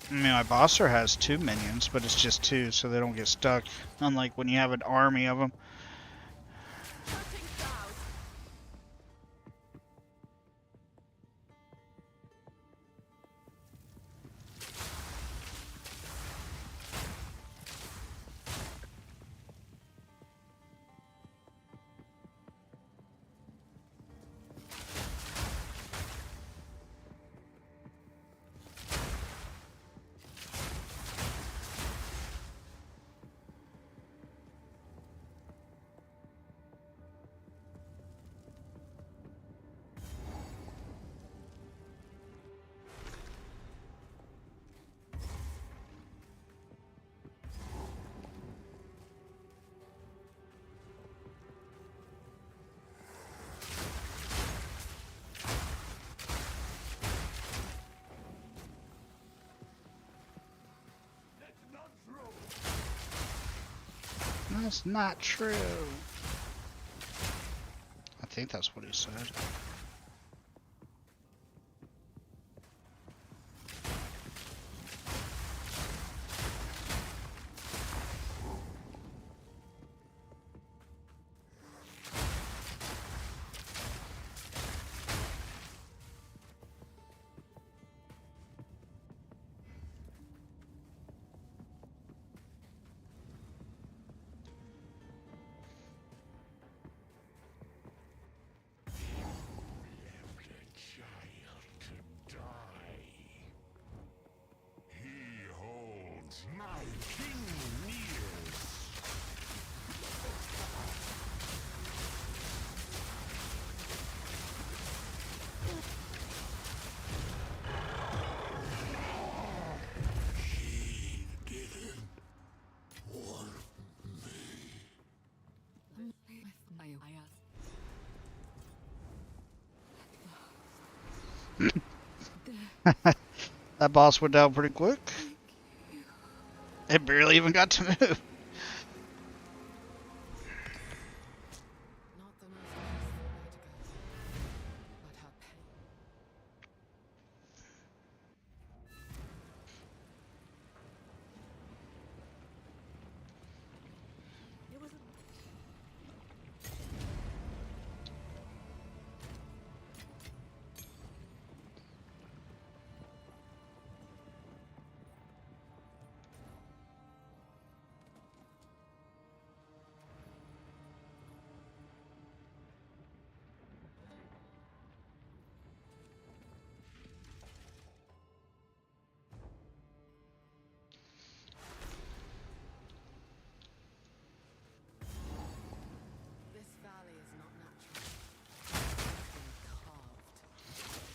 I mean, my bosser has 2 minions, but it's just 2, so they don't get stuck. Unlike when you have an army of them. That's not true. I think that's what he said. That boss went down pretty quick. It barely even got to move. Not the most peaceful way to go. But her pain.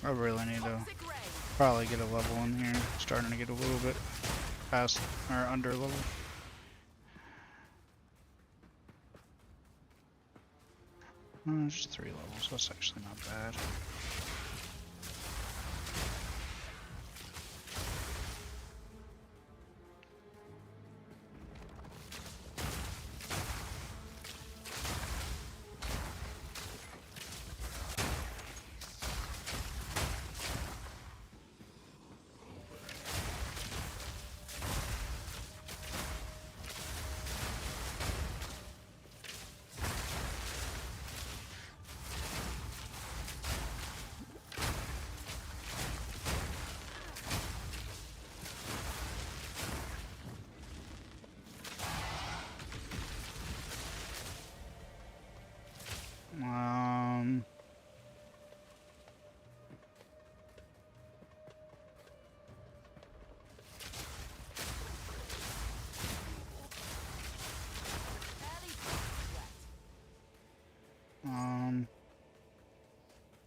I really need to Toxic rain. Probably get a level in here. Starting to get a little bit past or under level. Just 3 levels. That's actually not bad.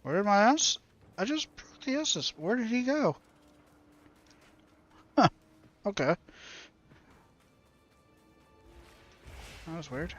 Where did my ass? I just broke the S's. Where did he go? Huh. Okay. That was weird.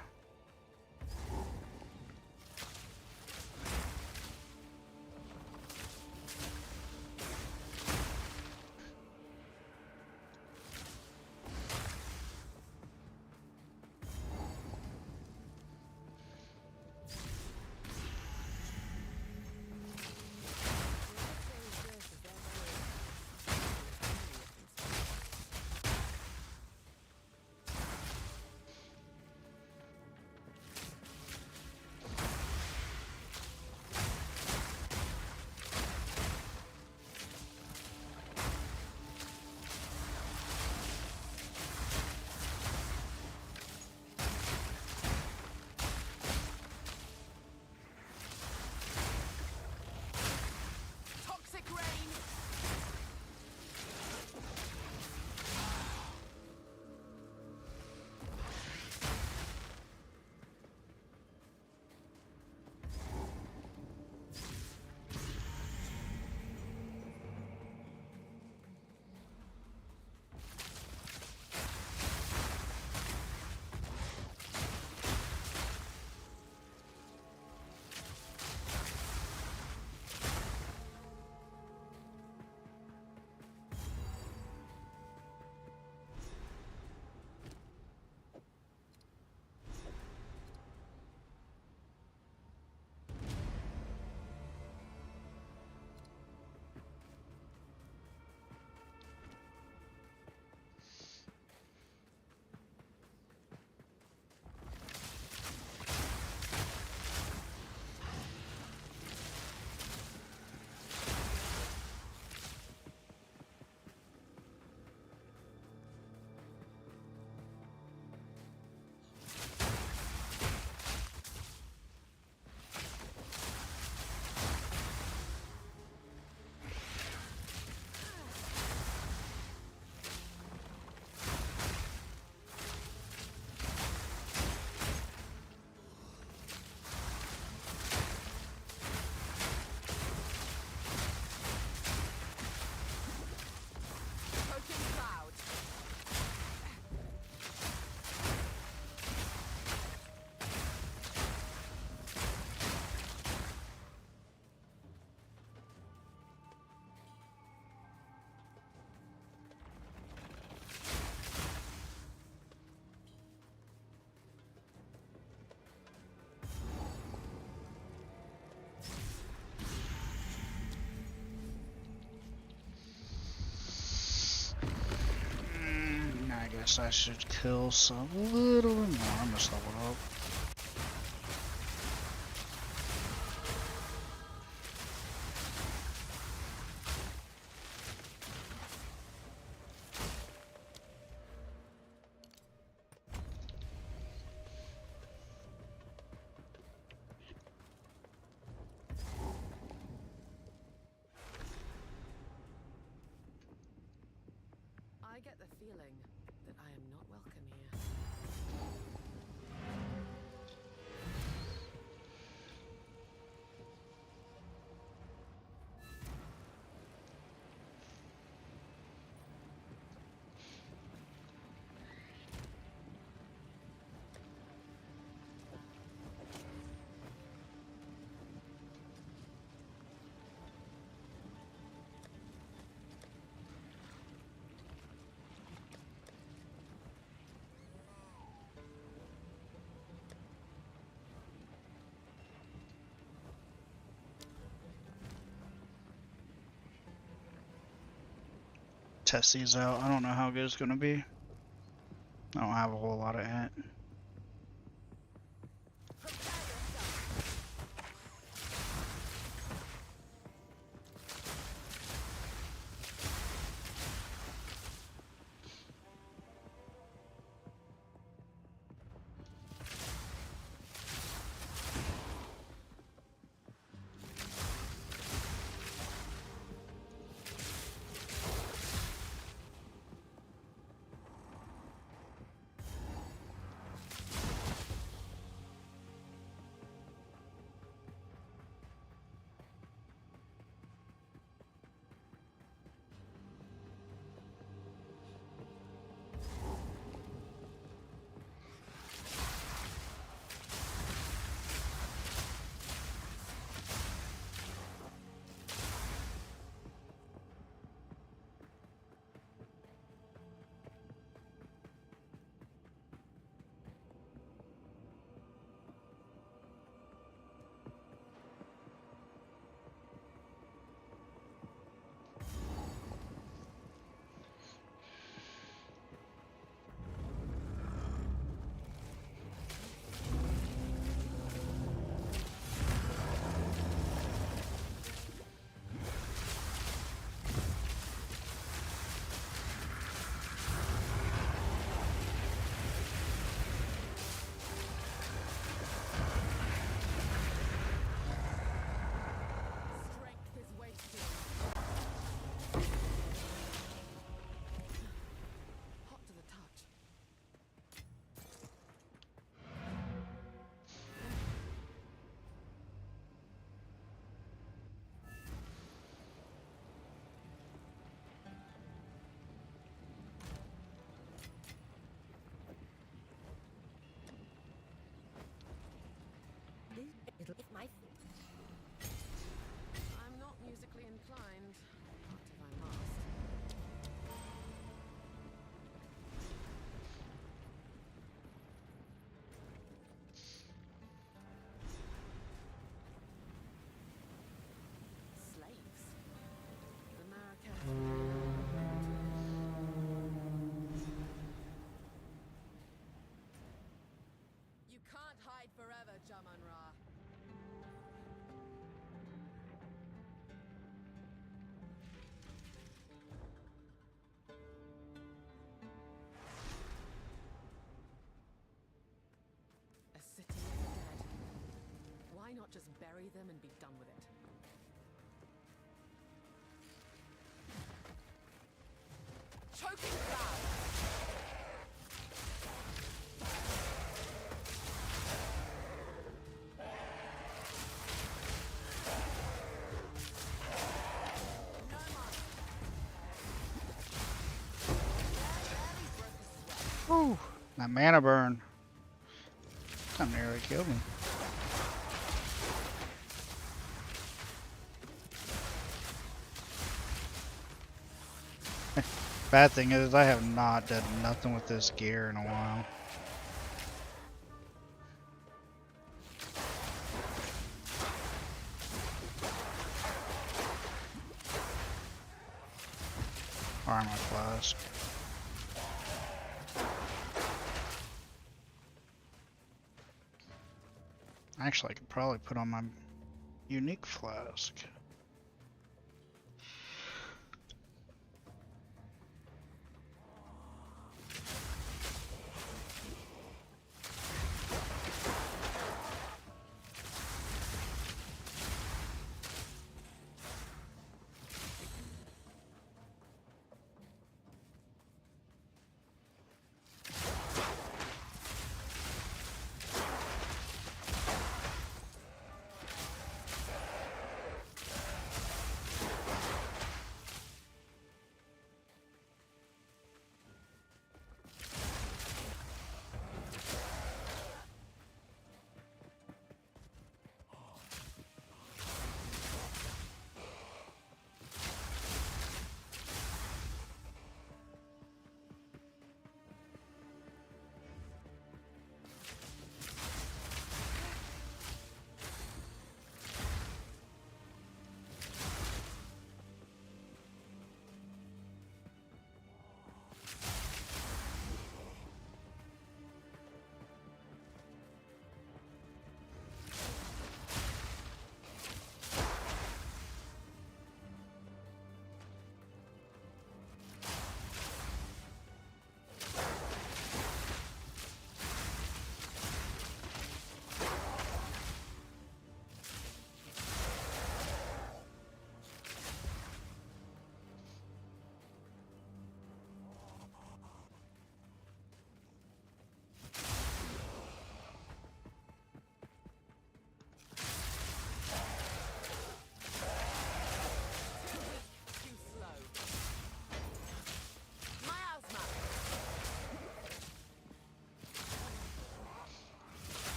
I guess I should kill some little bit more. I'm just leveled up. I get the feeling that I am not welcome here. test these out. I don't know how good it's gonna be. I don't have a whole lot of int. Strength is wasted. Hot to the touch. I'm not musically inclined. Not if I must. Slaves. America. You can't hide forever, Jaman-Ra. A city of the dead. Why not just bury them and be done with it? Choking cloud! Ooh, that mana burn. That nearly killed me. Bad thing is, I have not done nothing with this gear in a while. Armor flask. Actually, I could probably put on my unique flask.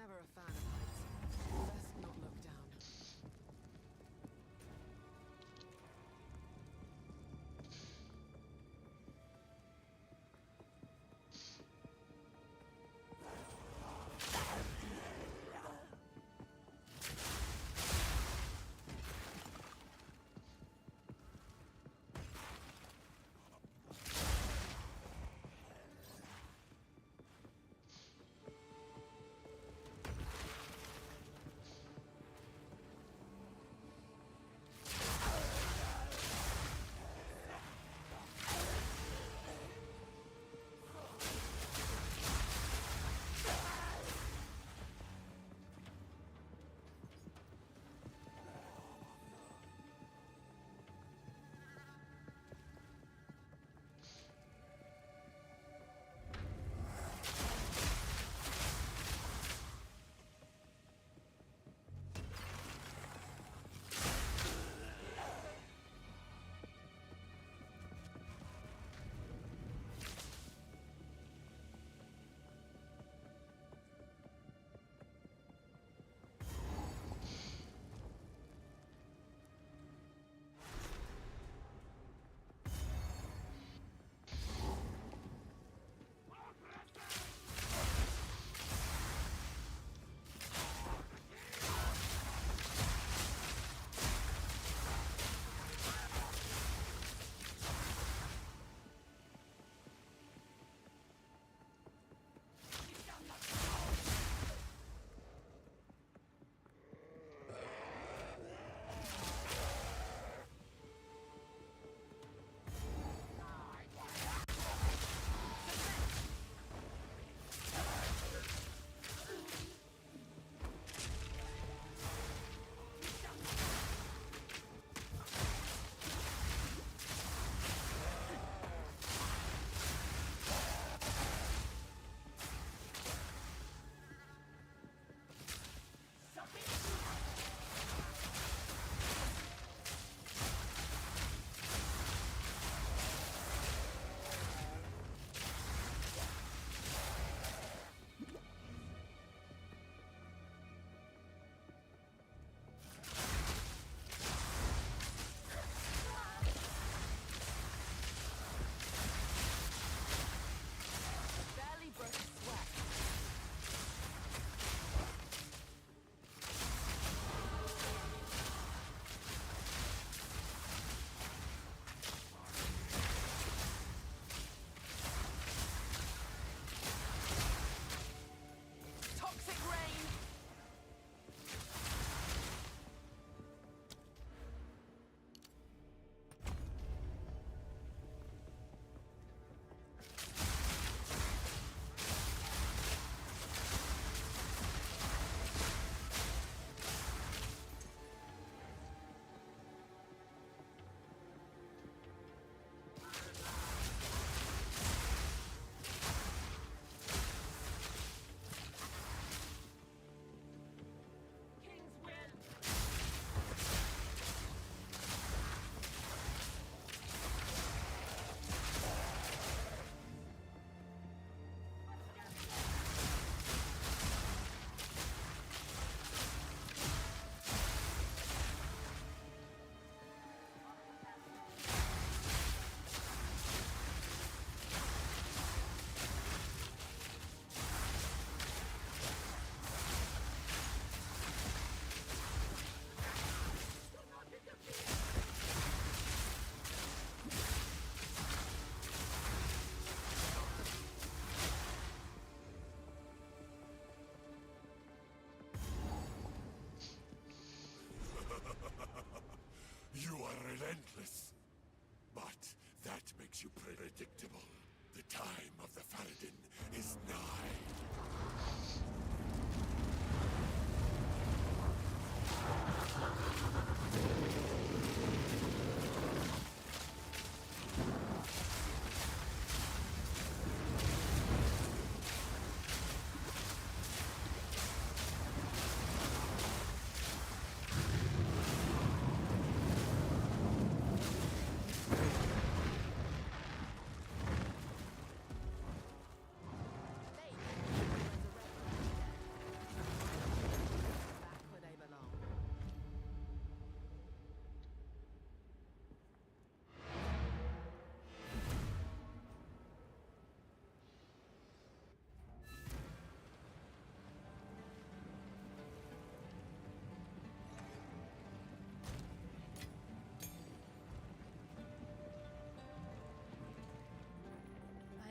never a fan of heights. Best not look down.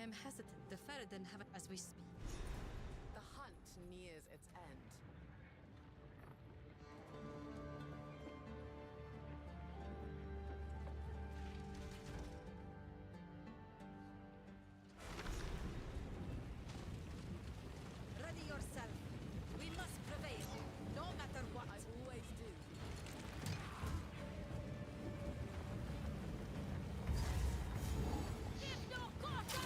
am hesitant. The Ferryden have as we speak. The hunt nears its end. Ready yourself. We must prevail, no matter what. I always do. Give no quarter!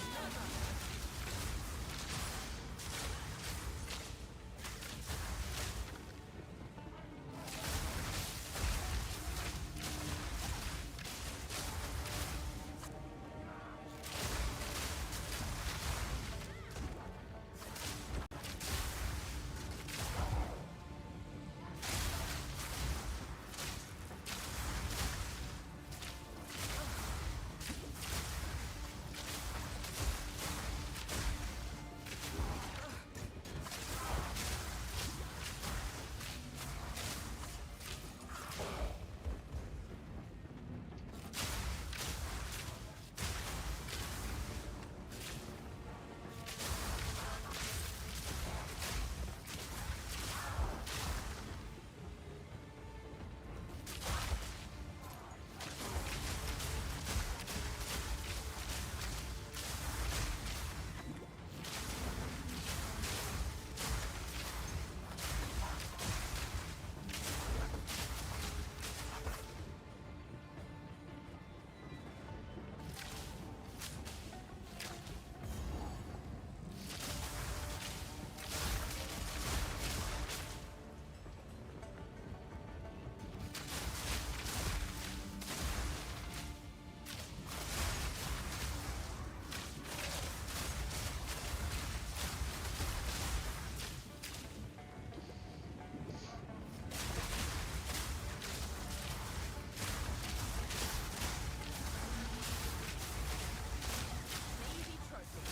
Easy trophy.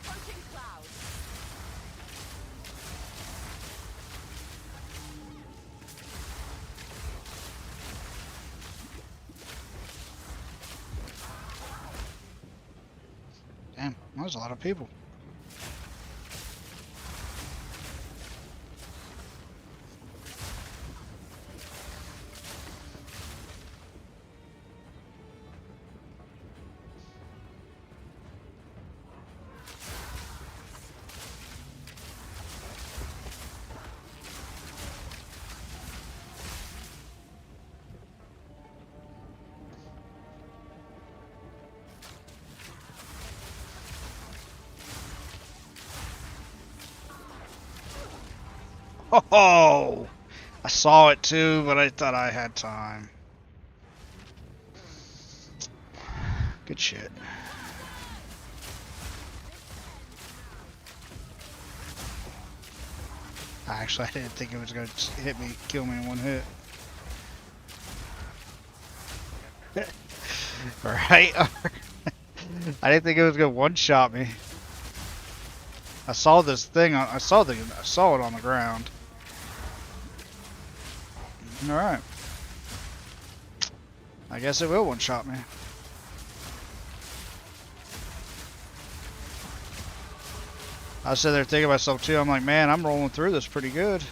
Approaching cloud. Damn, that was a lot of people. Oh, I saw it too, but I thought I had time. Good shit. Actually, I didn't think it was going to hit me, kill me in one hit. Right? I didn't think it was going to one-shot me. I saw this thing. I saw it on the ground. All right. I guess it will one-shot me. I was sitting there thinking to myself too. I'm like, man, I'm rolling through this pretty good.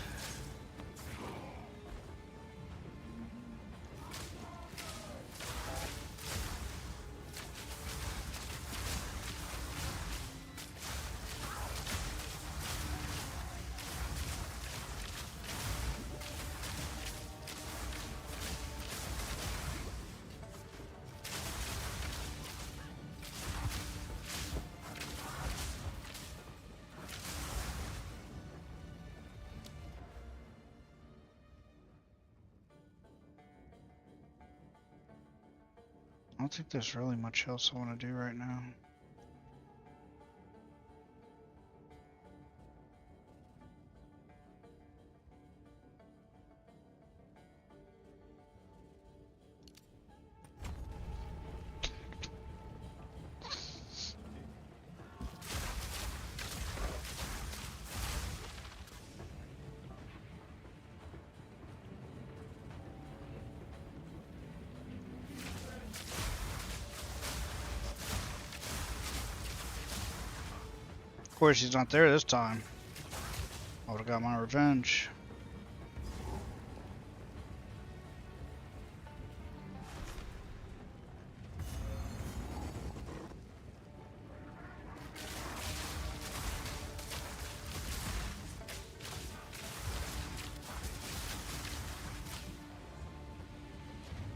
I don't think there's really much else I want to do right now. course, he's not there this time. I would have got my revenge.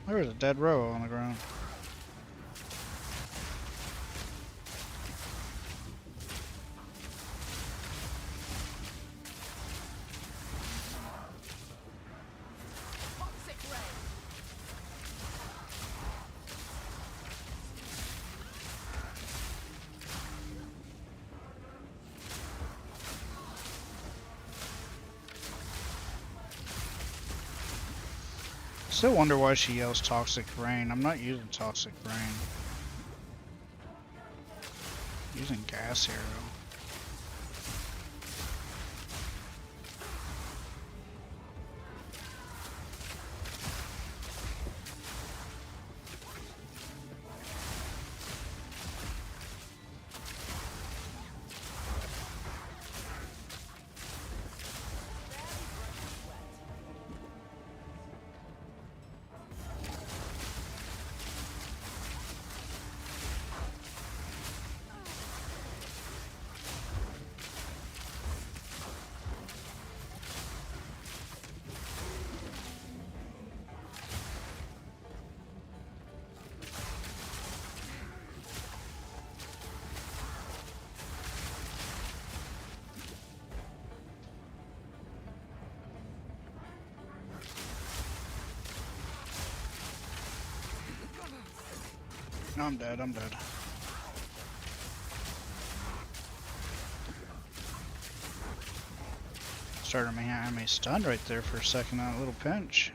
There was a dead row on the ground. Toxic rain. Still wonder why she yells toxic rain. I'm not using toxic rain. I'm using gas arrow. No, I'm dead, I'm dead. Started me having me stunned right there for a second on a little pinch.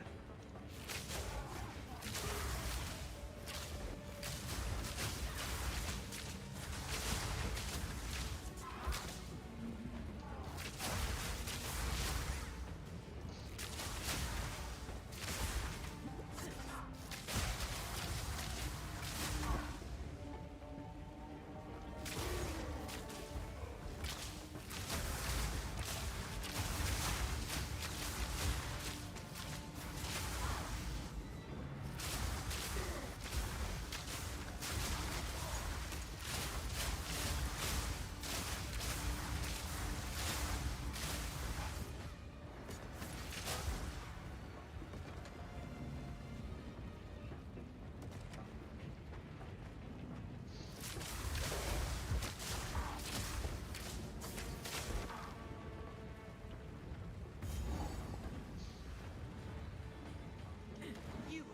You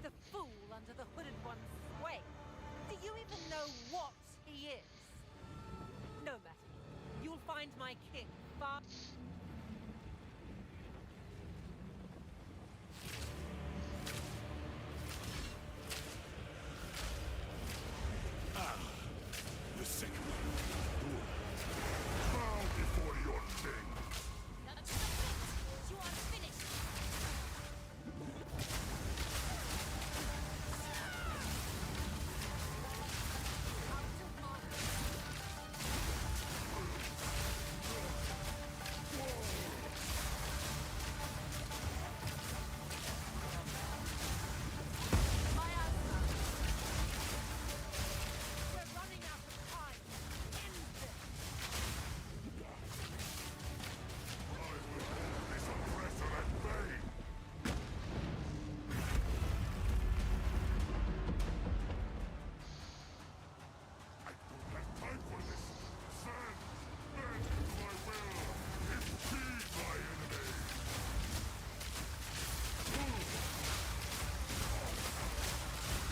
the fool under the hooded one's sway. Do you even know what he is? No matter. You'll find my king far. The sick one. Bow before your king. You are finished. We're running out of time. End this. This oppressor at bay. I don't have time for this. Stand, bend to my will. Impede my enemy.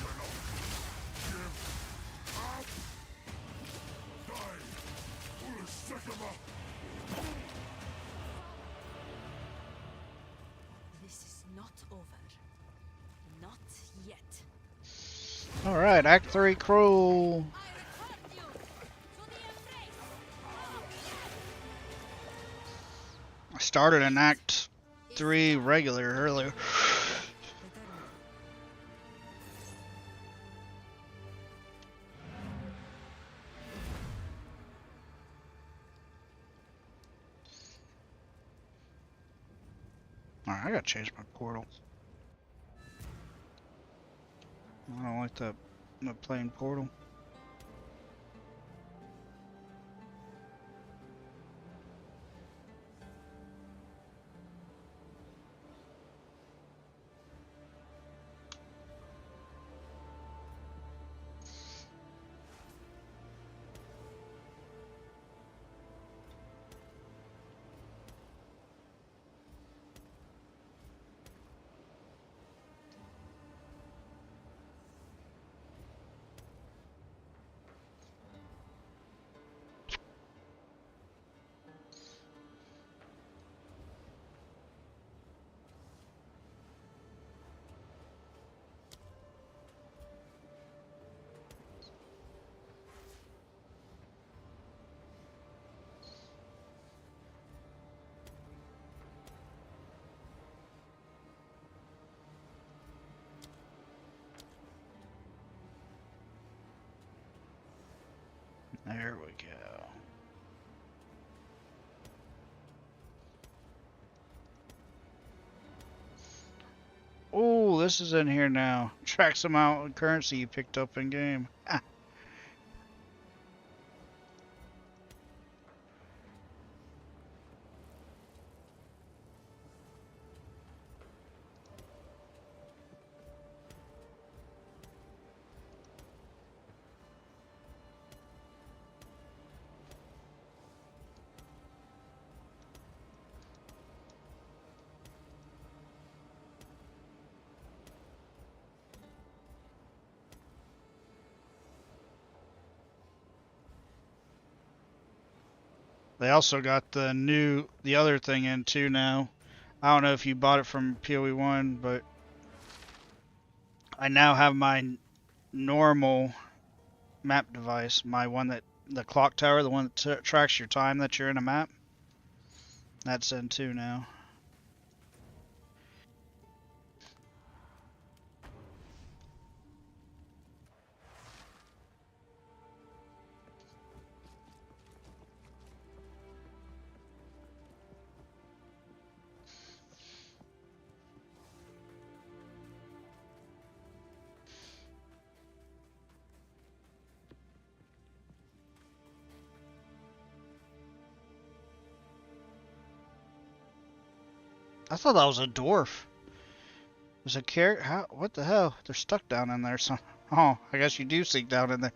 Cannot give up. Die, foolish sycamore. This is not over. Not yet. Alright, Act 3 cruel. I return you to the embrace. I started in Act 3 regular earlier. Alright, I gotta change my portal. I don't like that plain portal. There we go. Oh, this is in here now. Tracks amount of currency you picked up in game. Ah. They also got the other thing in too now. I don't know if you bought it from PoE 1, but I now have my normal map device, my one that the clock tower, the one that tracks your time that you're in a map. That's in too now. I thought that was a dwarf. There's a carrot. How? What the hell? They're stuck down in there. So, oh, I guess you do sink down in there.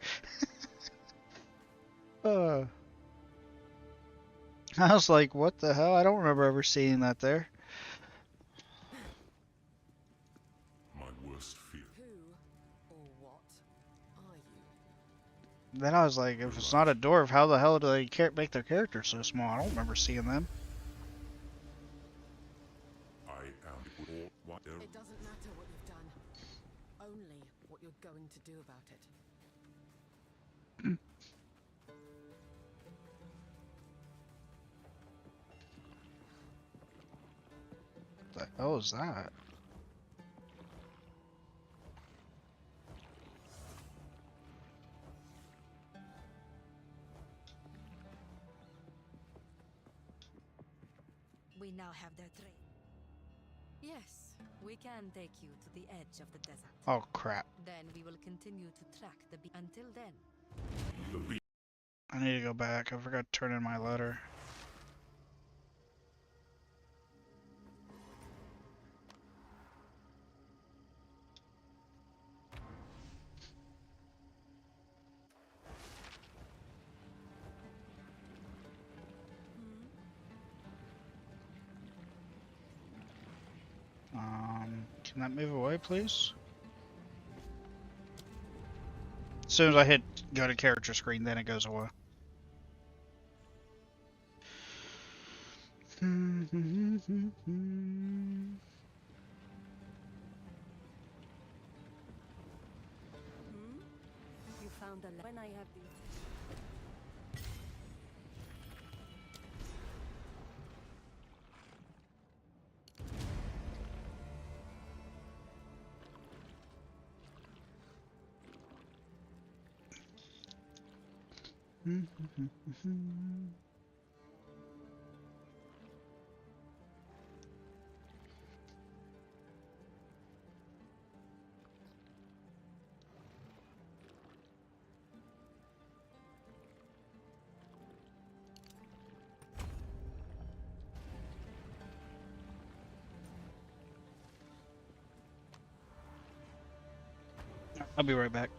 I was like, what the hell? I don't remember ever seeing that there. My worst fear. Who or what are you? Then I was like, if it's not a dwarf, how the hell do they make their characters so small? I don't remember seeing them. I am whatever. It doesn't matter what you've done. Only what you're going to do about it. What the hell is that? We now have their train. Yes, we can take you to the edge of the desert. Oh crap. Then we will continue to track the bee. Until then. I need to go back. I forgot to turn in my letter. Can that move away, please? As soon as I hit go to character screen, then it goes away. You found a when I have the I'll be right back.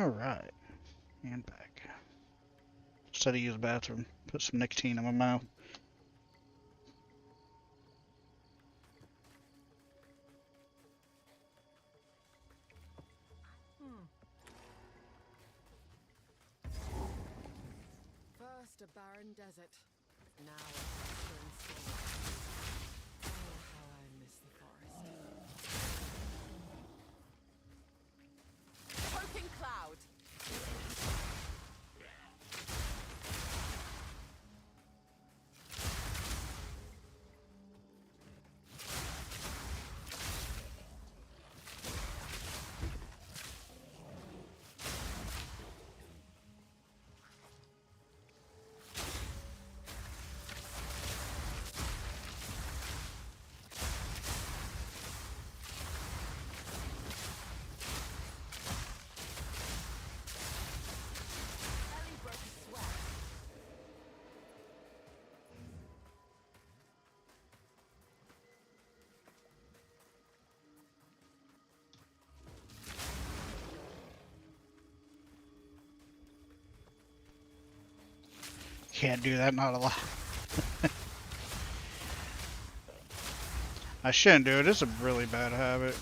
Alright. And back. Just had to use the bathroom. Put some nicotine in my mouth. First a barren desert, now a pasturing swamp. Oh, how I miss the forest. Choking cloud! Can't do that, not a lot. I shouldn't do it. It's a really bad habit.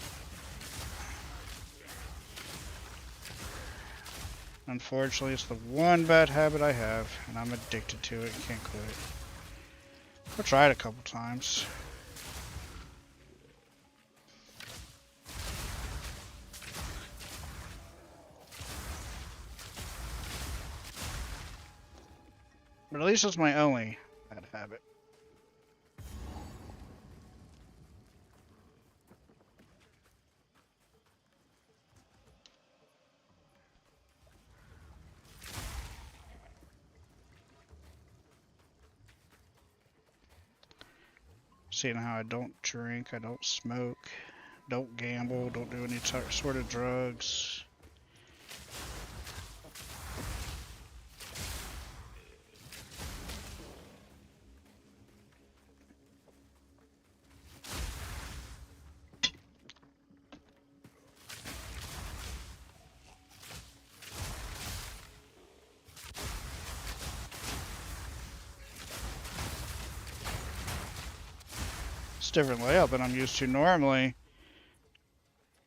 Unfortunately, it's the one bad habit I have, and I'm addicted to it and can't quit. I've tried a couple times. But at least it's my only bad habit. Seeing how I don't drink, I don't smoke, don't gamble, don't do any sort of drugs. Different layout than I'm used to. Normally,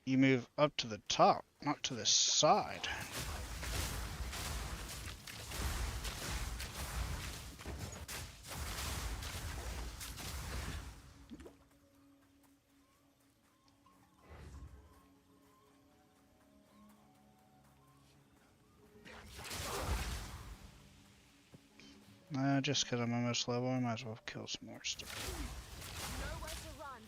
you move up to the top, not to the side. just because I'm almost level, I might as well kill some more stuff. Nowhere to run.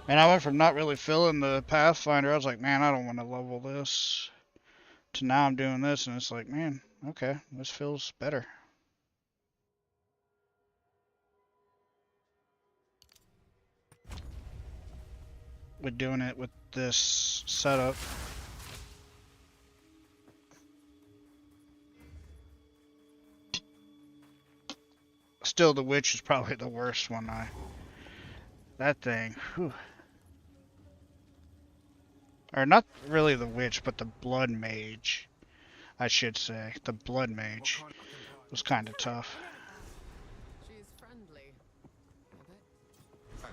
And I went from not really feeling the Pathfinder, I was like, man, I don't want to level this, to now I'm doing this, and it's like, man, okay, this feels better. With doing it with this setup. Still, the witch is probably the worst one. That thing, whew. Or not really the witch, but the blood mage, I should say. The blood mage was kind of tough. She's friendly. A bit.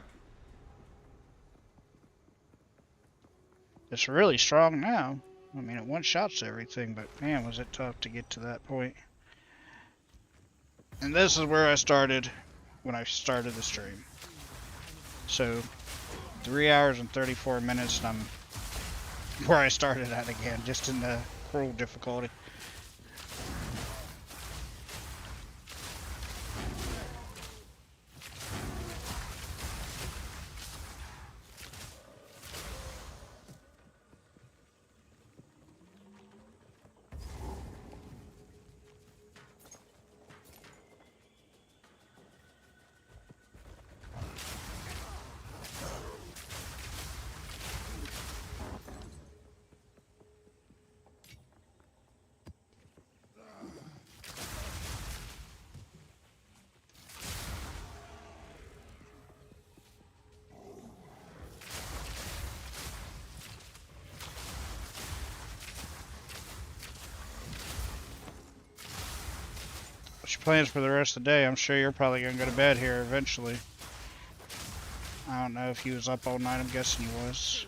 It's really strong now. I mean, it one-shots everything, but man, was it tough to get to that point. And this is where I started when I started the stream. So, 3 hours and 34 minutes, and I'm where I started at again, just in the cruel difficulty. What's your plans for the rest of the day? I'm sure you're probably gonna go to bed here eventually. I don't know if he was up all night, I'm guessing he was.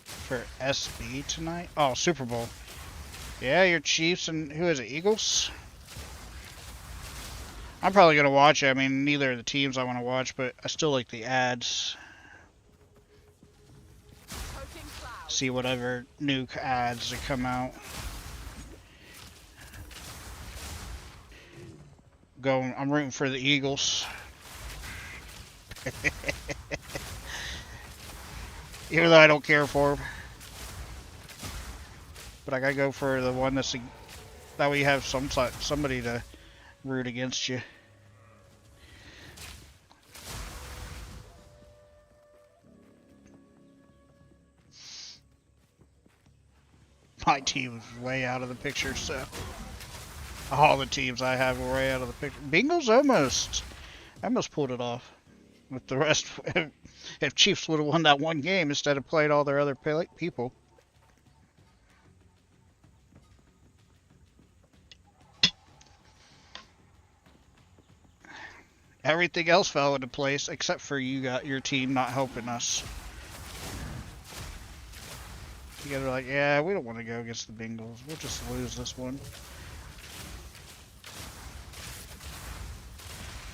For SB tonight? Oh, Super Bowl. Yeah, your Chiefs and who is it, Eagles? I'm probably going to watch it. I mean, neither of the teams I want to watch, but I still like the ads. See whatever new ads that come out. I'm rooting for the Eagles. Even though I don't care for them. But I gotta go for the one that way you have somebody to root against you. My team is way out of the picture, so all the teams I have are way out of the picture. Bengals almost pulled it off. With the rest, if Chiefs would have won that one game instead of playing all their other people. Everything else fell into place except for your team not helping us. You guys are like, yeah, we don't want to go against the Bengals. We'll just lose this one.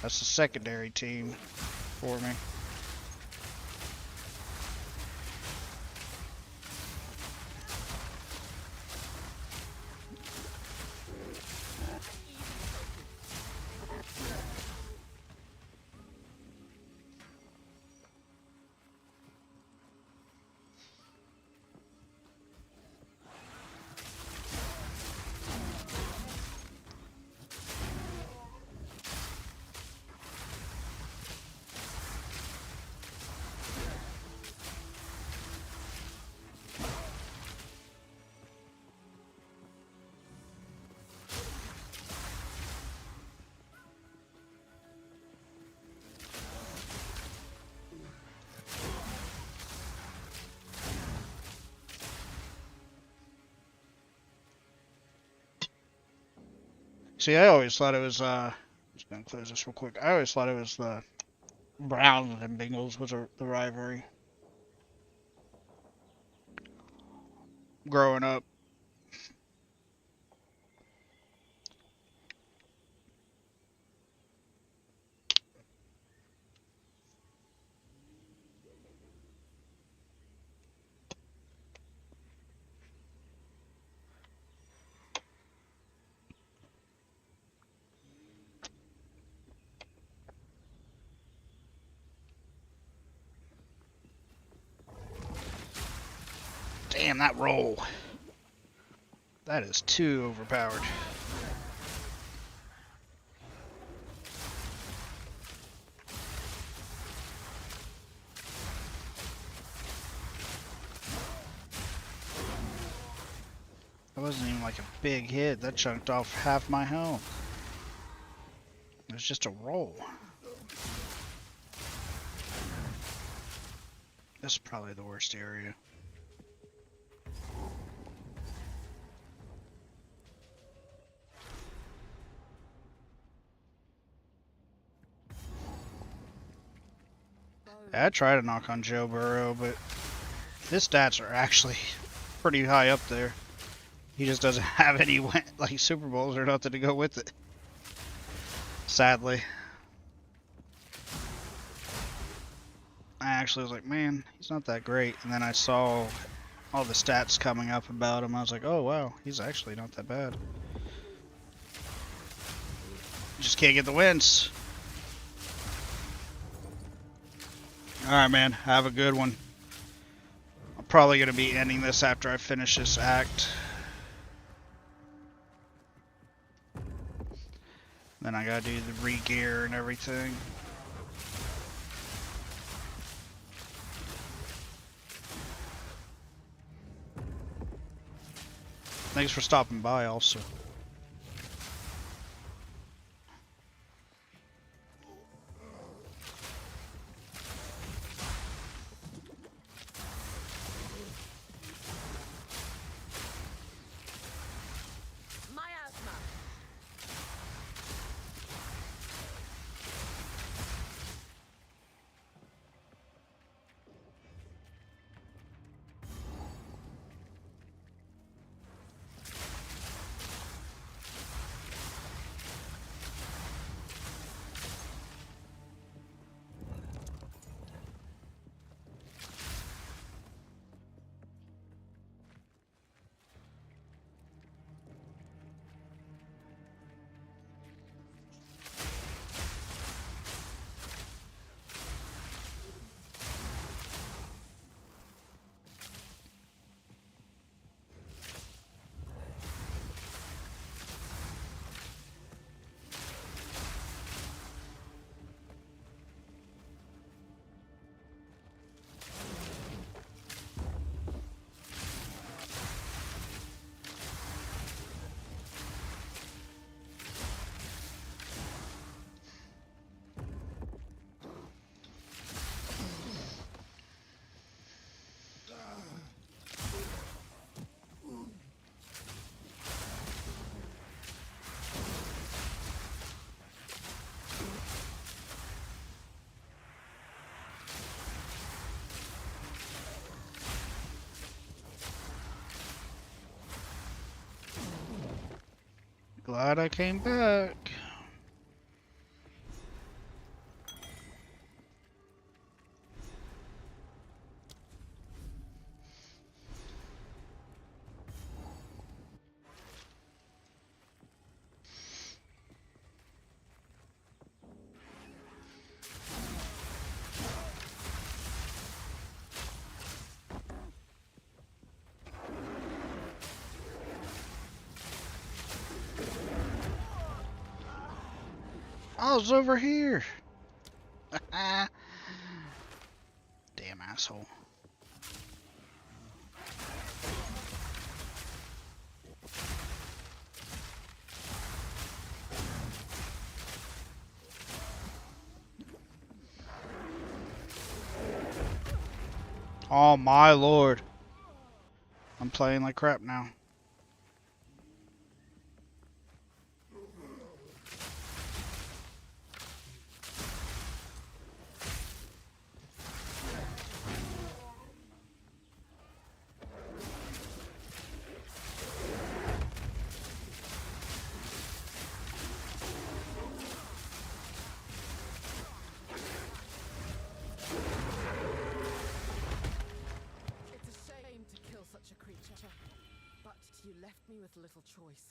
That's the secondary team for me. See, I always thought it was, just gonna close this real quick. I always thought it was the Browns and Bengals was the rivalry. growing up. Damn, that roll. That is too overpowered. That wasn't even like a big hit. That chunked off half my health. It was just a roll. This is probably the worst area. I tried to knock on Joe Burrow, but his stats are actually pretty high up there. He just doesn't have any like Super Bowls or nothing to go with it. Sadly. I actually was like, man, he's not that great. And then I saw all the stats coming up about him. I was like, oh wow, he's actually not that bad. Just can't get the wins. Alright, man. Have a good one. I'm probably going to be ending this after I finish this act. Then I got to do the re-gear and everything. Thanks for stopping by also. Glad I came back. I was over here. Damn asshole. Oh my lord. I'm playing like crap now. little choice.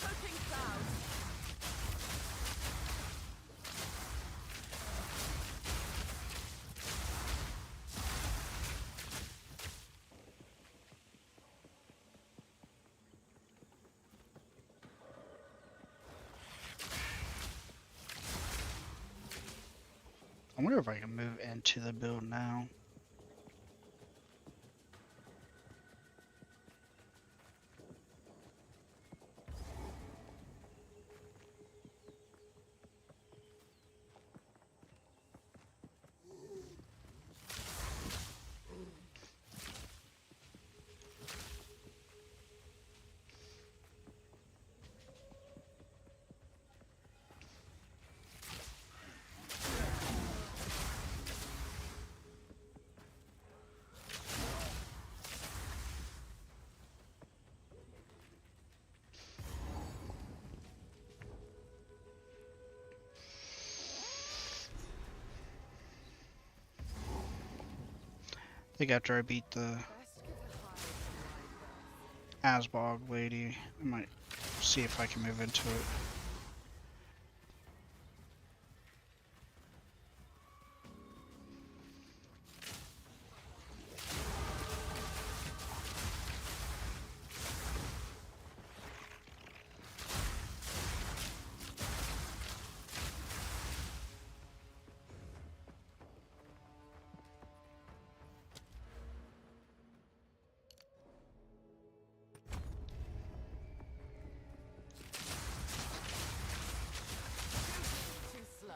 Choking clouds. I wonder if I can move into the build now. I think after I beat the Best give the hive a wide berth. Asbog lady, I might see if I can move into it. Too slow.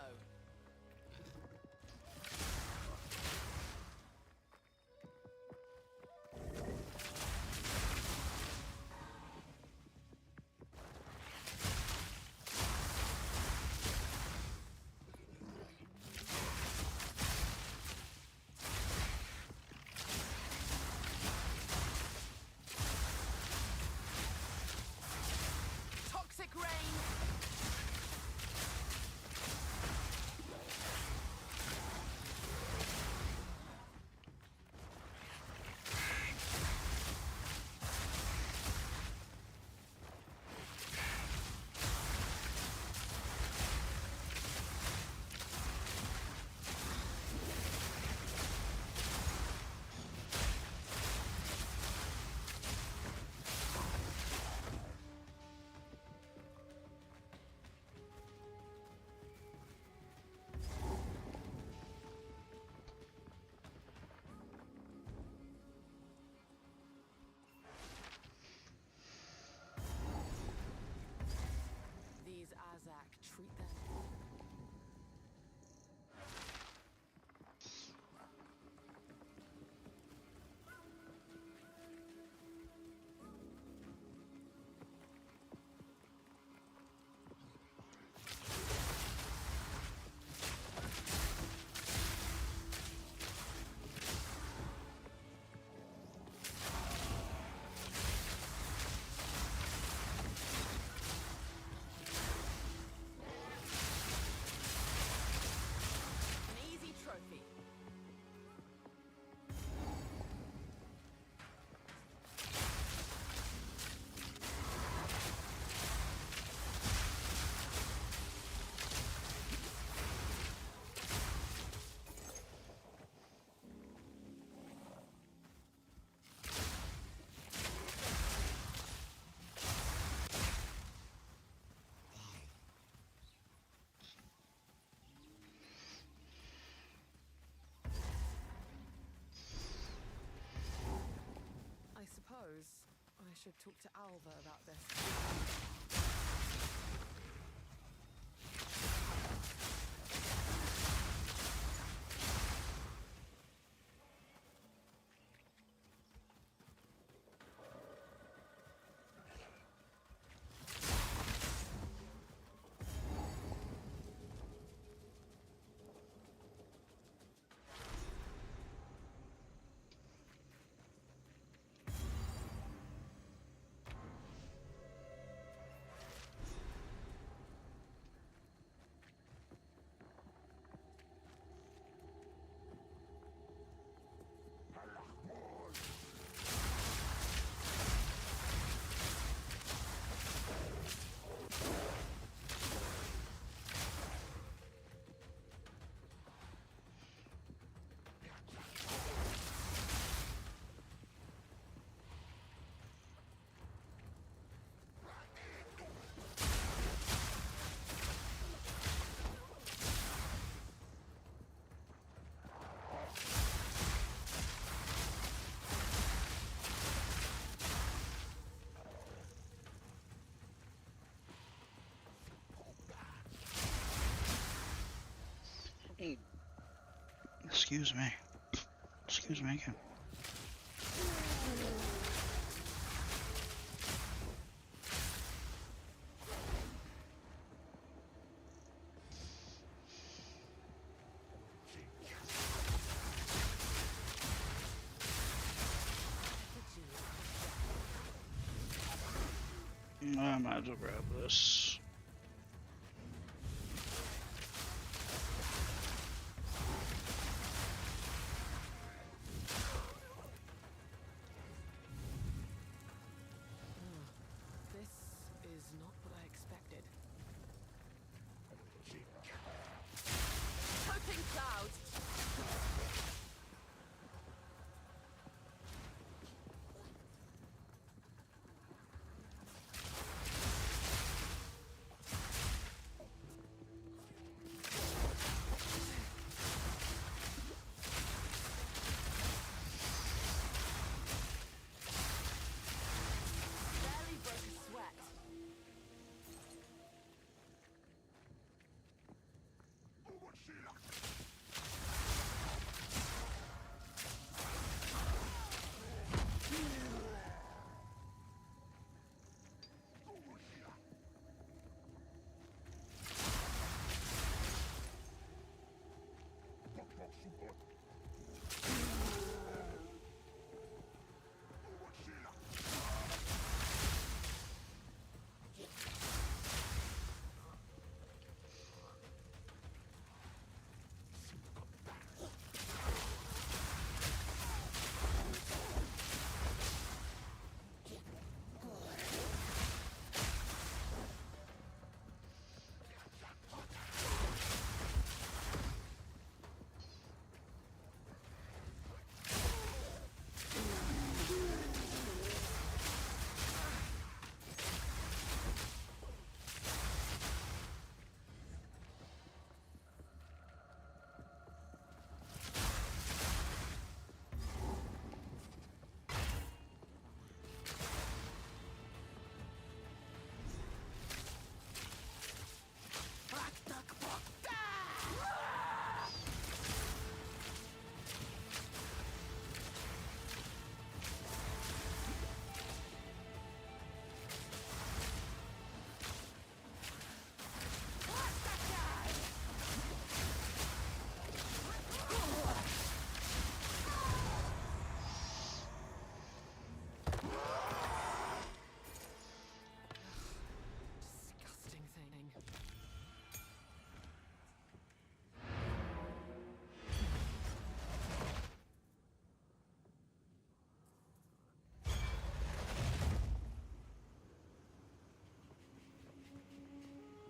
Toxic rain. These Azak treat them. An easy trophy. I suppose I should talk to Alva about this. Excuse me. Excuse me again. I might as well grab this. This is not what I expected. Coating clouds! Barely broke a sweat. Disgusting thing.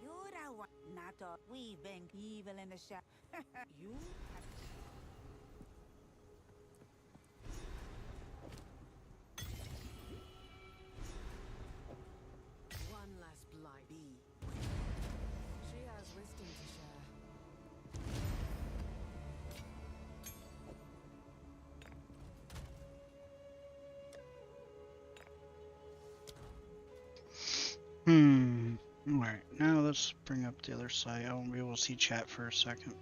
You're the one. Not all. We've been evil in the shop. You have One less blight. She has wisdom to share. Alright, now let's bring up the other side. I won't be able to see chat for a second.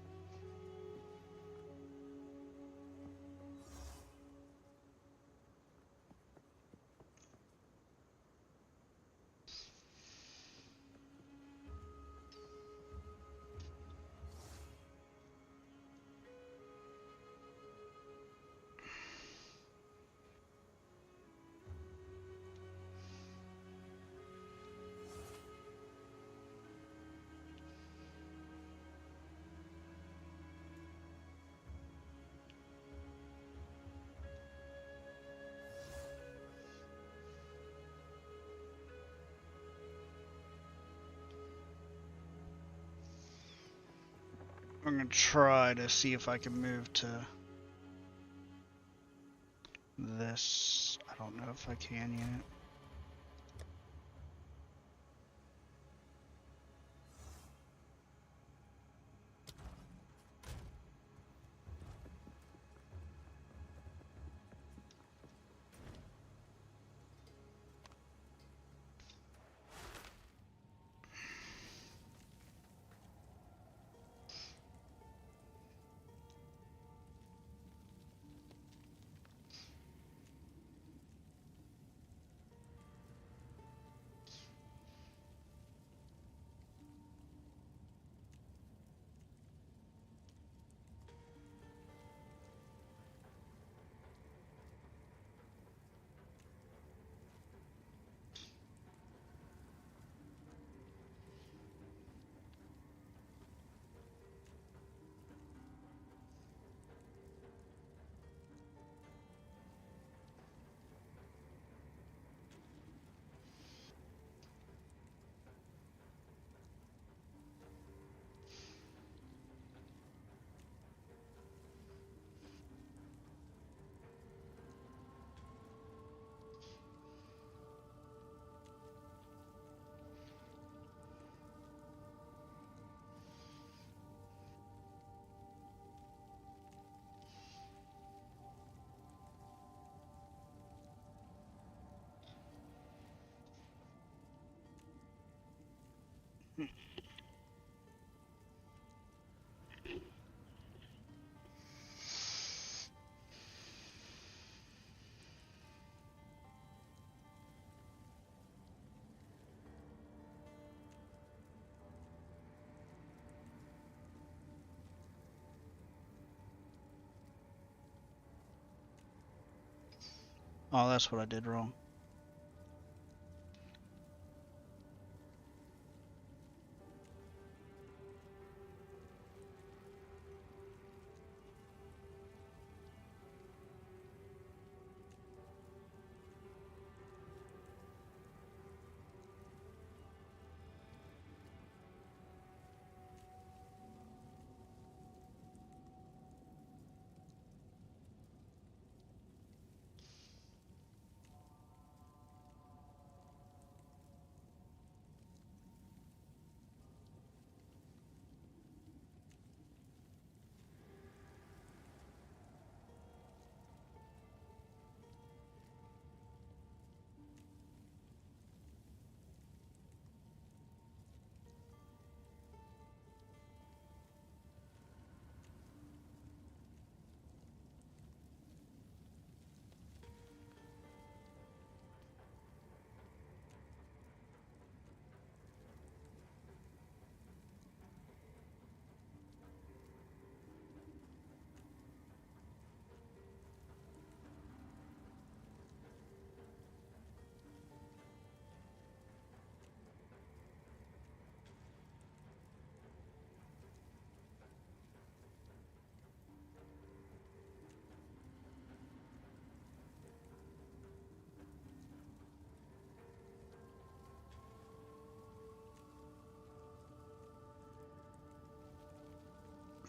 I'm gonna try to see if I can move to this. I don't know if I can yet. Oh, that's what I did wrong.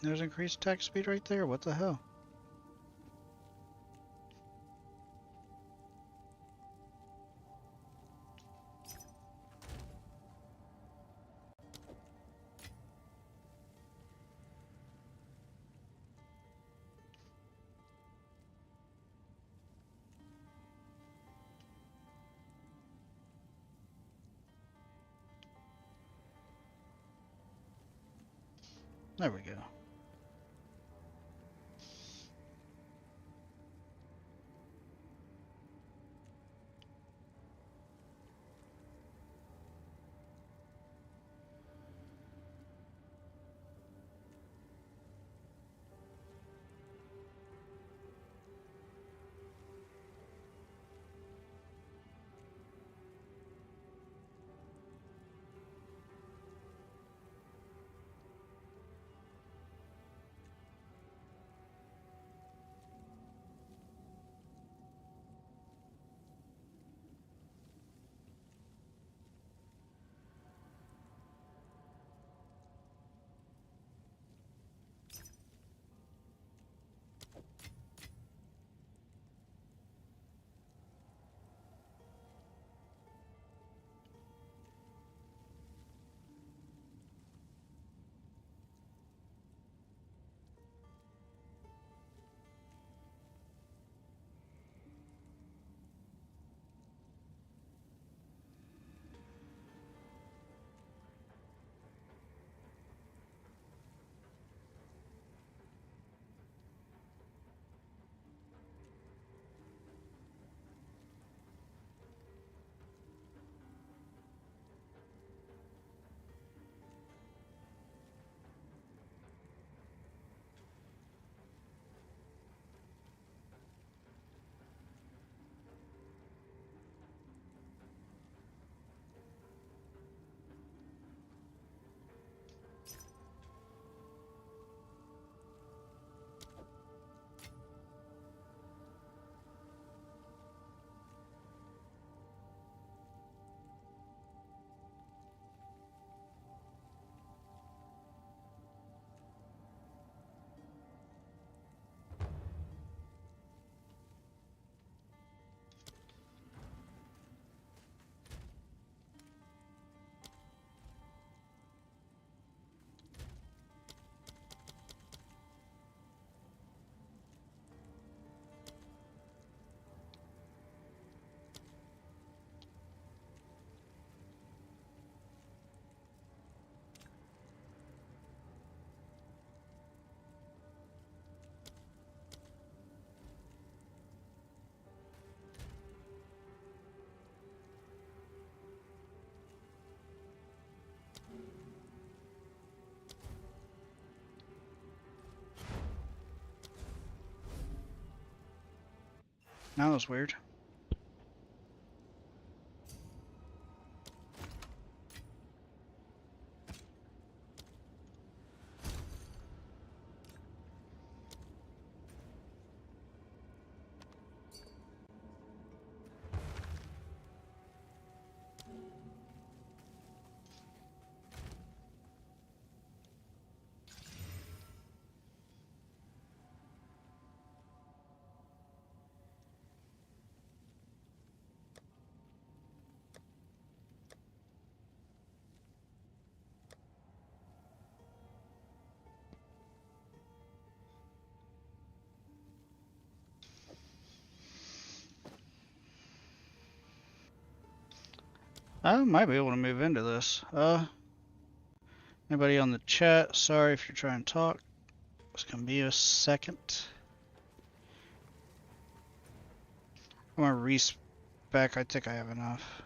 There's increased attack speed right there. What the hell? There we go. That was weird. I might be able to move into this. Anybody on the chat? Sorry if you're trying to talk. It's gonna be a second. I'm gonna respec. I think I have enough.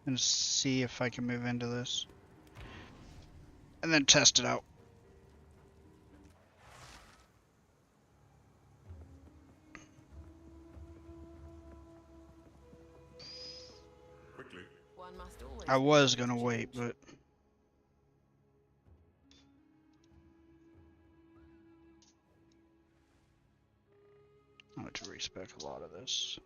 And see if I can move into this. And then test it out. Quickly. One must always I be was open to gonna wait, change. but I'm going to respec a lot of this.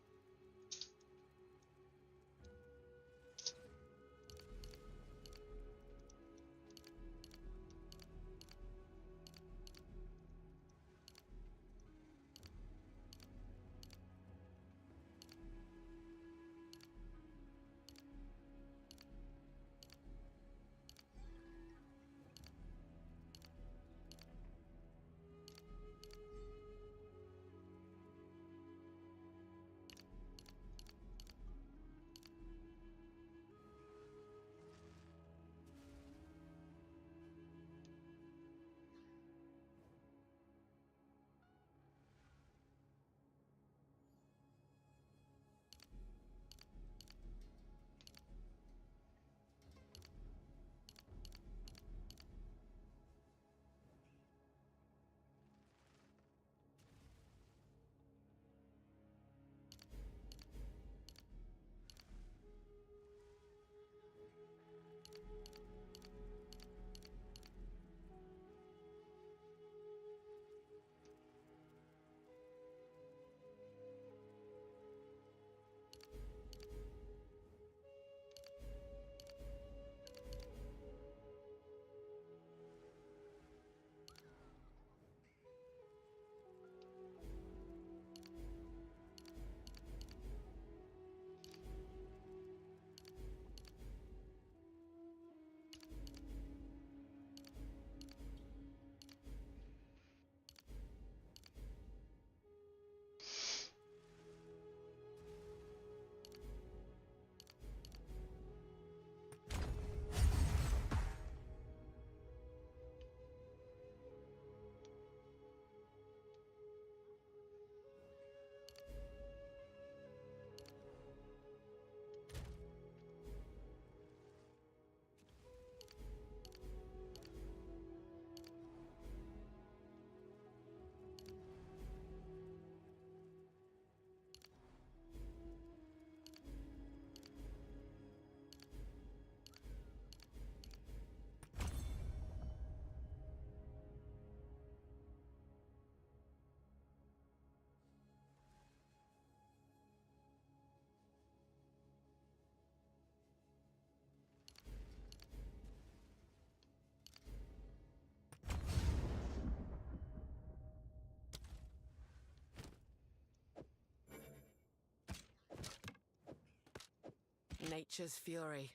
Nature's fury.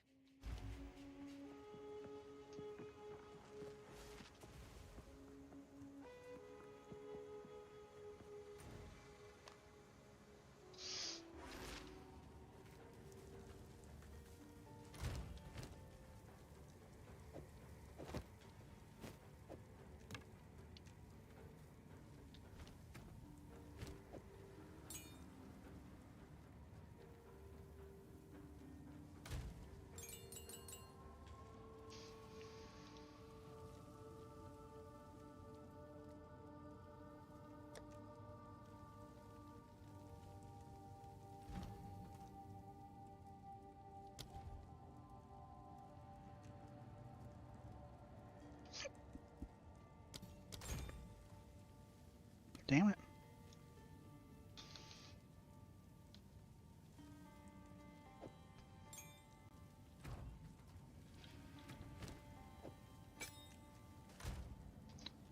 Damn it.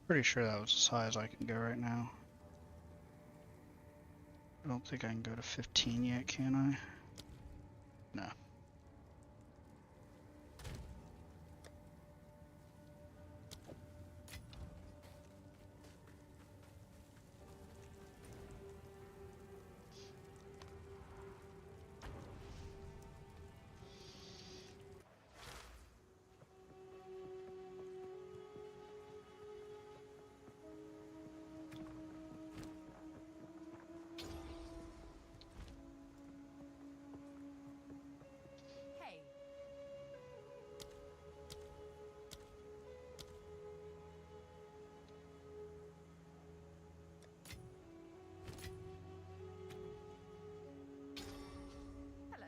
Pretty sure that was as high as I can go right now. I don't think I can go to 15 yet, can I? No. Hey. Hello.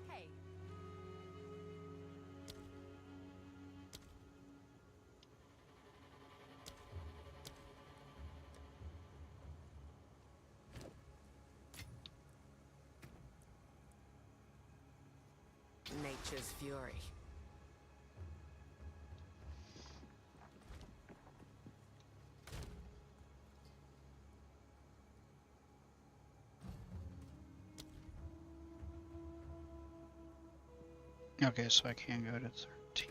Hey. Nature's fury. Okay, so I can go to 13.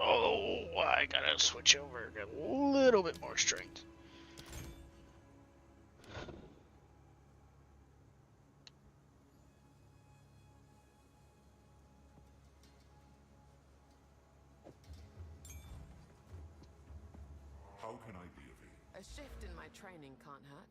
Oh, I gotta switch over, get a little bit more strength. How can I be of aid? A shift in my training can't hurt.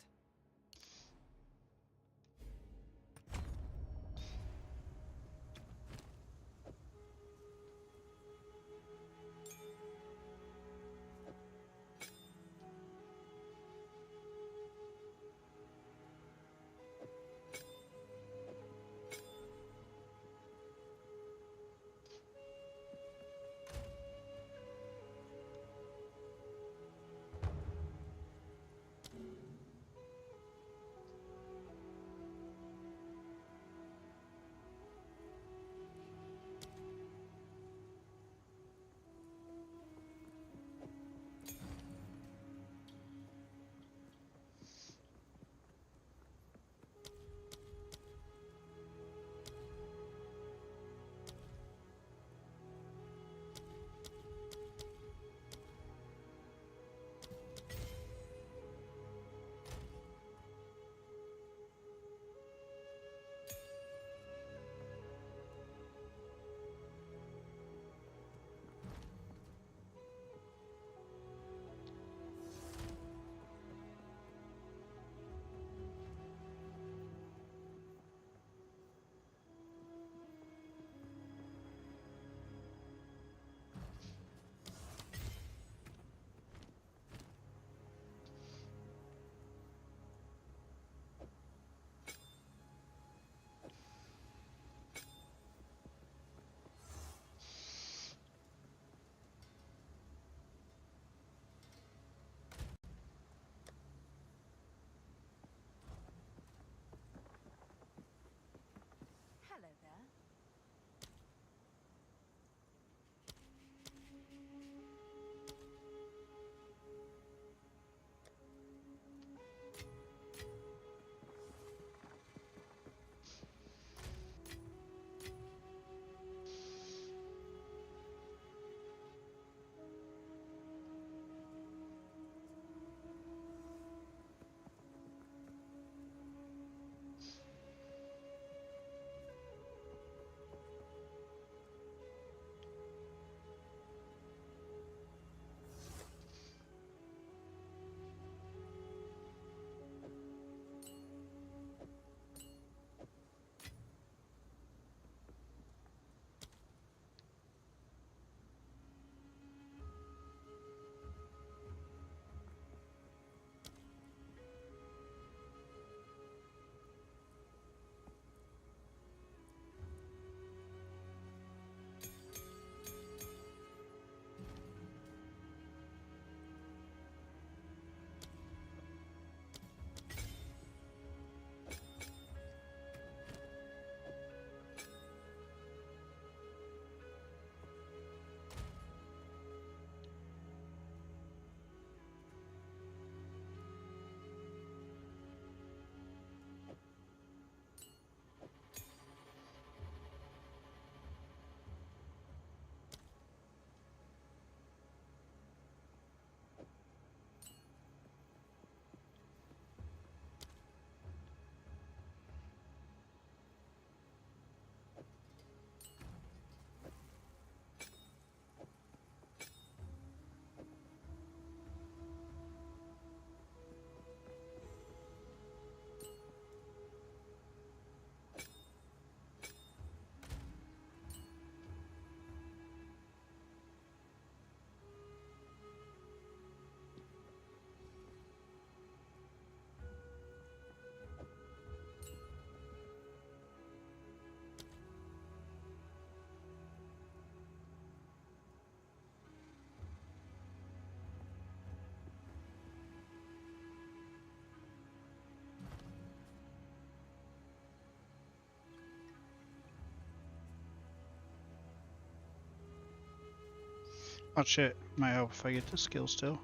Oh shit, might help if I get the skill still.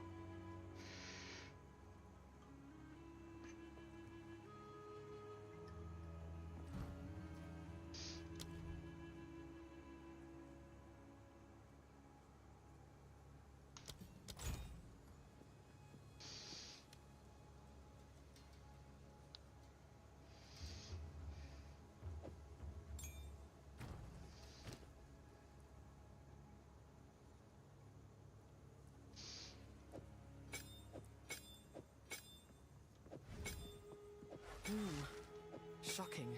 Shocking.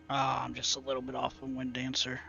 Ah, I'm just a little bit off on Wind Dancer.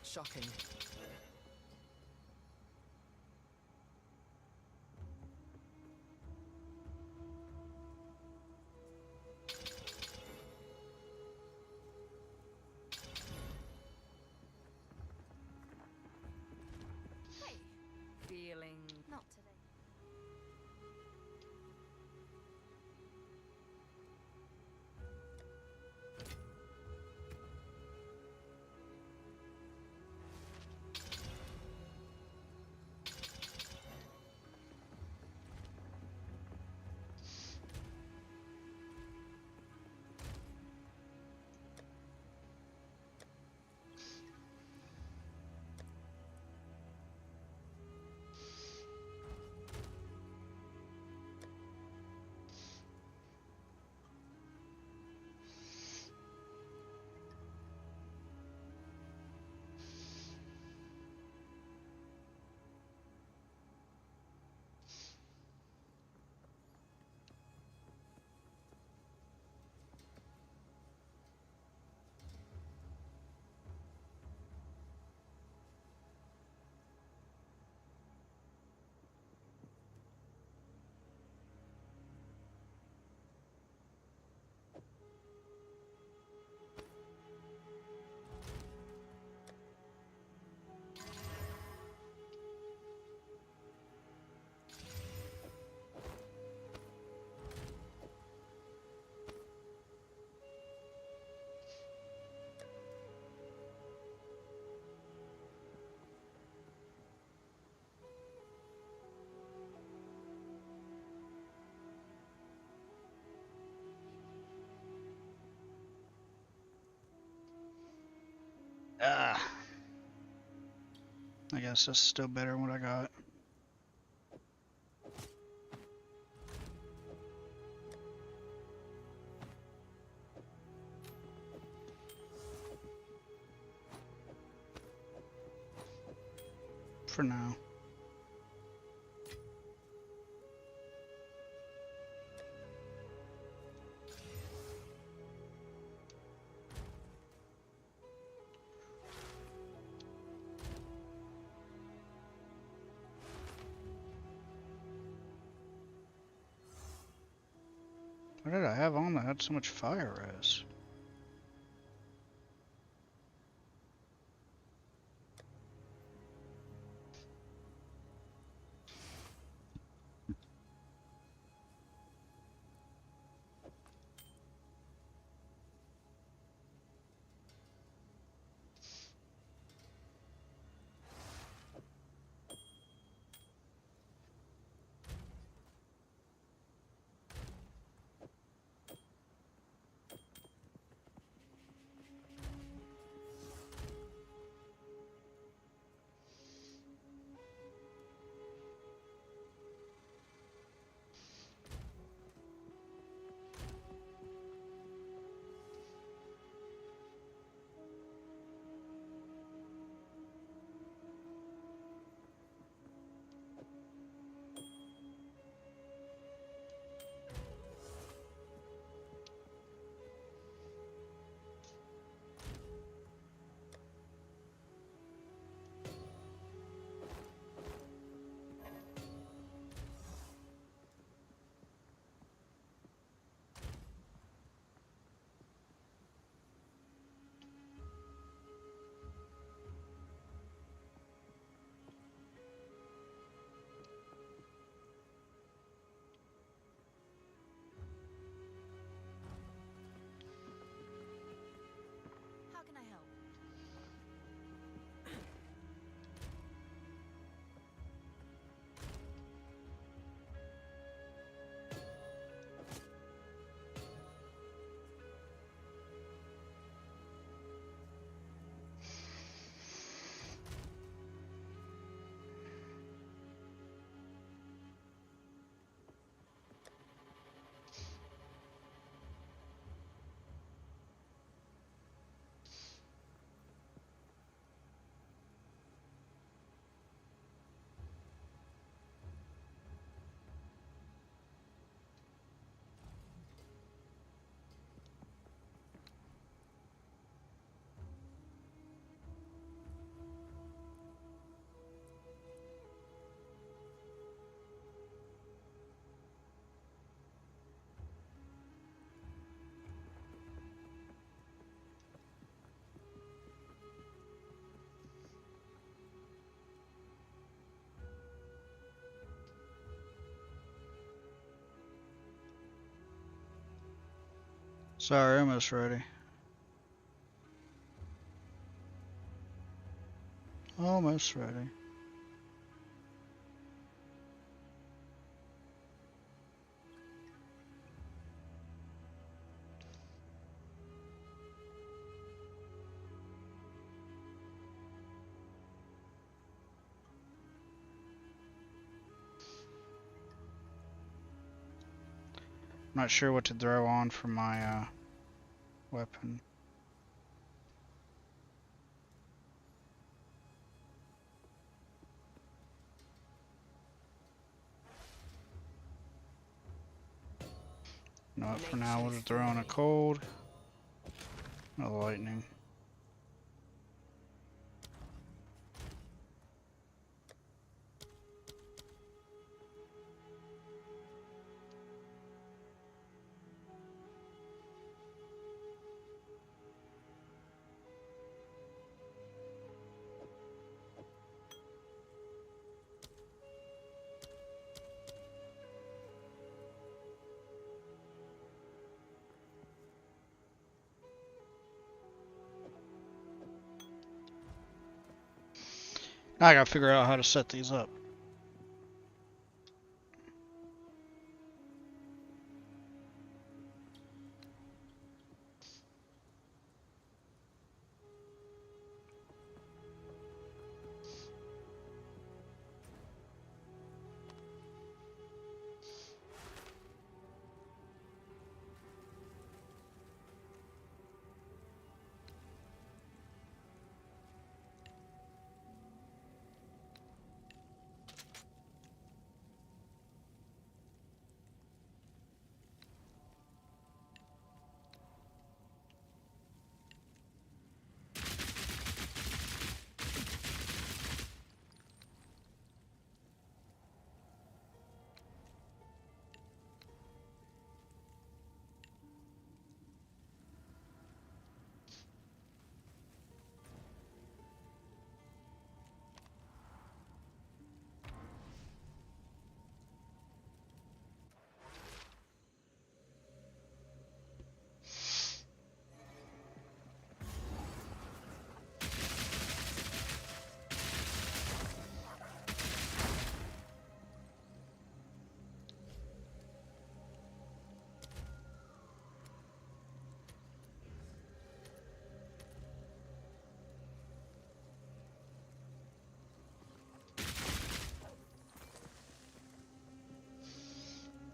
Shocking. Hey. Feeling... Not today. I guess that's still better than what I got. For now. What did I have on that had so much fire res? How can I help? Sorry, almost ready. Almost ready. I'm not sure what to throw on for my weapon. You know what, for now we'll just throw on a cold. A lightning. Now I gotta figure out how to set these up.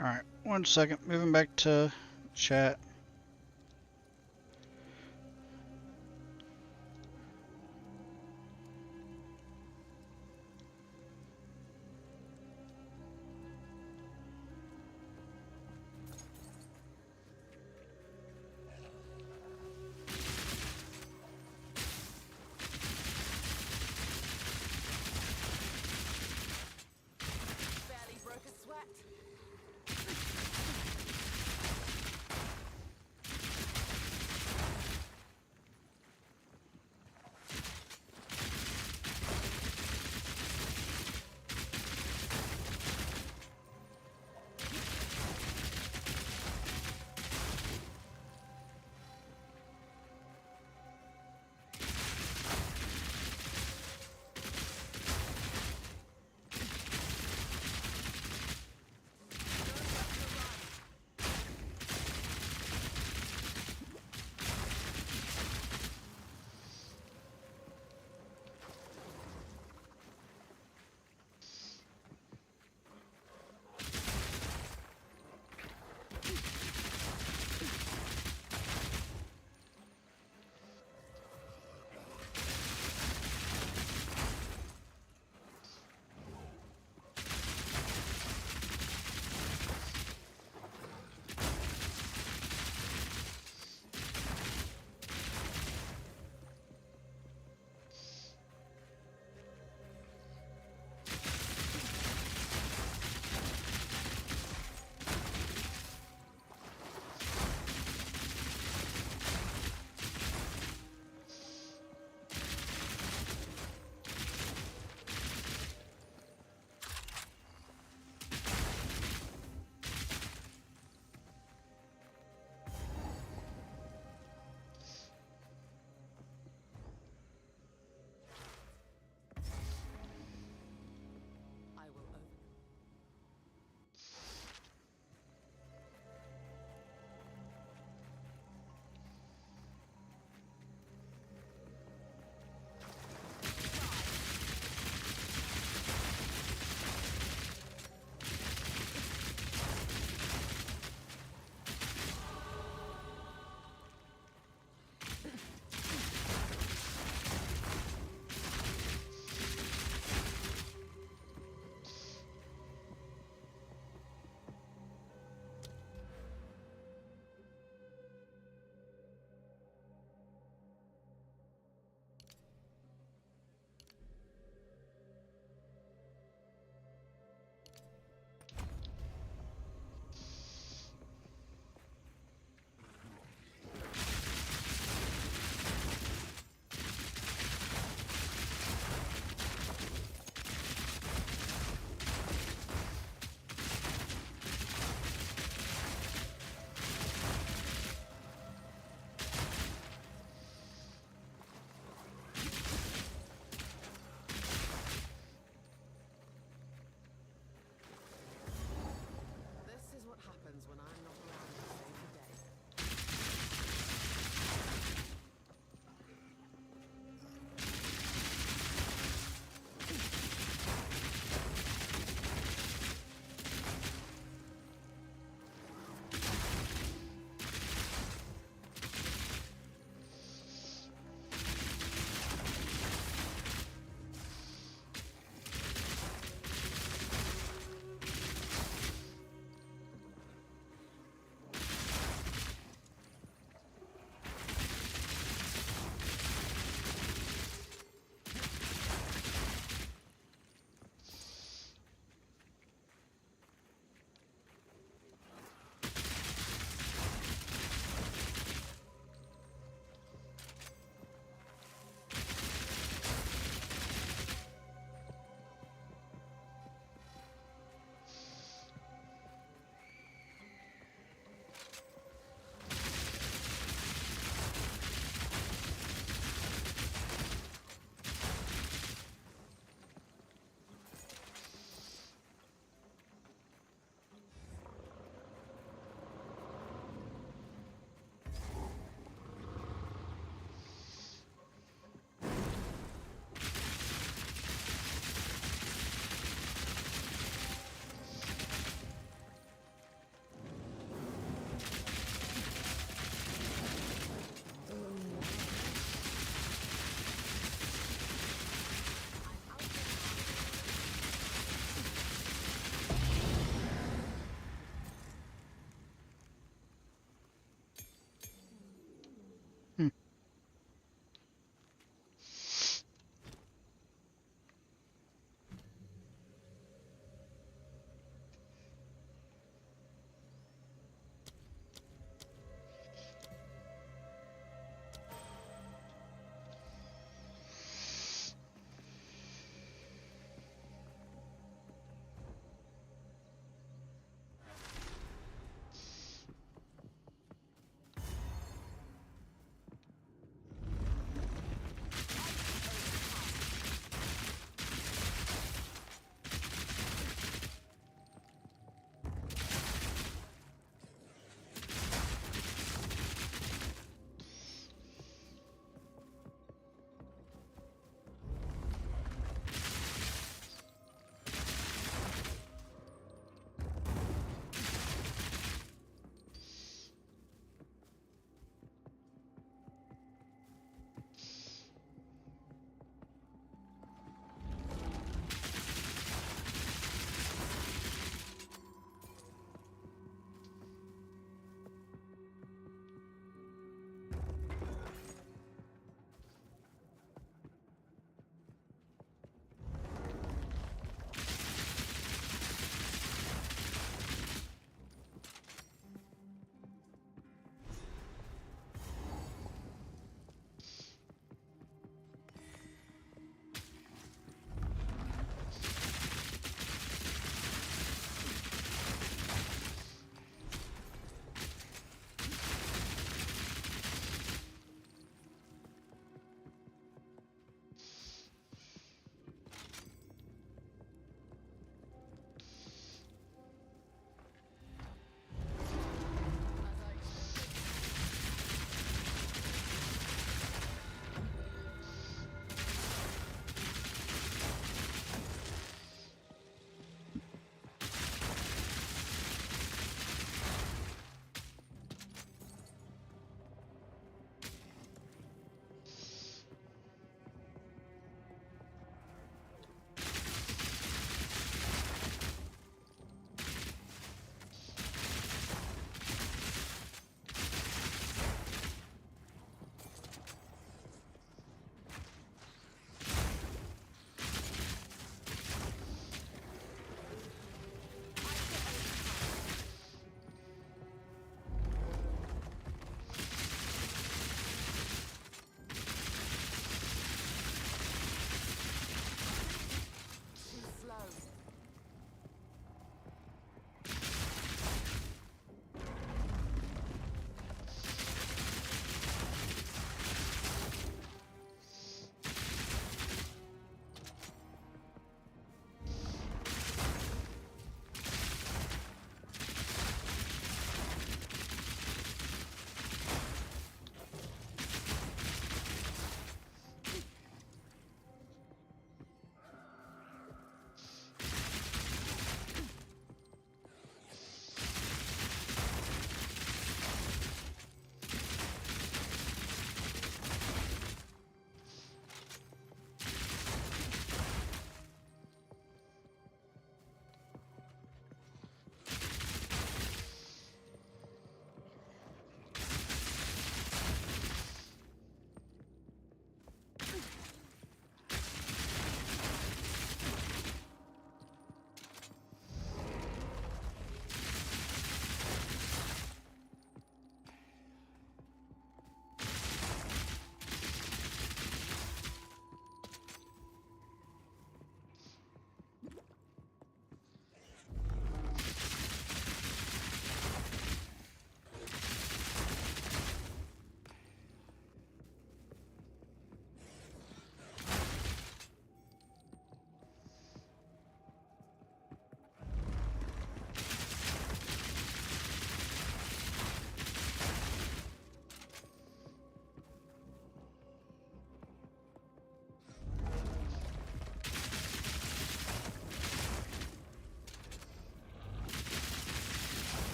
Alright, 1 second. Moving back to chat. Barely broke a sweat.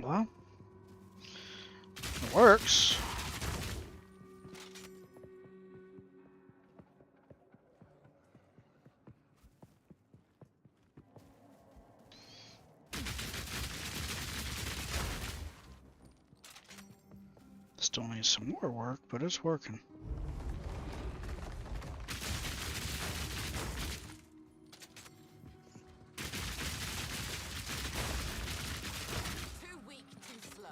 Well, it works. Still needs some more work, but it's working. Too weak, too slow.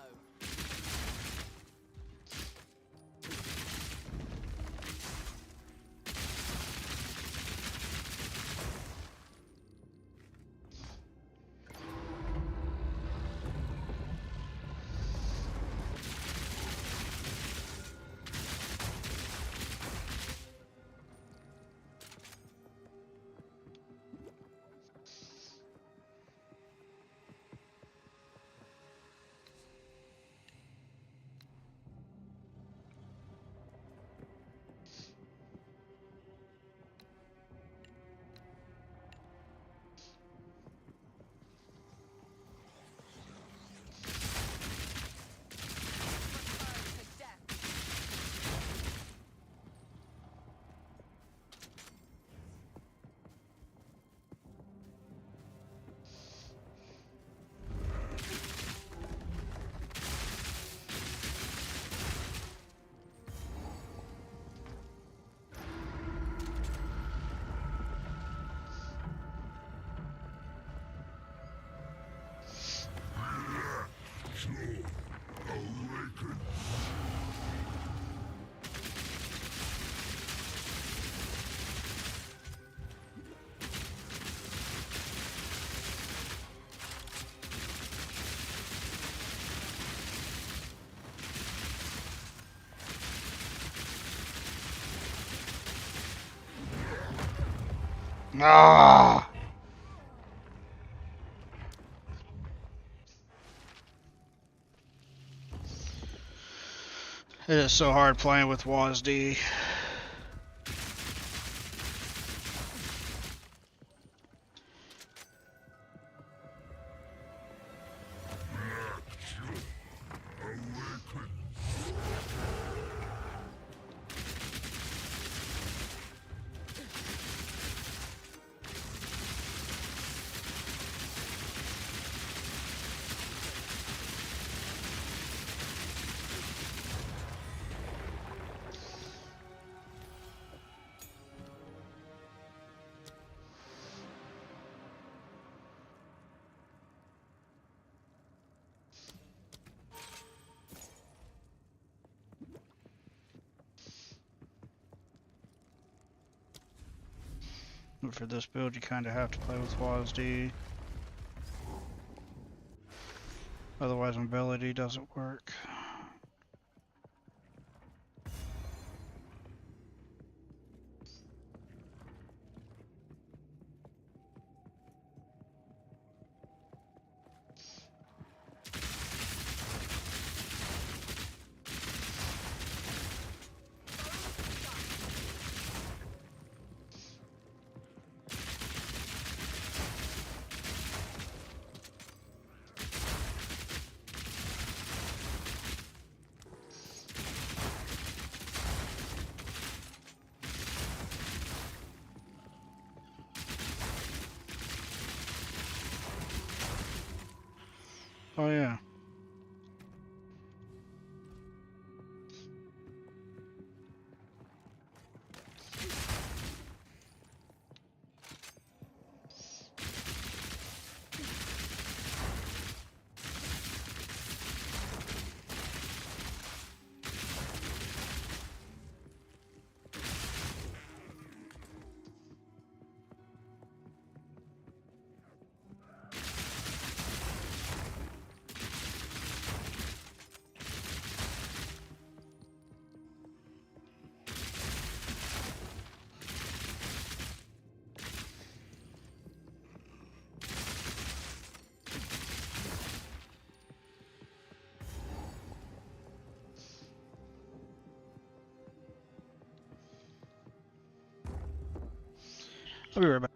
Ah! It is so hard playing with WASD. But for this build, you kind of have to play with WASD. Otherwise, mobility doesn't work. Oh yeah. I'll be right back.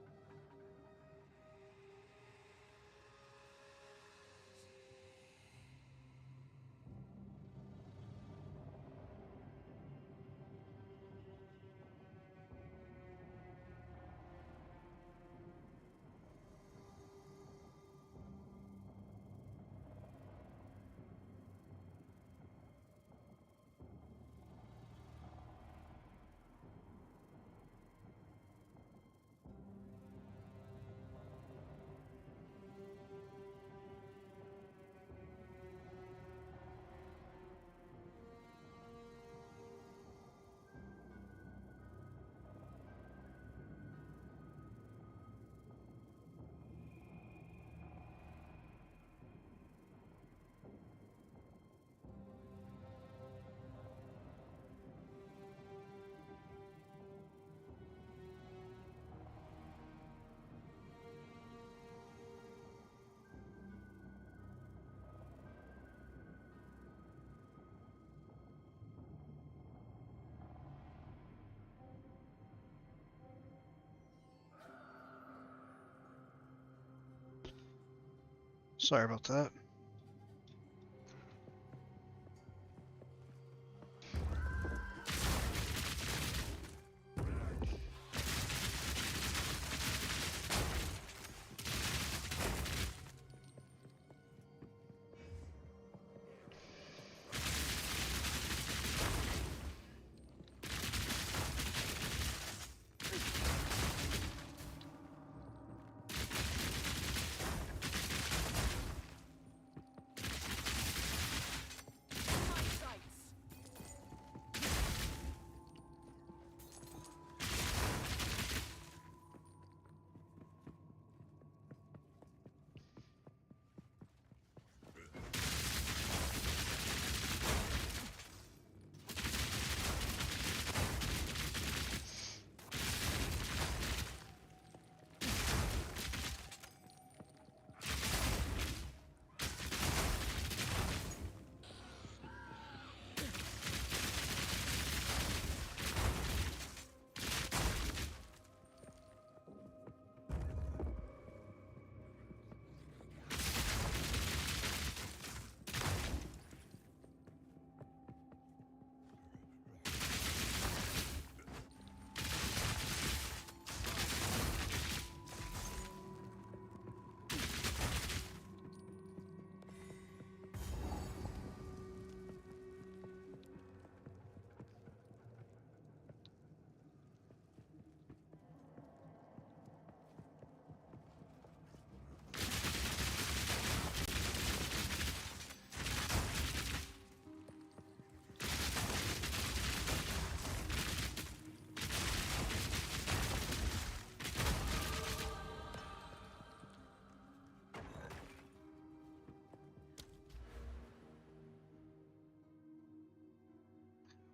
Sorry about that.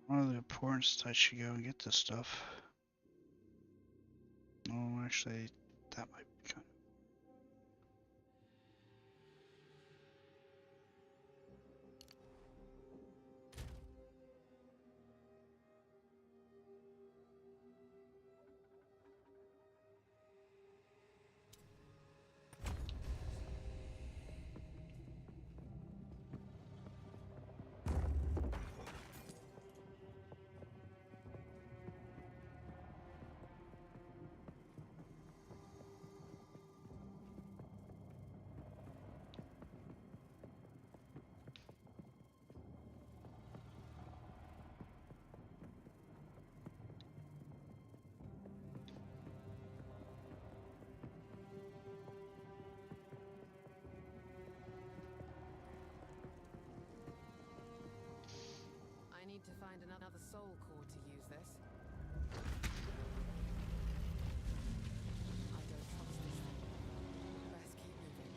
One of the importance I should go and get this stuff. Oh, actually, that might be kind I need to find another soul core to use this. I don't trust this thing. Best keep moving.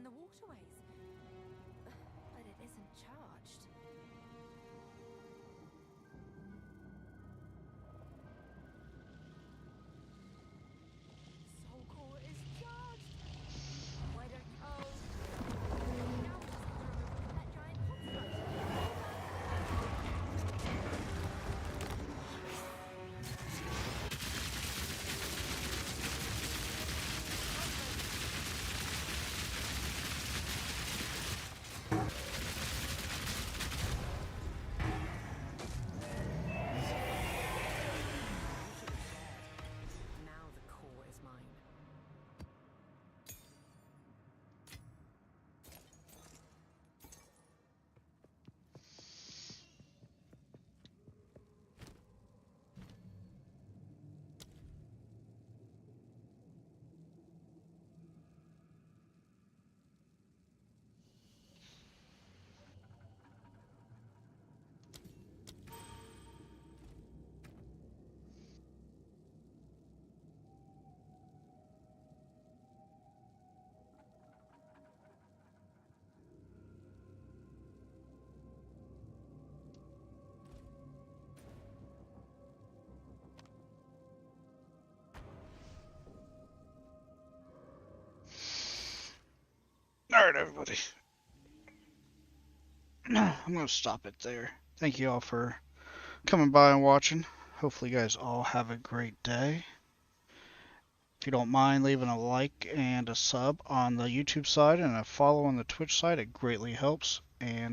and the waterways. But it isn't charged. Soul core is charged. Why don't you? Oh. Now we just have to remove that giant pot Now the core is mine. Alright, everybody. I'm going to stop it there. Thank you all for coming by and watching. Hopefully you guys all have a great day. If you don't mind leaving a like and a sub on the YouTube side and a follow on the Twitch side, it greatly helps. And